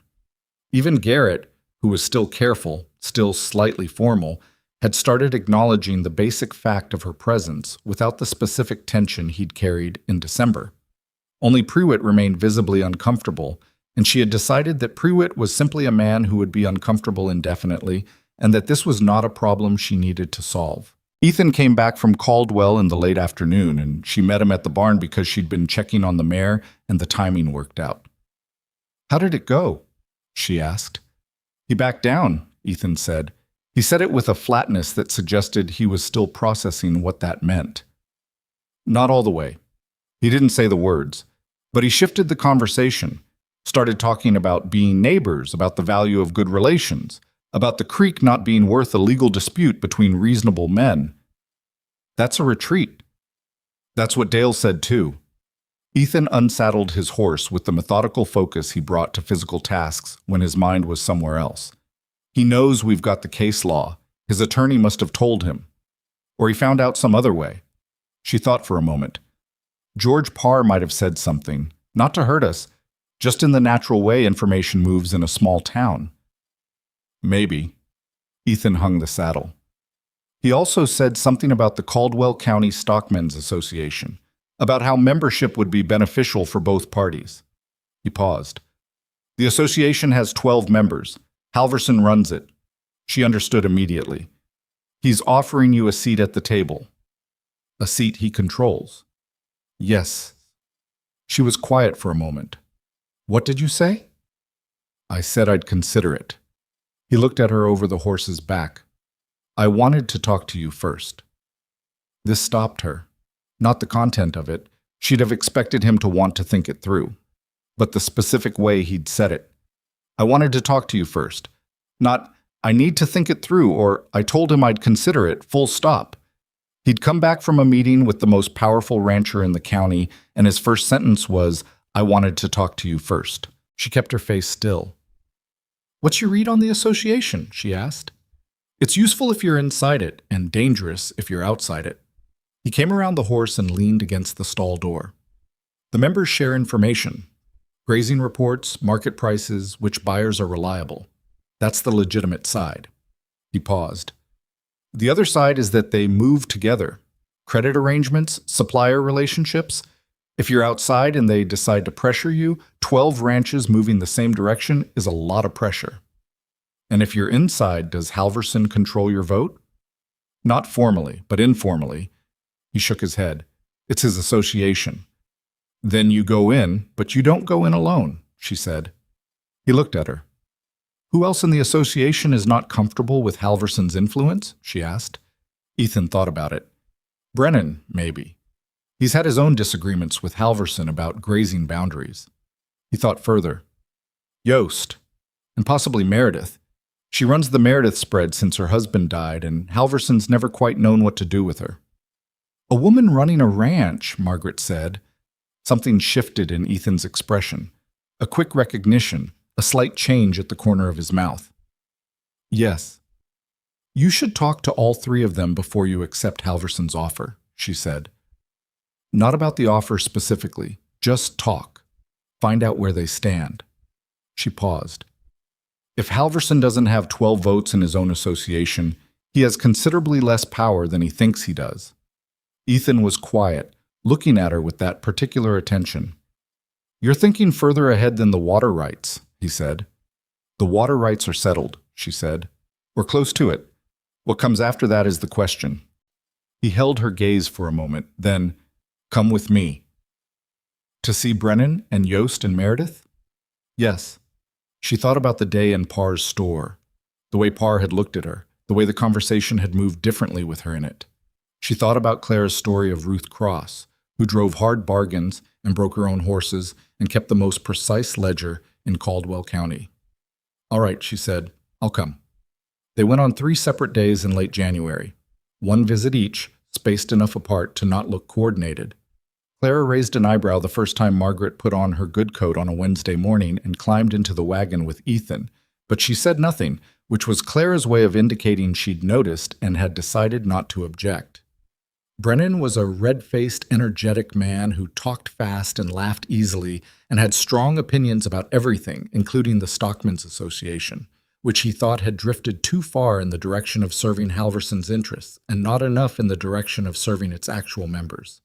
Even Garrett, who was still careful, still slightly formal, had started acknowledging the basic fact of her presence without the specific tension he'd carried in December. Only Prewitt remained visibly uncomfortable, and she had decided that Prewitt was simply a man who would be uncomfortable indefinitely, and that this was not a problem she needed to solve. Ethan came back from Caldwell in the late afternoon, and she met him at the barn because she'd been checking on the mare and the timing worked out. How did it go? She asked. He backed down, Ethan said. He said it with a flatness that suggested he was still processing what that meant. Not all the way. He didn't say the words, but he shifted the conversation, started talking about being neighbors, about the value of good relations, about the creek not being worth a legal dispute between reasonable men. That's a retreat. That's what Dale said too. Ethan unsaddled his horse with the methodical focus he brought to physical tasks when his mind was somewhere else. He knows we've got the case law, His attorney must have told him. Or he found out some other way. She thought for a moment. George Parr might have said something, not to hurt us, just in the natural way information moves in a small town. Maybe. Ethan hung the saddle. He also said something about the Caldwell County Stockmen's Association, about how membership would be beneficial for both parties. He paused. The association has 12 members. Halverson runs it. She understood immediately. He's offering you a seat at the table. A seat he controls. Yes. She was quiet for a moment. What did you say? I said I'd consider it. He looked at her over the horse's back. I wanted to talk to you first. This stopped her. Not the content of it. She'd have expected him to want to think it through. But the specific way he'd said it. I wanted to talk to you first. Not, I need to think it through, or I told him I'd consider it, full stop. He'd come back from a meeting with the most powerful rancher in the county, and his first sentence was, I wanted to talk to you first. She kept her face still. What's your read on the association? She asked. It's useful if you're inside it, and dangerous if you're outside it. He came around the horse and leaned against the stall door. The members share information. Grazing reports, market prices, which buyers are reliable. That's the legitimate side. He paused. The other side is that they move together. Credit arrangements, supplier relationships. If you're outside and they decide to pressure you, 12 ranches moving the same direction is a lot of pressure. And if you're inside, does Halverson control your vote? Not formally, but informally. He shook his head. It's his association. Then you go in, but you don't go in alone, she said. He looked at her. Who else in the association is not comfortable with Halverson's influence? She asked. Ethan thought about it. Brennan, maybe. He's had his own disagreements with Halverson about grazing boundaries. He thought further. Yost, and possibly Meredith. She runs the Meredith spread since her husband died, and Halverson's never quite known what to do with her. A woman running a ranch, Margaret said. Something shifted in Ethan's expression. A quick recognition, a slight change at the corner of his mouth. Yes. You should talk to all three of them before you accept Halverson's offer, she said. Not about the offer specifically, just talk. Find out where they stand. She paused. If Halverson doesn't have 12 votes in his own association, he has considerably less power than he thinks he does. Ethan was quiet, looking at her with that particular attention. You're thinking further ahead than the water rights, he said. The water rights are settled, she said. We're close to it. What comes after that is the question. He held her gaze for a moment, then, come with me. To see Brennan and Yost and Meredith? Yes. She thought about the day in Parr's store, the way Parr had looked at her, the way the conversation had moved differently with her in it. She thought about Clara's story of Ruth Cross, who drove hard bargains and broke her own horses and kept the most precise ledger in Caldwell County. All right, she said, I'll come. They went on 3 separate days in late January, 1 visit each, spaced enough apart to not look coordinated. Clara raised an eyebrow the first time Margaret put on her good coat on a Wednesday morning and climbed into the wagon with Ethan, but she said nothing, which was Clara's way of indicating she'd noticed and had decided not to object. Brennan was a red-faced, energetic man who talked fast and laughed easily and had strong opinions about everything, including the Stockmen's Association, which he thought had drifted too far in the direction of serving Halverson's interests and not enough in the direction of serving its actual members.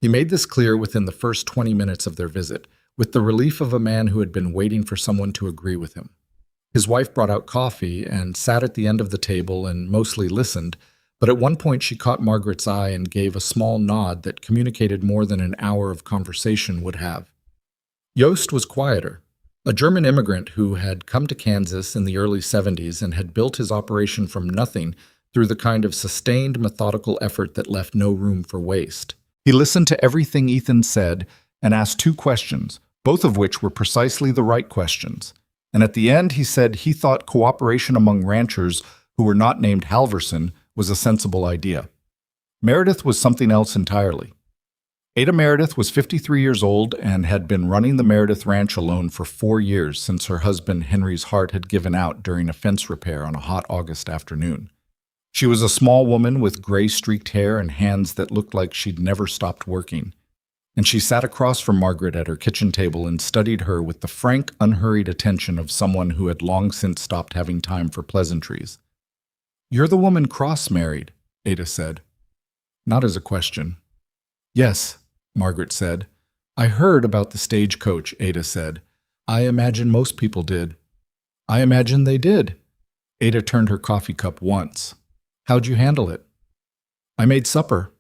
He made this clear within the first 20 minutes of their visit, with the relief of a man who had been waiting for someone to agree with him. His wife brought out coffee and sat at the end of the table and mostly listened, but at one point she caught Margaret's eye and gave a small nod that communicated more than an hour of conversation would have. Yost was quieter, a German immigrant who had come to Kansas in the early 70s and had built his operation from nothing through the kind of sustained, methodical effort that left no room for waste. He listened to everything Ethan said and asked 2 questions, both of which were precisely the right questions. And at the end, he said he thought cooperation among ranchers who were not named Halverson was a sensible idea. Meredith was something else entirely. Ada Meredith was 53 years old and had been running the Meredith Ranch alone for 4 years since her husband Henry's heart had given out during a fence repair on a hot August afternoon. She was a small woman with gray-streaked hair and hands that looked like she'd never stopped working. And she sat across from Margaret at her kitchen table and studied her with the frank, unhurried attention of someone who had long since stopped having time for pleasantries. "You're the woman Cross married," Ada said. Not as a question. "Yes," Margaret said. "I heard about the stagecoach," Ada said. "I imagine most people did." "I imagine they did." Ada turned her coffee cup once. "How'd you handle it?" "I made supper,"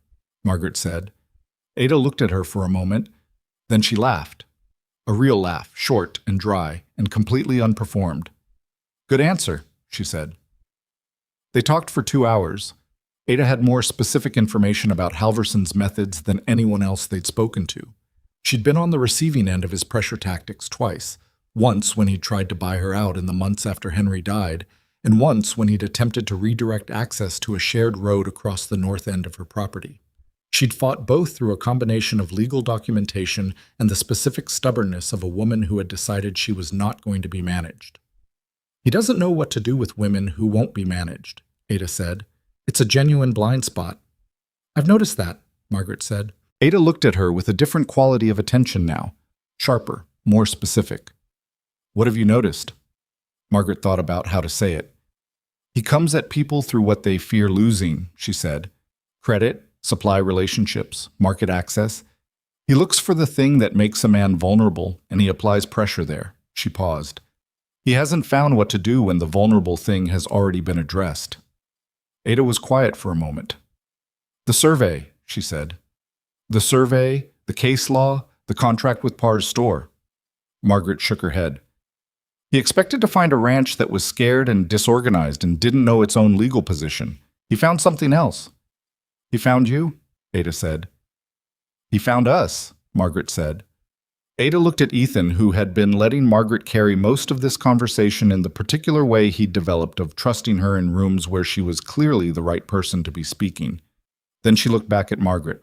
Margaret said. Ada looked at her for a moment, then she laughed. A real laugh, short and dry, and completely unperformed. "Good answer," she said. They talked for 2 hours. Ada had more specific information about Halverson's methods than anyone else they'd spoken to. She'd been on the receiving end of his pressure tactics twice, once when he'd tried to buy her out in the months after Henry died, and once when he'd attempted to redirect access to a shared road across the north end of her property. She'd fought both through a combination of legal documentation and the specific stubbornness of a woman who had decided she was not going to be managed. "He doesn't know what to do with women who won't be managed," Ada said. "It's a genuine blind spot." "I've noticed that," Margaret said. Ada looked at her with a different quality of attention now, sharper, more specific. "What have you noticed?" Margaret thought about how to say it. "He comes at people through what they fear losing," she said. "Credit, supply relationships, market access. He looks for the thing that makes a man vulnerable, and he applies pressure there." She paused. "He hasn't found what to do when the vulnerable thing has already been addressed." Ada was quiet for a moment. "The survey," she said. "The survey, the case law, the contract with Parr's store." Margaret shook her head. "He expected to find a ranch that was scared and disorganized and didn't know its own legal position. He found something else." "He found you?" Ada said. "He found us," Margaret said. Ada looked at Ethan, who had been letting Margaret carry most of this conversation in the particular way he'd developed of trusting her in rooms where she was clearly the right person to be speaking. Then she looked back at Margaret.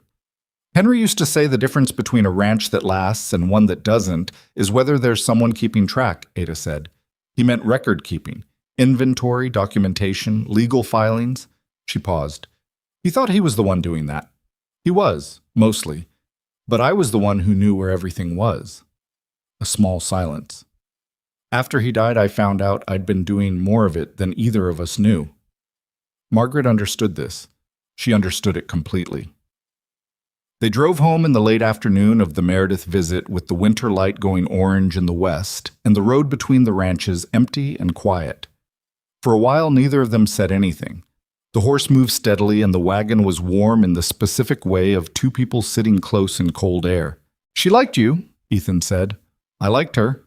"Henry used to say the difference between a ranch that lasts and one that doesn't is whether there's someone keeping track," Ada said. "He meant record keeping, inventory, documentation, legal filings." She paused. "He thought he was the one doing that. He was, mostly. But I was the one who knew where everything was." A small silence. "After he died, I found out I'd been doing more of it than either of us knew." Margaret understood this. She understood it completely. They drove home in the late afternoon of the Meredith visit with the winter light going orange in the west and the road between the ranches empty and quiet. For a while, neither of them said anything. The horse moved steadily and the wagon was warm in the specific way of two people sitting close in cold air. "She liked you," Ethan said. "I liked her."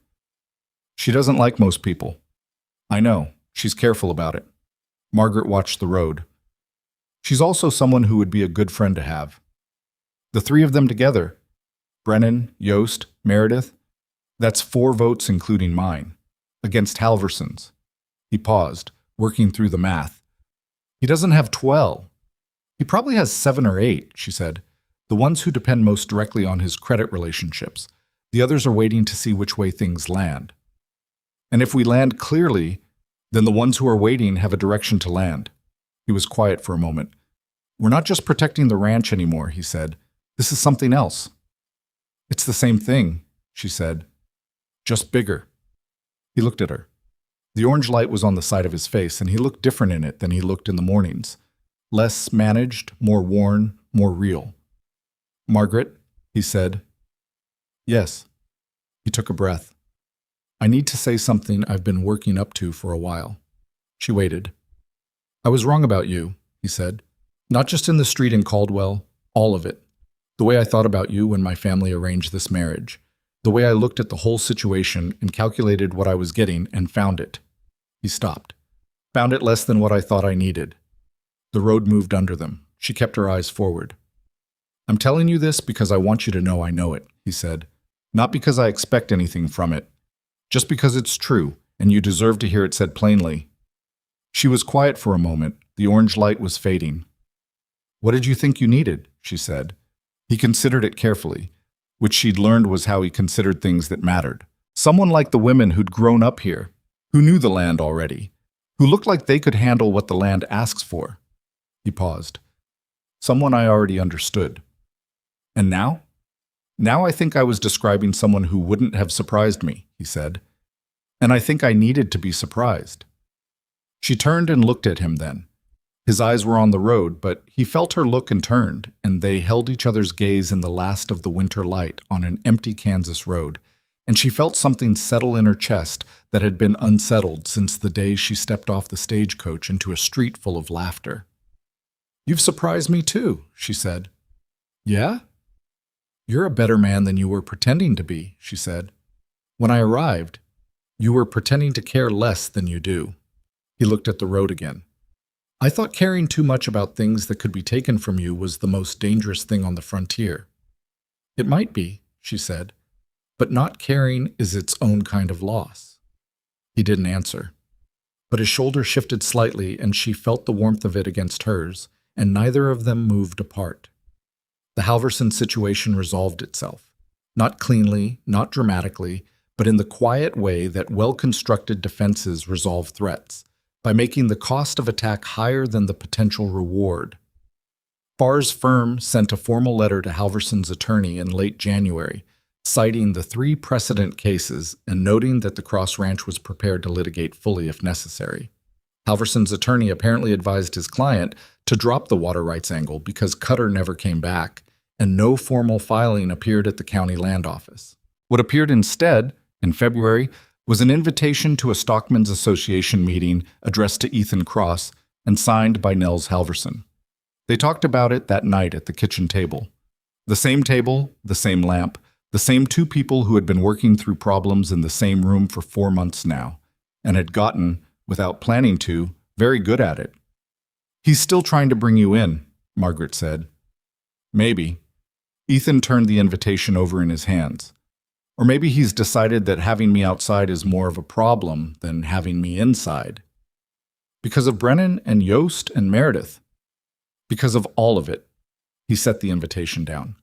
"She doesn't like most people." "I know. She's careful about it." Margaret watched the road. "She's also someone who would be a good friend to have." The three of them together, Brennan, Yost, Meredith, that's 4 votes including mine, against Halverson's. He paused, working through the math. "He doesn't have 12. He probably has 7 or 8, she said. The ones who depend most directly on his credit relationships. The others are waiting to see which way things land. And if we land clearly, then the ones who are waiting have a direction to land." He was quiet for a moment. "We're not just protecting the ranch anymore," he said. "This is something else." "It's the same thing," she said. "Just bigger." He looked at her. The orange light was on the side of his face, and he looked different in it than he looked in the mornings. Less managed, more worn, more real. "Margaret," he said. "Yes." He took a breath. "I need to say something I've been working up to for a while." She waited. "I was wrong about you," he said. "Not just in the street in Caldwell, all of it. The way I thought about you when my family arranged this marriage. The way I looked at the whole situation and calculated what I was getting and found it." He stopped. "Found it less than what I thought I needed." The road moved under them. She kept her eyes forward. "I'm telling you this because I want you to know I know it," he said. "Not because I expect anything from it. Just because it's true, and you deserve to hear it said plainly." She was quiet for a moment. The orange light was fading. "What did you think you needed?" she said. He considered it carefully, which she'd learned was how he considered things that mattered. Someone like the women who'd grown up here, who knew the land already, who looked like they could handle what the land asks for. He paused. Someone I already understood. And now? Now I think I was describing someone who wouldn't have surprised me, he said. And I think I needed to be surprised. She turned and looked at him then. His eyes were on the road, but he felt her look and turned, and they held each other's gaze in the last of the winter light on an empty Kansas road, and she felt something settle in her chest that had been unsettled since the day she stepped off the stagecoach into a street full of laughter. "You've surprised me too," she said. "Yeah? You're a better man than you were pretending to be," she said. "When I arrived, you were pretending to care less than you do." He looked at the road again. "I thought caring too much about things that could be taken from you was the most dangerous thing on the frontier." "It might be," she said, "but not caring is its own kind of loss." He didn't answer, but his shoulder shifted slightly and she felt the warmth of it against hers, and neither of them moved apart. The Halverson situation resolved itself, not cleanly, not dramatically, but in the quiet way that well-constructed defenses resolve threats, by making the cost of attack higher than the potential reward. Farr's firm sent a formal letter to Halverson's attorney in late January, citing the 3 precedent cases and noting that the Cross Ranch was prepared to litigate fully if necessary. Halverson's attorney apparently advised his client to drop the water rights angle because Cutter never came back, and no formal filing appeared at the county land office. What appeared instead, in February, was an invitation to a Stockmen's Association meeting addressed to Ethan Cross and signed by Nels Halverson. They talked about it that night at the kitchen table. The same lamp, the same 2 people who had been working through problems in the same room for 4 months now, and had gotten, without planning to, very good at it. "He's still trying to bring you in," Margaret said. "Maybe." Ethan turned the invitation over in his hands. "Or maybe he's decided that having me outside is more of a problem than having me inside." "Because of Brennan and Yost and Meredith." "Because of all of it." He set the invitation down.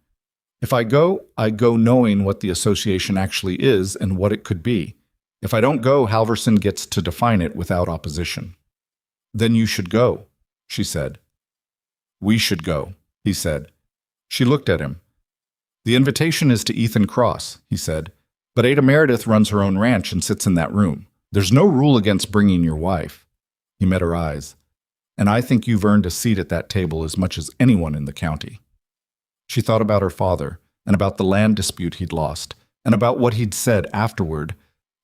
"If I go knowing what the association actually is and what it could be. If I don't go, Halverson gets to define it without opposition." "Then you should go," she said. "We should go," he said. She looked at him. "The invitation is to Ethan Cross," he said, "but Ada Meredith runs her own ranch and sits in that room. There's no rule against bringing your wife." He met her eyes. "And I think you've earned a seat at that table as much as anyone in the county." She thought about her father, and about the land dispute he'd lost, and about what he'd said afterward,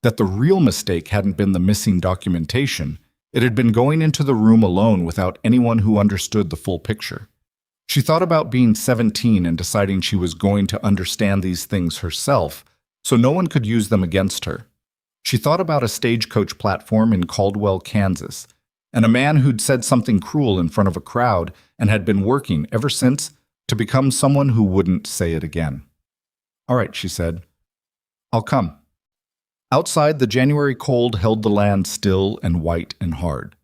that the real mistake hadn't been the missing documentation, it had been going into the room alone without anyone who understood the full picture. She thought about being 17 and deciding she was going to understand these things herself, so no one could use them against her. She thought about a stagecoach platform in Caldwell, Kansas, and a man who'd said something cruel in front of a crowd and had been working ever since to become someone who wouldn't say it again. "All right," she said. "I'll come." Outside, the January cold held the land still and white and hard.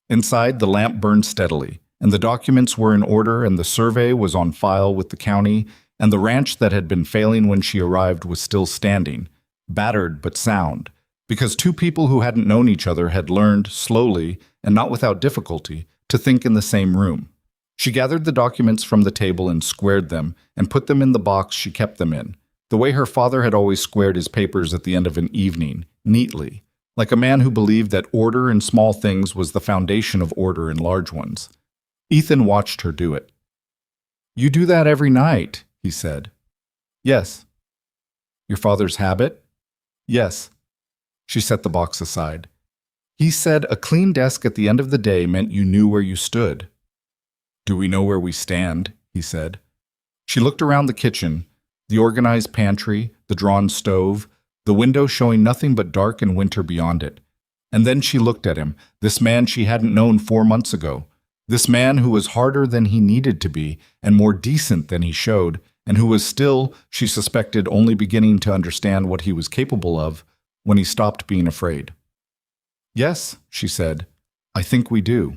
Inside, the lamp burned steadily, and the documents were in order, and the survey was on file with the county, and the ranch that had been failing when she arrived was still standing, battered but sound, because 2 people who hadn't known each other had learned, slowly, and not without difficulty, to think in the same room. She gathered the documents from the table and squared them, and put them in the box she kept them in, the way her father had always squared his papers at the end of an evening, neatly, like a man who believed that order in small things was the foundation of order in large ones. Ethan watched her do it. "You do that every night," he said. "Yes." "Your father's habit?" "Yes." She set the box aside. "He said a clean desk at the end of the day meant you knew where you stood." "Do we know where we stand?" he said. She looked around the kitchen, the organized pantry, the drawn stove, the window showing nothing but dark and winter beyond it. And then she looked at him, this man she hadn't known 4 months ago, this man who was harder than he needed to be and more decent than he showed, and who was still, she suspected, only beginning to understand what he was capable of when he stopped being afraid. "Yes," she said, "I think we do."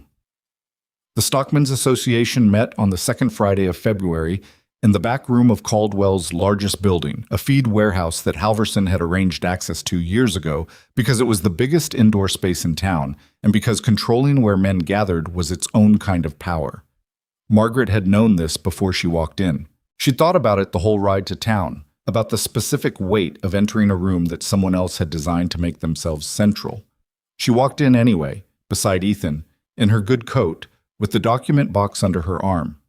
The Stockmen's Association met on the 2nd Friday of February in the back room of Caldwell's largest building, a feed warehouse that Halverson had arranged access to years ago because it was the biggest indoor space in town and because controlling where men gathered was its own kind of power. Margaret had known this before she walked in. She'd thought about it the whole ride to town, about the specific weight of entering a room that someone else had designed to make themselves central. She walked in anyway, beside Ethan, in her good coat, with the document box under her arm.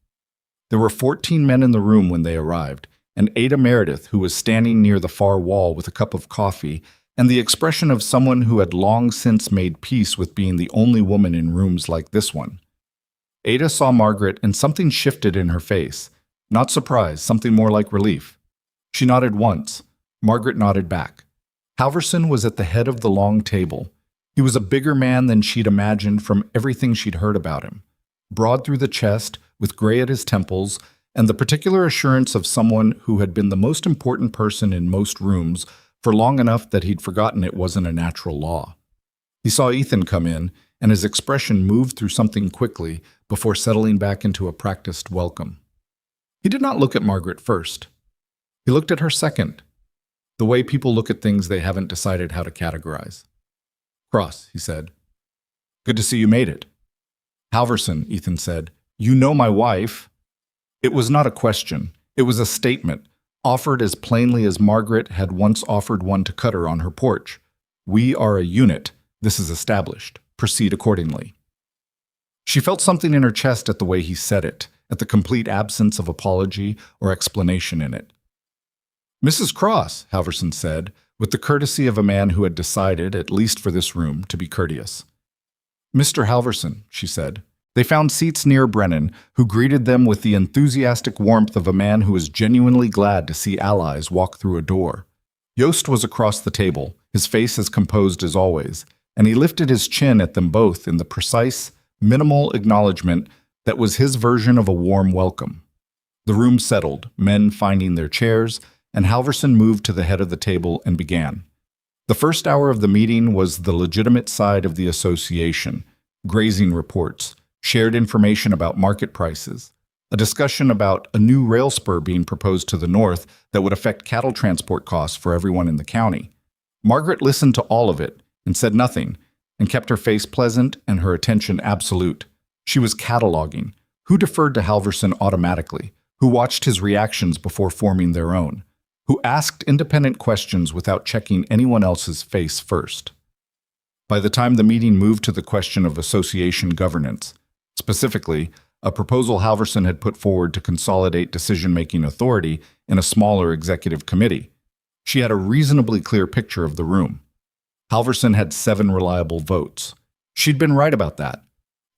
There were 14 men in the room when they arrived, and Ada Meredith, who was standing near the far wall with a cup of coffee, and the expression of someone who had long since made peace with being the only woman in rooms like this one. Ada saw Margaret, and something shifted in her face. Not surprise, something more like relief. She nodded once. Margaret nodded back. Halverson was at the head of the long table. He was a bigger man than she'd imagined from everything she'd heard about him. Broad through the chest, with gray at his temples, and the particular assurance of someone who had been the most important person in most rooms for long enough that he'd forgotten it wasn't a natural law. He saw Ethan come in, and his expression moved through something quickly before settling back into a practiced welcome. He did not look at Margaret first. He looked at her second, the way people look at things they haven't decided how to categorize. "Cross," he said. "Good to see you made it." "Halverson," Ethan said. "You know my wife." It was not a question. It was a statement, offered as plainly as Margaret had once offered one to Cutter on her porch. "We are a unit. This is established. Proceed accordingly." She felt something in her chest at the way he said it, at the complete absence of apology or explanation in it. "Mrs. Cross," Halverson said, with the courtesy of a man who had decided, at least for this room, to be courteous. "Mr. Halverson," she said. They found seats near Brennan, who greeted them with the enthusiastic warmth of a man who is genuinely glad to see allies walk through a door. Yost was across the table, his face as composed as always, and he lifted his chin at them both in the precise, minimal acknowledgement that was his version of a warm welcome. The room settled, men finding their chairs, and Halverson moved to the head of the table and began. The first hour of the meeting was the legitimate side of the association, grazing reports, shared information about market prices, a discussion about a new rail spur being proposed to the north that would affect cattle transport costs for everyone in the county. Margaret listened to all of it and said nothing, and kept her face pleasant and her attention absolute. She was cataloging who deferred to Halverson automatically, who watched his reactions before forming their own, who asked independent questions without checking anyone else's face first. By the time the meeting moved to the question of association governance, specifically, a proposal Halverson had put forward to consolidate decision-making authority in a smaller executive committee, she had a reasonably clear picture of the room. Halverson had 7 reliable votes. She'd been right about that.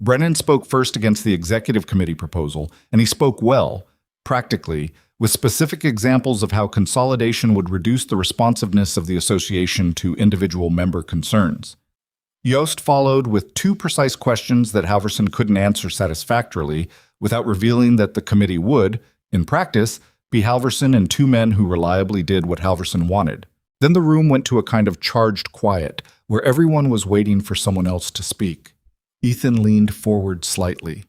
Brennan spoke first against the executive committee proposal, and he spoke well, practically, with specific examples of how consolidation would reduce the responsiveness of the association to individual member concerns. Yost followed with 2 precise questions that Halverson couldn't answer satisfactorily without revealing that the committee would, in practice, be Halverson and 2 men who reliably did what Halverson wanted. Then the room went to a kind of charged quiet, where everyone was waiting for someone else to speak. Ethan leaned forward slightly.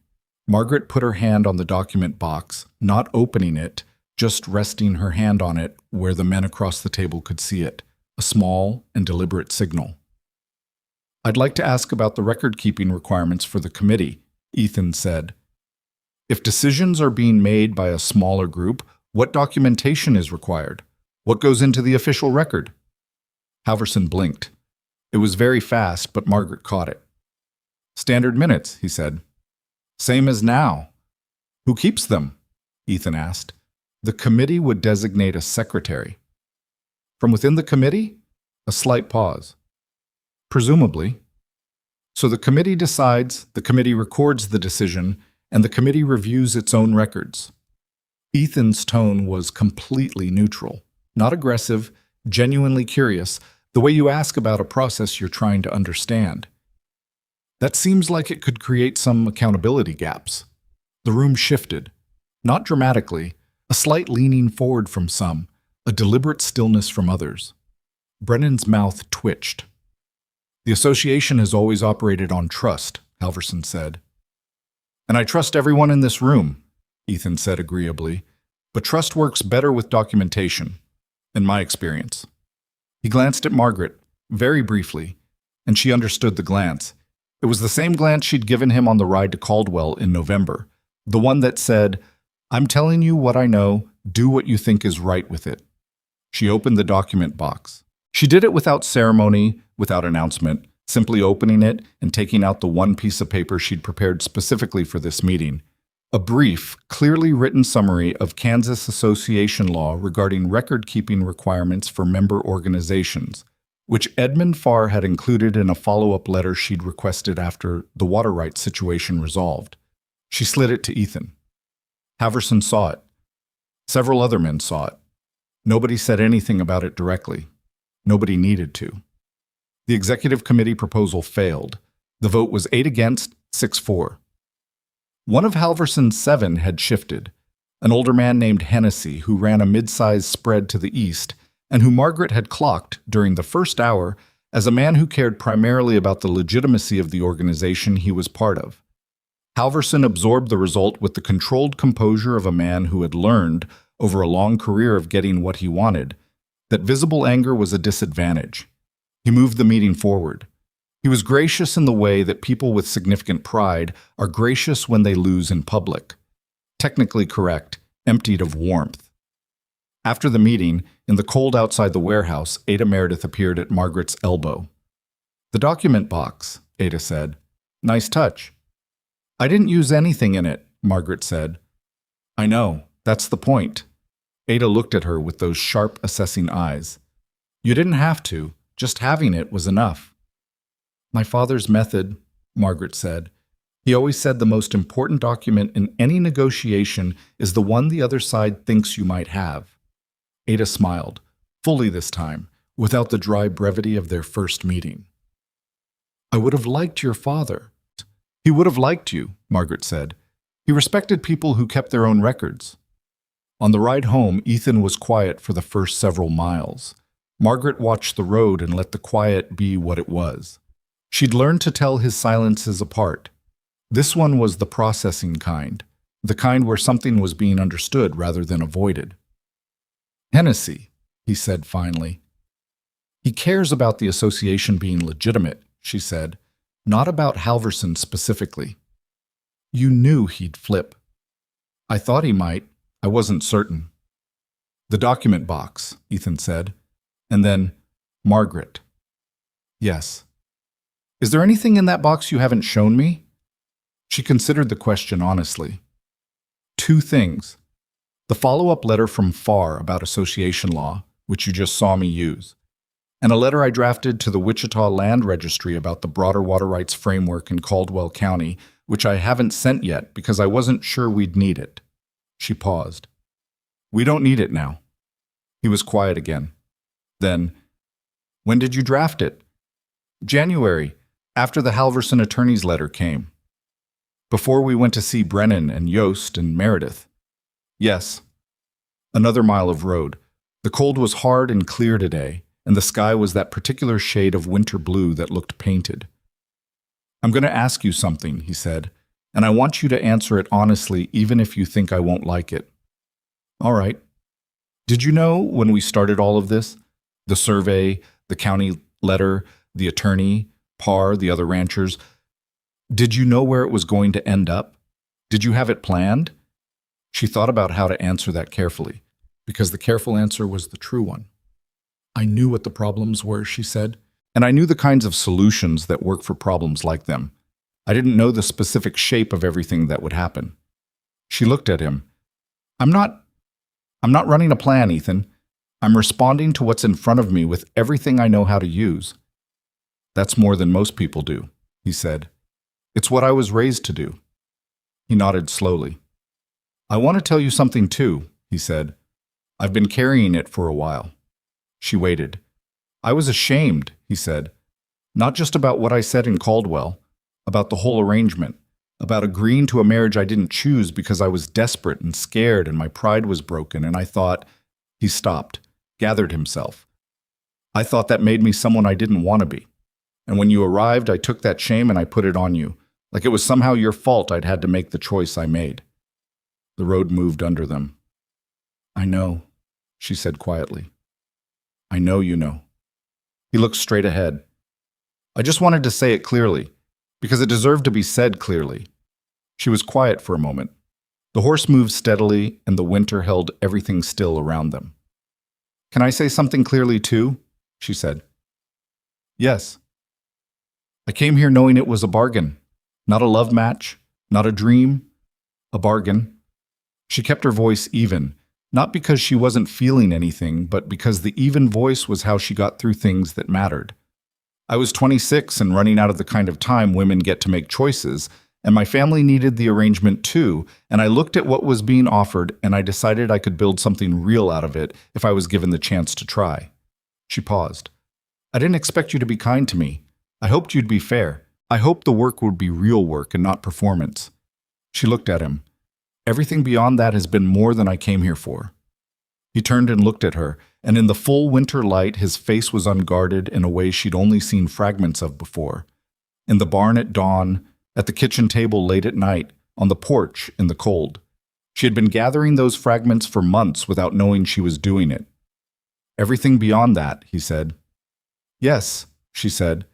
Margaret put her hand on the document box, not opening it, just resting her hand on it where the men across the table could see it, a small and deliberate signal. "I'd like to ask about the record-keeping requirements for the committee," Ethan said. "If decisions are being made by a smaller group, what documentation is required? What goes into the official record?" Halverson blinked. It was very fast, but Margaret caught it. "Standard minutes," he said. "Same as now." "Who keeps them?" Ethan asked. "The committee would designate a secretary." "From within the committee?" A slight pause. "Presumably." "So the committee decides, the committee records the decision, and the committee reviews its own records." Ethan's tone was completely neutral, not aggressive, genuinely curious, the way you ask about a process you're trying to understand. That seems like it could create some accountability gaps. The room shifted, not dramatically, a slight leaning forward from some, a deliberate stillness from others. Brennan's mouth twitched. "The association has always operated on trust," Halverson said. "And I trust everyone in this room," Ethan said agreeably, "but trust works better with documentation, in my experience." He glanced at Margaret, very briefly, and she understood the glance. It was the same glance she'd given him on the ride to Caldwell in November, The one that said, "I'm telling you what I know, do what you think is right with it." She opened the document box. She did it without ceremony, without announcement, simply opening it and taking out the one piece of paper she'd prepared specifically for this meeting. A brief, clearly written summary of Kansas association law regarding record-keeping requirements for member organizations, which Edmund Farr had included in a follow-up letter she'd requested after the water rights situation resolved. She slid it to Ethan. Halverson saw it. Several other men saw it. Nobody said anything about it directly. Nobody needed to. The executive committee proposal failed. The vote was 8 against, 6-4. One of Halverson's 7 had shifted, an older man named Hennessy who ran a mid-sized spread to the east and who Margaret had clocked during the first hour as a man who cared primarily about the legitimacy of the organization he was part of. Halverson absorbed the result with the controlled composure of a man who had learned, over a long career of getting what he wanted, that visible anger was a disadvantage. He moved the meeting forward. He was gracious in the way that people with significant pride are gracious when they lose in public. Technically correct, emptied of warmth. After the meeting, in the cold outside the warehouse, Ada Meredith appeared at Margaret's elbow. "The document box," Ada said. "Nice touch." "I didn't use anything in it," Margaret said. "I know, that's the point." Ada looked at her with those sharp, assessing eyes. "You didn't have to. Just having it was enough." "My father's method," Margaret said. "He always said the most important document in any negotiation is the one the other side thinks you might have." Ada smiled, fully this time, without the dry brevity of their first meeting. "I would have liked your father." "He would have liked you," Margaret said. "He respected people who kept their own records." On the ride home, Ethan was quiet for the first several miles. Margaret watched the road and let the quiet be what it was. She'd learned to tell his silences apart. This one was the processing kind, the kind where something was being understood rather than avoided. "Hennessy," he said finally. "He cares about the association being legitimate," she said, "not about Halverson specifically." "You knew he'd flip." "I thought he might. I wasn't certain." "The document box," Ethan said. And then, "Margaret." "Yes." "Is there anything in that box you haven't shown me?" She considered the question honestly. "Two things. The follow-up letter from Farr about association law, which you just saw me use, and a letter I drafted to the Wichita Land Registry about the broader water rights framework in Caldwell County, which I haven't sent yet because I wasn't sure we'd need it." She paused. "We don't need it now." He was quiet again. Then, "When did you draft it?" "January, after the Halverson attorney's letter came." "Before we went to see Brennan and Yost and Meredith." "Yes." Another mile of road. The cold was hard and clear today, and the sky was that particular shade of winter blue that looked painted. "I'm going to ask you something," he said, "and I want you to answer it honestly even if you think I won't like it." "All right. Did you know when we started all of this? The survey, the county letter, the attorney, Parr, the other ranchers. Did you know where it was going to end up? Did you have it planned?" She thought about how to answer that carefully, because the careful answer was the true one. "I knew what the problems were," she said, "and I knew the kinds of solutions that work for problems like them. I didn't know the specific shape of everything that would happen." She looked at him. I'm not running a plan, Ethan. I'm responding to what's in front of me with everything I know how to use." "That's more than most people do," he said. "It's what I was raised to do." He nodded slowly. "I want to tell you something too," he said. "I've been carrying it for a while." She waited. "I was ashamed," he said. "Not just about what I said in Caldwell, about the whole arrangement, about agreeing to a marriage I didn't choose because I was desperate and scared and my pride was broken, and I thought—" He stopped, gathered himself. "I thought that made me someone I didn't want to be. And when you arrived, I took that shame and I put it on you, like it was somehow your fault I'd had to make the choice I made." The road moved under them. "I know," she said quietly. "I know you know." He looked straight ahead. "I just wanted to say it clearly, because it deserved to be said clearly." She was quiet for a moment. The horse moved steadily, and the winter held everything still around them. "Can I say something clearly too?" she said. "Yes. I came here knowing it was a bargain. Not a love match, not a dream, a bargain." She kept her voice even, not because she wasn't feeling anything, but because the even voice was how she got through things that mattered. "I was 26 and running out of the kind of time women get to make choices, and my family needed the arrangement too, and I looked at what was being offered and I decided I could build something real out of it if I was given the chance to try." She paused. "I didn't expect you to be kind to me. I hoped you'd be fair. I hoped the work would be real work and not performance." She looked at him. "Everything beyond that has been more than I came here for." He turned and looked at her, and in the full winter light his face was unguarded in a way she'd only seen fragments of before. In the barn at dawn, at the kitchen table late at night, on the porch in the cold. She had been gathering those fragments for months without knowing she was doing it. "Everything beyond that," he said. "Yes," she said.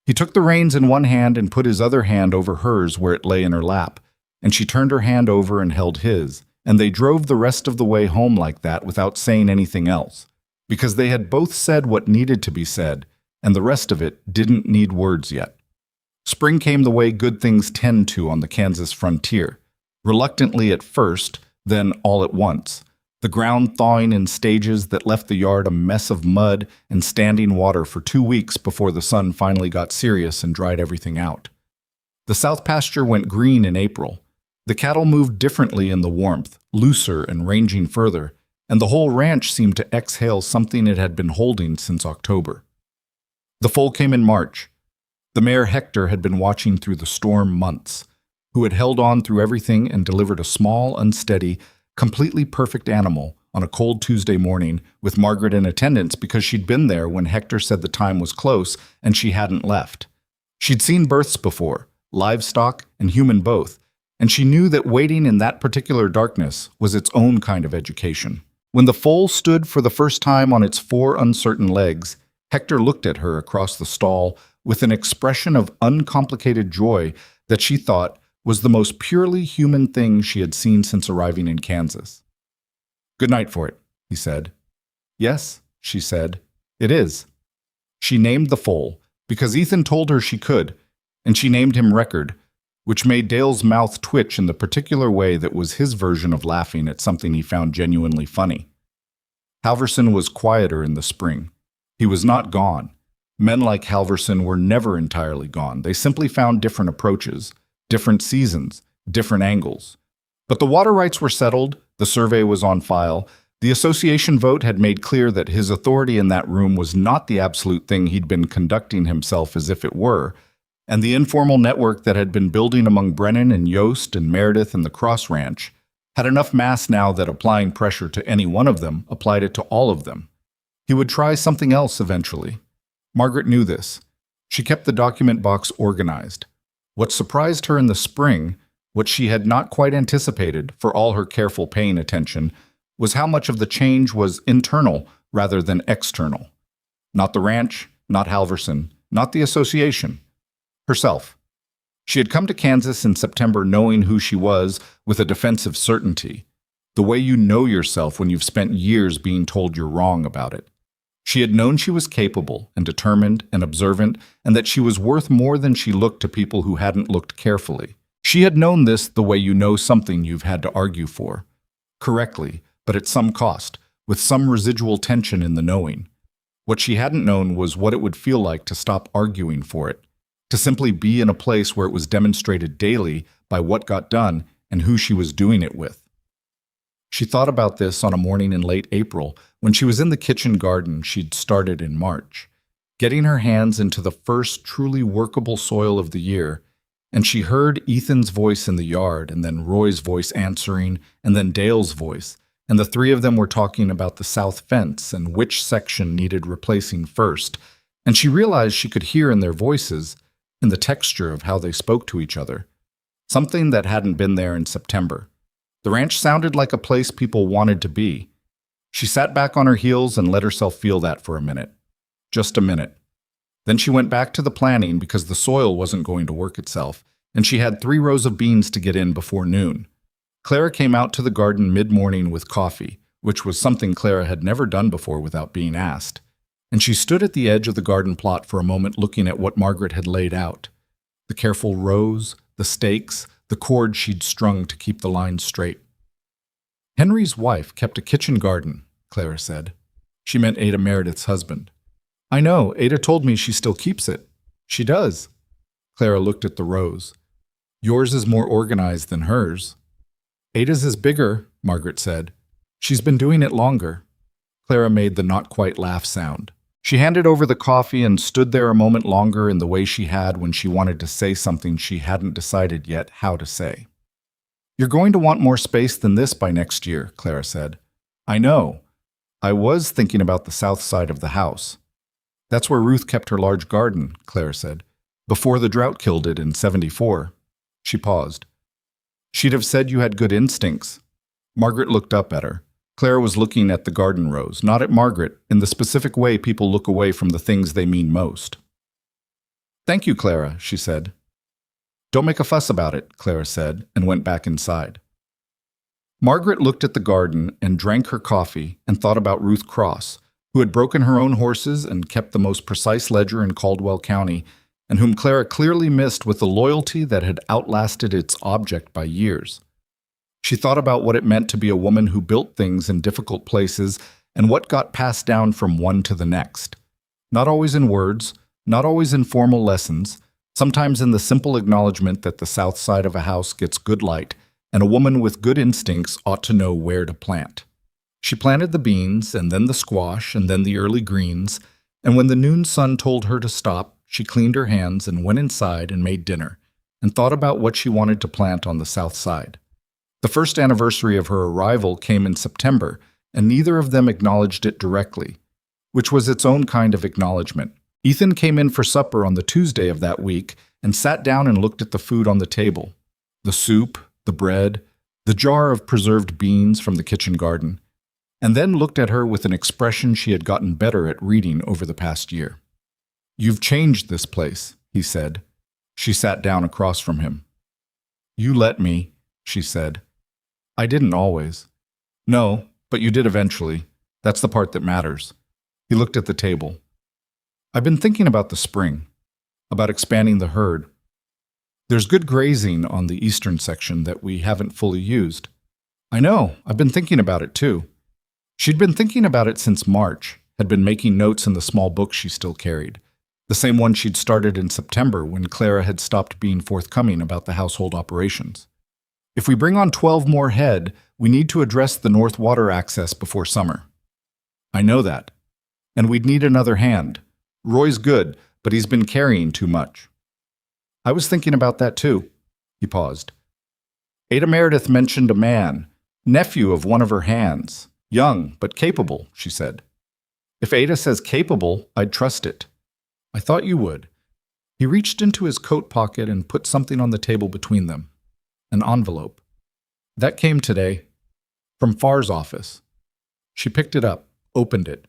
He took the reins in one hand and put his other hand over hers where it lay in her lap, and she turned her hand over and held his, and they drove the rest of the way home like that without saying anything else, because they had both said what needed to be said, and the rest of it didn't need words yet. Spring came the way good things tend to on the Kansas frontier, reluctantly at first, then all at once, the ground thawing in stages that left the yard a mess of mud and standing water for 2 weeks before the sun finally got serious and dried everything out. The south pasture went green in April. The cattle moved differently in the warmth, looser and ranging further, and the whole ranch seemed to exhale something it had been holding since October. The foal came in March. The mare Hector had been watching through the storm months, who had held on through everything and delivered a small, unsteady, completely perfect animal on a cold Tuesday morning with Margaret in attendance because she'd been there when Hector said the time was close and she hadn't left. She'd seen births before, livestock and human both, and she knew that waiting in that particular darkness was its own kind of education. When the foal stood for the first time on its 4 uncertain legs, Hector looked at her across the stall with an expression of uncomplicated joy that she thought was the most purely human thing she had seen since arriving in Kansas. "Good night for it," he said. "Yes," she said, "it is." She named the foal, because Ethan told her she could, and she named him Record, which made Dale's mouth twitch in the particular way that was his version of laughing at something he found genuinely funny. Halverson was quieter in the spring. He was not gone. Men like Halverson were never entirely gone. They simply found different approaches, different seasons, different angles. But the water rights were settled, the survey was on file, the association vote had made clear that his authority in that room was not the absolute thing he'd been conducting himself as if it were, and the informal network that had been building among Brennan and Yost and Meredith and the Cross Ranch had enough mass now that applying pressure to any one of them applied it to all of them. He would try something else eventually. Margaret knew this. She kept the document box organized. What surprised her in the spring, what she had not quite anticipated for all her careful paying attention, was how much of the change was internal rather than external. Not the ranch, not Halverson, not the association. Herself. She had come to Kansas in September knowing who she was with a defensive certainty, the way you know yourself when you've spent years being told you're wrong about it. She had known she was capable and determined and observant, and that she was worth more than she looked to people who hadn't looked carefully. She had known this the way you know something you've had to argue for. Correctly, but at some cost, with some residual tension in the knowing. What she hadn't known was what it would feel like to stop arguing for it, to simply be in a place where it was demonstrated daily by what got done and who she was doing it with. She thought about this on a morning in late April when she was in the kitchen garden she'd started in March, getting her hands into the first truly workable soil of the year, and she heard Ethan's voice in the yard, and then Roy's voice answering, and then Dale's voice, and the 3 of them were talking about the south fence and which section needed replacing first, and she realized she could hear in their voices, in the texture of how they spoke to each other, something that hadn't been there in September. The ranch sounded like a place people wanted to be. She sat back on her heels and let herself feel that for a minute. Just a minute. Then she went back to the planning because the soil wasn't going to work itself, and she had 3 rows of beans to get in before noon. Clara came out to the garden mid-morning with coffee, which was something Clara had never done before without being asked, and she stood at the edge of the garden plot for a moment looking at what Margaret had laid out. The careful rows, the stakes, the cord she'd strung to keep the lines straight. Henry's wife kept a kitchen garden, Clara said. She meant Ada Meredith's husband. I know, Ada told me she still keeps it. She does. Clara looked at the rows. Yours is more organized than hers. Ada's is bigger, Margaret said. She's been doing it longer. Clara made the not-quite laugh sound. She handed over the coffee and stood there a moment longer in the way she had when she wanted to say something she hadn't decided yet how to say. You're going to want more space than this by next year, Clara said. I know. I was thinking about the south side of the house. That's where Ruth kept her large garden, Clara said, before the drought killed it in '74. She paused. She'd have said you had good instincts. Margaret looked up at her. Clara was looking at the garden rows, not at Margaret, in the specific way people look away from the things they mean most. Thank you, Clara, she said. Don't make a fuss about it, Clara said, and went back inside. Margaret looked at the garden and drank her coffee and thought about Ruth Cross, who had broken her own horses and kept the most precise ledger in Caldwell County, and whom Clara clearly missed with a loyalty that had outlasted its object by years. She thought about what it meant to be a woman who built things in difficult places and what got passed down from one to the next. Not always in words, not always in formal lessons, sometimes in the simple acknowledgement that the south side of a house gets good light, and a woman with good instincts ought to know where to plant. She planted the beans, and then the squash, and then the early greens, and when the noon sun told her to stop, she cleaned her hands and went inside and made dinner, and thought about what she wanted to plant on the south side. The first anniversary of her arrival came in September, and neither of them acknowledged it directly, which was its own kind of acknowledgement. Ethan came in for supper on the Tuesday of that week and sat down and looked at the food on the table. The soup, the bread, the jar of preserved beans from the kitchen garden, and then looked at her with an expression she had gotten better at reading over the past year. You've changed this place, he said. She sat down across from him. You let me, she said. I didn't always. No, but you did eventually. That's the part that matters. He looked at the table. I've been thinking about the spring, about expanding the herd. There's good grazing on the eastern section that we haven't fully used. I know, I've been thinking about it too. She'd been thinking about it since March, had been making notes in the small book she still carried, the same one she'd started in September when Clara had stopped being forthcoming about the household operations. If we bring on 12 more head, we need to address the north water access before summer. I know that. And we'd need another hand. Roy's good, but he's been carrying too much. I was thinking about that too. He paused. Ada Meredith mentioned a man, nephew of one of her hands. Young, but capable, she said. If Ada says capable, I'd trust it. I thought you would. He reached into his coat pocket and put something on the table between them. An envelope. That came today, from Farr's office. She picked it up, opened it.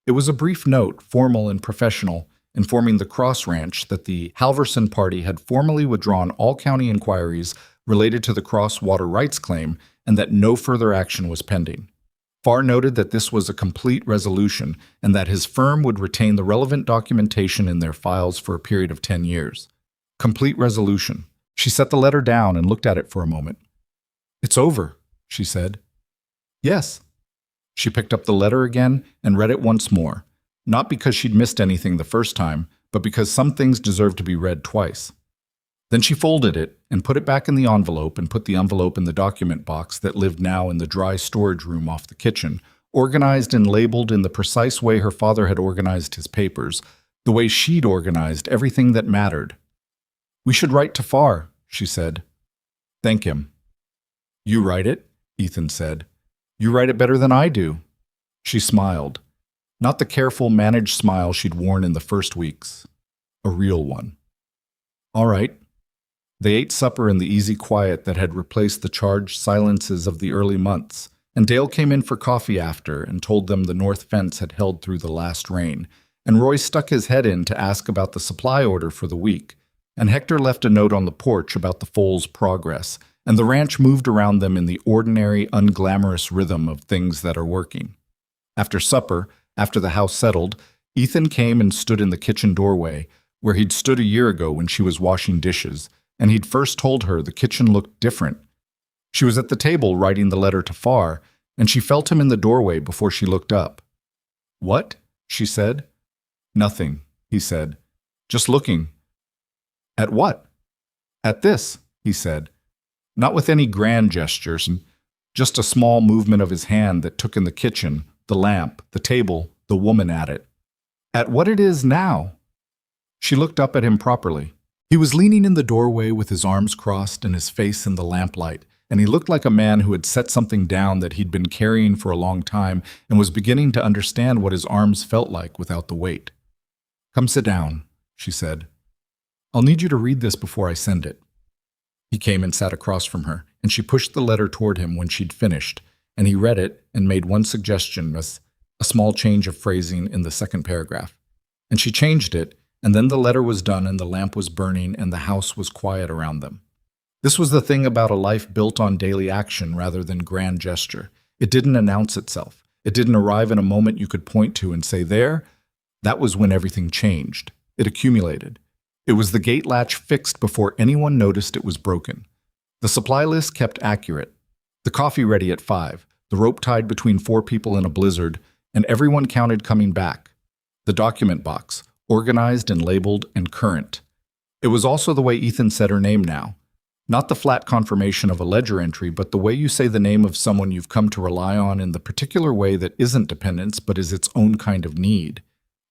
It was a brief note, formal and professional, informing the Cross Ranch that the Halverson party had formally withdrawn all county inquiries related to the Cross water rights claim and that no further action was pending. Farr noted that this was a complete resolution and that his firm would retain the relevant documentation in their files for a period of 10 years. Complete resolution. She set the letter down and looked at it for a moment. It's over, she said. Yes. She picked up the letter again and read it once more, not because she'd missed anything the first time, but because some things deserved to be read twice. Then she folded it and put it back in the envelope and put the envelope in the document box that lived now in the dry storage room off the kitchen, organized and labeled in the precise way her father had organized his papers, the way she'd organized everything that mattered. We should write to Farr, she said. Thank him. You write it, Ethan said. You write it better than I do. She smiled. Not the careful, managed smile she'd worn in the first weeks. A real one. All right. They ate supper in the easy quiet that had replaced the charged silences of the early months, and Dale came in for coffee after and told them the north fence had held through the last rain, and Roy stuck his head in to ask about the supply order for the week, and Hector left a note on the porch about the foal's progress, and the ranch moved around them in the ordinary, unglamorous rhythm of things that are working. After supper, after the house settled, Ethan came and stood in the kitchen doorway, where he'd stood a year ago when she was washing dishes, and he'd first told her the kitchen looked different. She was at the table writing the letter to Far, and she felt him in the doorway before she looked up. "What?" she said. "Nothing," he said. "Just looking." "At what?" "At this," he said. Not with any grand gestures, just a small movement of his hand that took in the kitchen, the lamp, the table, the woman at it. "At what it is now?" She looked up at him properly. He was leaning in the doorway with his arms crossed and his face in the lamplight, and he looked like a man who had set something down that he'd been carrying for a long time and was beginning to understand what his arms felt like without the weight. "Come sit down," she said. "I'll need you to read this before I send it." He came and sat across from her, and she pushed the letter toward him when she'd finished, and he read it and made one suggestion, a small change of phrasing in the second paragraph. And she changed it, and then the letter was done and the lamp was burning and the house was quiet around them. This was the thing about a life built on daily action rather than grand gesture. It didn't announce itself. It didn't arrive in a moment you could point to and say, "There." That was when everything changed. It accumulated. It was the gate latch fixed before anyone noticed it was broken. The supply list kept accurate. The coffee ready at 5, the rope tied between 4 people in a blizzard, and everyone counted coming back. The document box, organized and labeled and current. It was also the way Ethan said her name now. Not the flat confirmation of a ledger entry, but the way you say the name of someone you've come to rely on in the particular way that isn't dependence but is its own kind of need.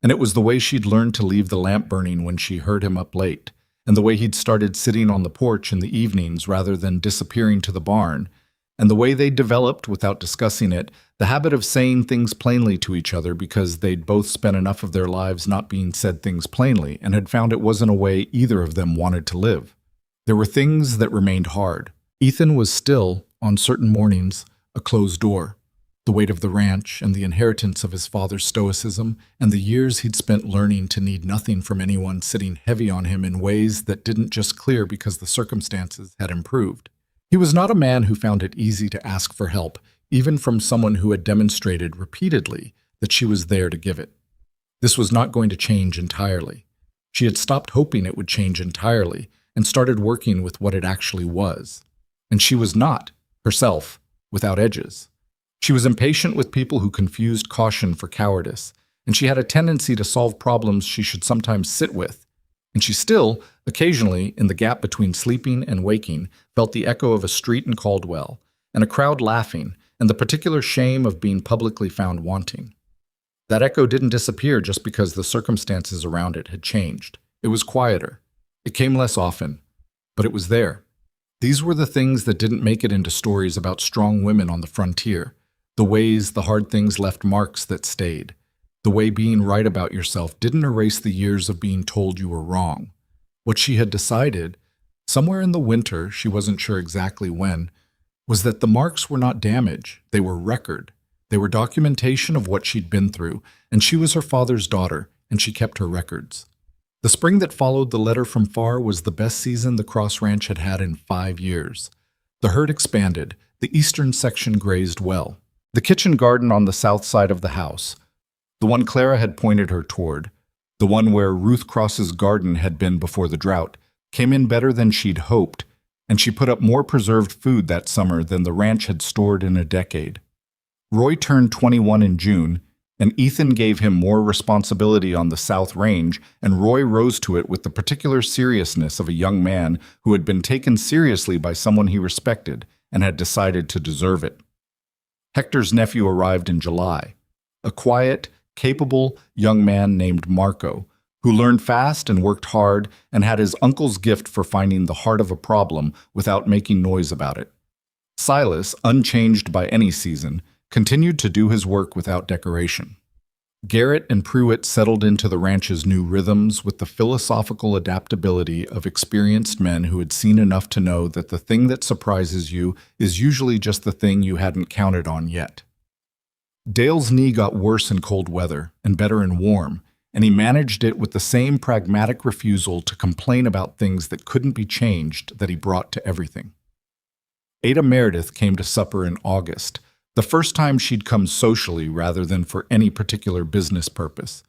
And it was the way she'd learned to leave the lamp burning when she heard him up late, and the way he'd started sitting on the porch in the evenings rather than disappearing to the barn, and the way they'd developed, without discussing it, the habit of saying things plainly to each other because they'd both spent enough of their lives not being said things plainly and had found it wasn't a way either of them wanted to live. There were things that remained hard. Ethan was still, on certain mornings, a closed door. The weight of the ranch and the inheritance of his father's stoicism and the years he'd spent learning to need nothing from anyone sitting heavy on him in ways that didn't just clear because the circumstances had improved. He was not a man who found it easy to ask for help, even from someone who had demonstrated repeatedly that she was there to give it. This was not going to change entirely. She had stopped hoping it would change entirely and started working with what it actually was. And she was not, herself, without edges. She was impatient with people who confused caution for cowardice, and she had a tendency to solve problems she should sometimes sit with. And she still, occasionally, in the gap between sleeping and waking, felt the echo of a street in Caldwell, and a crowd laughing, and the particular shame of being publicly found wanting. That echo didn't disappear just because the circumstances around it had changed. It was quieter. It came less often, but it was there. These were the things that didn't make it into stories about strong women on the frontier, the ways the hard things left marks that stayed, the way being right about yourself didn't erase the years of being told you were wrong. What she had decided, somewhere in the winter, she wasn't sure exactly when, was that the marks were not damage, they were record. They were documentation of what she'd been through, and she was her father's daughter, and she kept her records. The spring that followed the letter from Far was the best season the Cross Ranch had had in 5 years. The herd expanded, the eastern section grazed well. The kitchen garden on the south side of the house, the one Clara had pointed her toward, the one where Ruth Cross's garden had been before the drought, came in better than she'd hoped, and she put up more preserved food that summer than the ranch had stored in a decade. Roy turned 21 in June, and Ethan gave him more responsibility on the South Range, and Roy rose to it with the particular seriousness of a young man who had been taken seriously by someone he respected and had decided to deserve it. Hector's nephew arrived in July, a quiet, capable young man named Marco, who learned fast and worked hard and had his uncle's gift for finding the heart of a problem without making noise about it. Silas, unchanged by any season, continued to do his work without decoration. Garrett and Pruitt settled into the ranch's new rhythms with the philosophical adaptability of experienced men who had seen enough to know that the thing that surprises you is usually just the thing you hadn't counted on yet. Dale's knee got worse in cold weather and better in warm, and he managed it with the same pragmatic refusal to complain about things that couldn't be changed that he brought to everything. Ada Meredith came to supper in August, the first time she'd come socially rather than for any particular business purpose.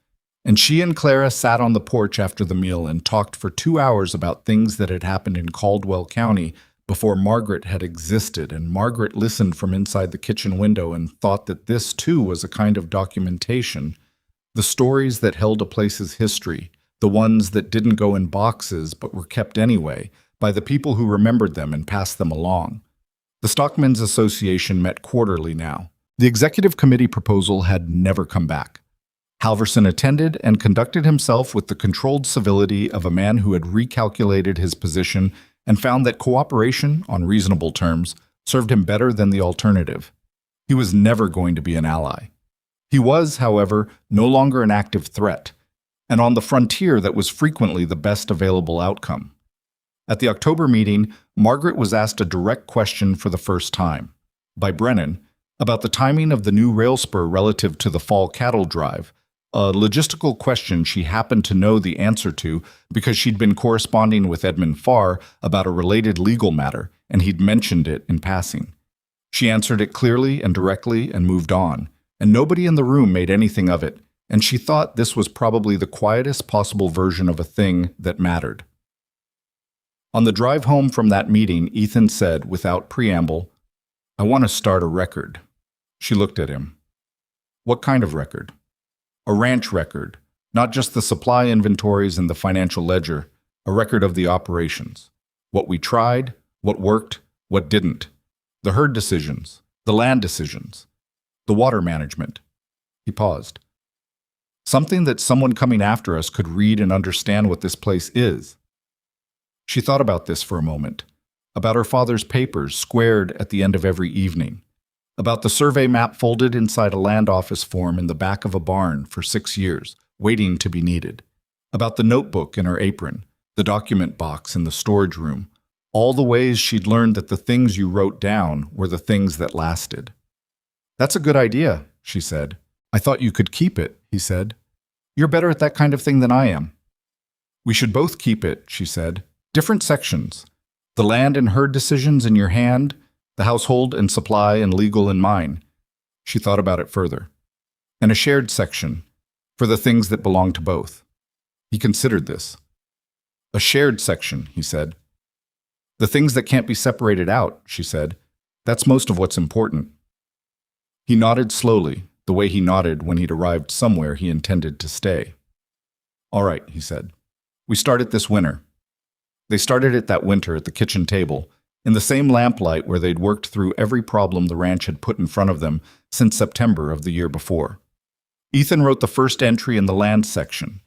And she and Clara sat on the porch after the meal and talked for 2 hours about things that had happened in Caldwell County before Margaret had existed, and Margaret listened from inside the kitchen window and thought that this, too, was a kind of documentation. The stories that held a place's history, the ones that didn't go in boxes but were kept anyway, by the people who remembered them and passed them along. The Stockmen's Association met quarterly now. The executive committee proposal had never come back. Halverson attended and conducted himself with the controlled civility of a man who had recalculated his position and found that cooperation, on reasonable terms, served him better than the alternative. He was never going to be an ally. He was, however, no longer an active threat, and on the frontier that was frequently the best available outcome. At the October meeting, Margaret was asked a direct question for the first time, by Brennan, about the timing of the new rail spur relative to the fall cattle drive, a logistical question she happened to know the answer to because she'd been corresponding with Edmund Farr about a related legal matter, and he'd mentioned it in passing. She answered it clearly and directly and moved on, and nobody in the room made anything of it, and she thought this was probably the quietest possible version of a thing that mattered. On the drive home from that meeting, Ethan said, without preamble, "I want to start a record." She looked at him. "What kind of record?" "A ranch record, not just the supply inventories and the financial ledger, a record of the operations. What we tried, what worked, what didn't. The herd decisions, the land decisions, the water management." He paused. "Something that someone coming after us could read and understand what this place is." She thought about this for a moment, about her father's papers squared at the end of every evening, about the survey map folded inside a land office form in the back of a barn for 6 years, waiting to be needed, about the notebook in her apron, the document box in the storage room, all the ways she'd learned that the things you wrote down were the things that lasted. "That's a good idea," she said. "I thought you could keep it," he said. "You're better at that kind of thing than I am." "We should both keep it," she said. "Different sections. The land and herd decisions in your hand, the household and supply and legal in mine." She thought about it further. "And a shared section, for the things that belong to both." He considered this. "A shared section," he said. "The things that can't be separated out," she said. "That's most of what's important." He nodded slowly, the way he nodded when he'd arrived somewhere he intended to stay. "All right," he said. "We start it this winter." They started it that winter at the kitchen table, in the same lamplight where they'd worked through every problem the ranch had put in front of them since September of the year before. Ethan wrote the first entry in the land section,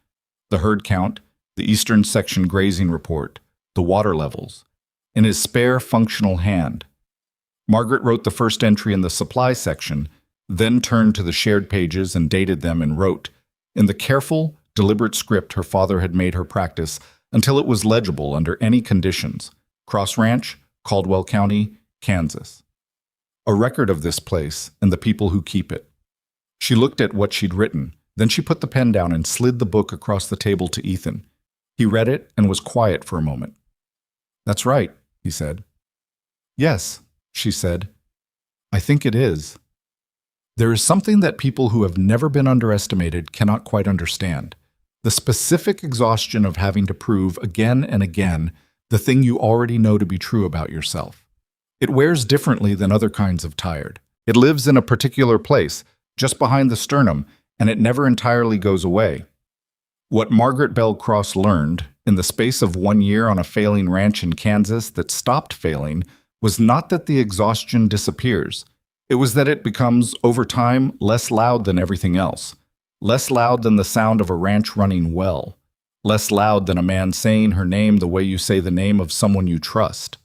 the herd count, the eastern section grazing report, the water levels, in his spare functional hand. Margaret wrote the first entry in the supply section, then turned to the shared pages and dated them and wrote, in the careful, deliberate script her father had made her practice until it was legible under any conditions, Cross Ranch, Caldwell County, Kansas. A record of this place and the people who keep it. She looked at what she'd written, then she put the pen down and slid the book across the table to Ethan. He read it and was quiet for a moment. "That's right," he said. "Yes," she said. "I think it is." There is something that people who have never been underestimated cannot quite understand. The specific exhaustion of having to prove again and again the thing you already know to be true about yourself. It wears differently than other kinds of tired. It lives in a particular place, just behind the sternum, and it never entirely goes away. What Margaret Bell Cross learned, in the space of 1 year on a failing ranch in Kansas that stopped failing, was not that the exhaustion disappears. It was that it becomes, over time, less loud than everything else. Less loud than the sound of a ranch running well. Less loud than a man saying her name the way you say the name of someone you trust.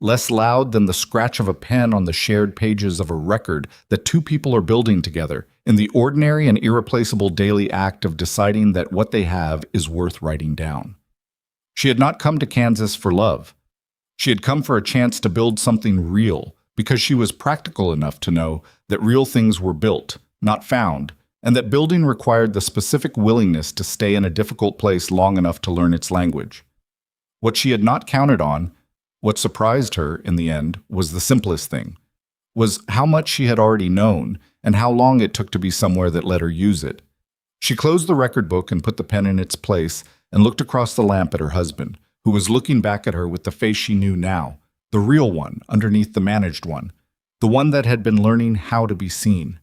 Less loud than the scratch of a pen on the shared pages of a record that two people are building together in the ordinary and irreplaceable daily act of deciding that what they have is worth writing down. She had not come to Kansas for love. She had come for a chance to build something real, because she was practical enough to know that real things were built, not found, and that building required the specific willingness to stay in a difficult place long enough to learn its language. What she had not counted on What surprised her, in the end, was the simplest thing, was how much she had already known and how long it took to be somewhere that let her use it. She closed the record book and put the pen in its place and looked across the lamp at her husband, who was looking back at her with the face she knew now, the real one underneath the managed one, the one that had been learning how to be seen.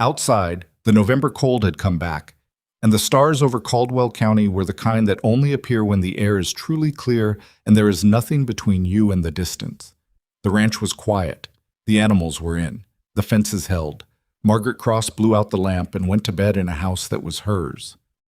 Outside, the November cold had come back, and the stars over Caldwell County were the kind that only appear when the air is truly clear and there is nothing between you and the distance. The ranch was quiet. The animals were in. The fences held. Margaret Cross blew out the lamp and went to bed in a house that was hers.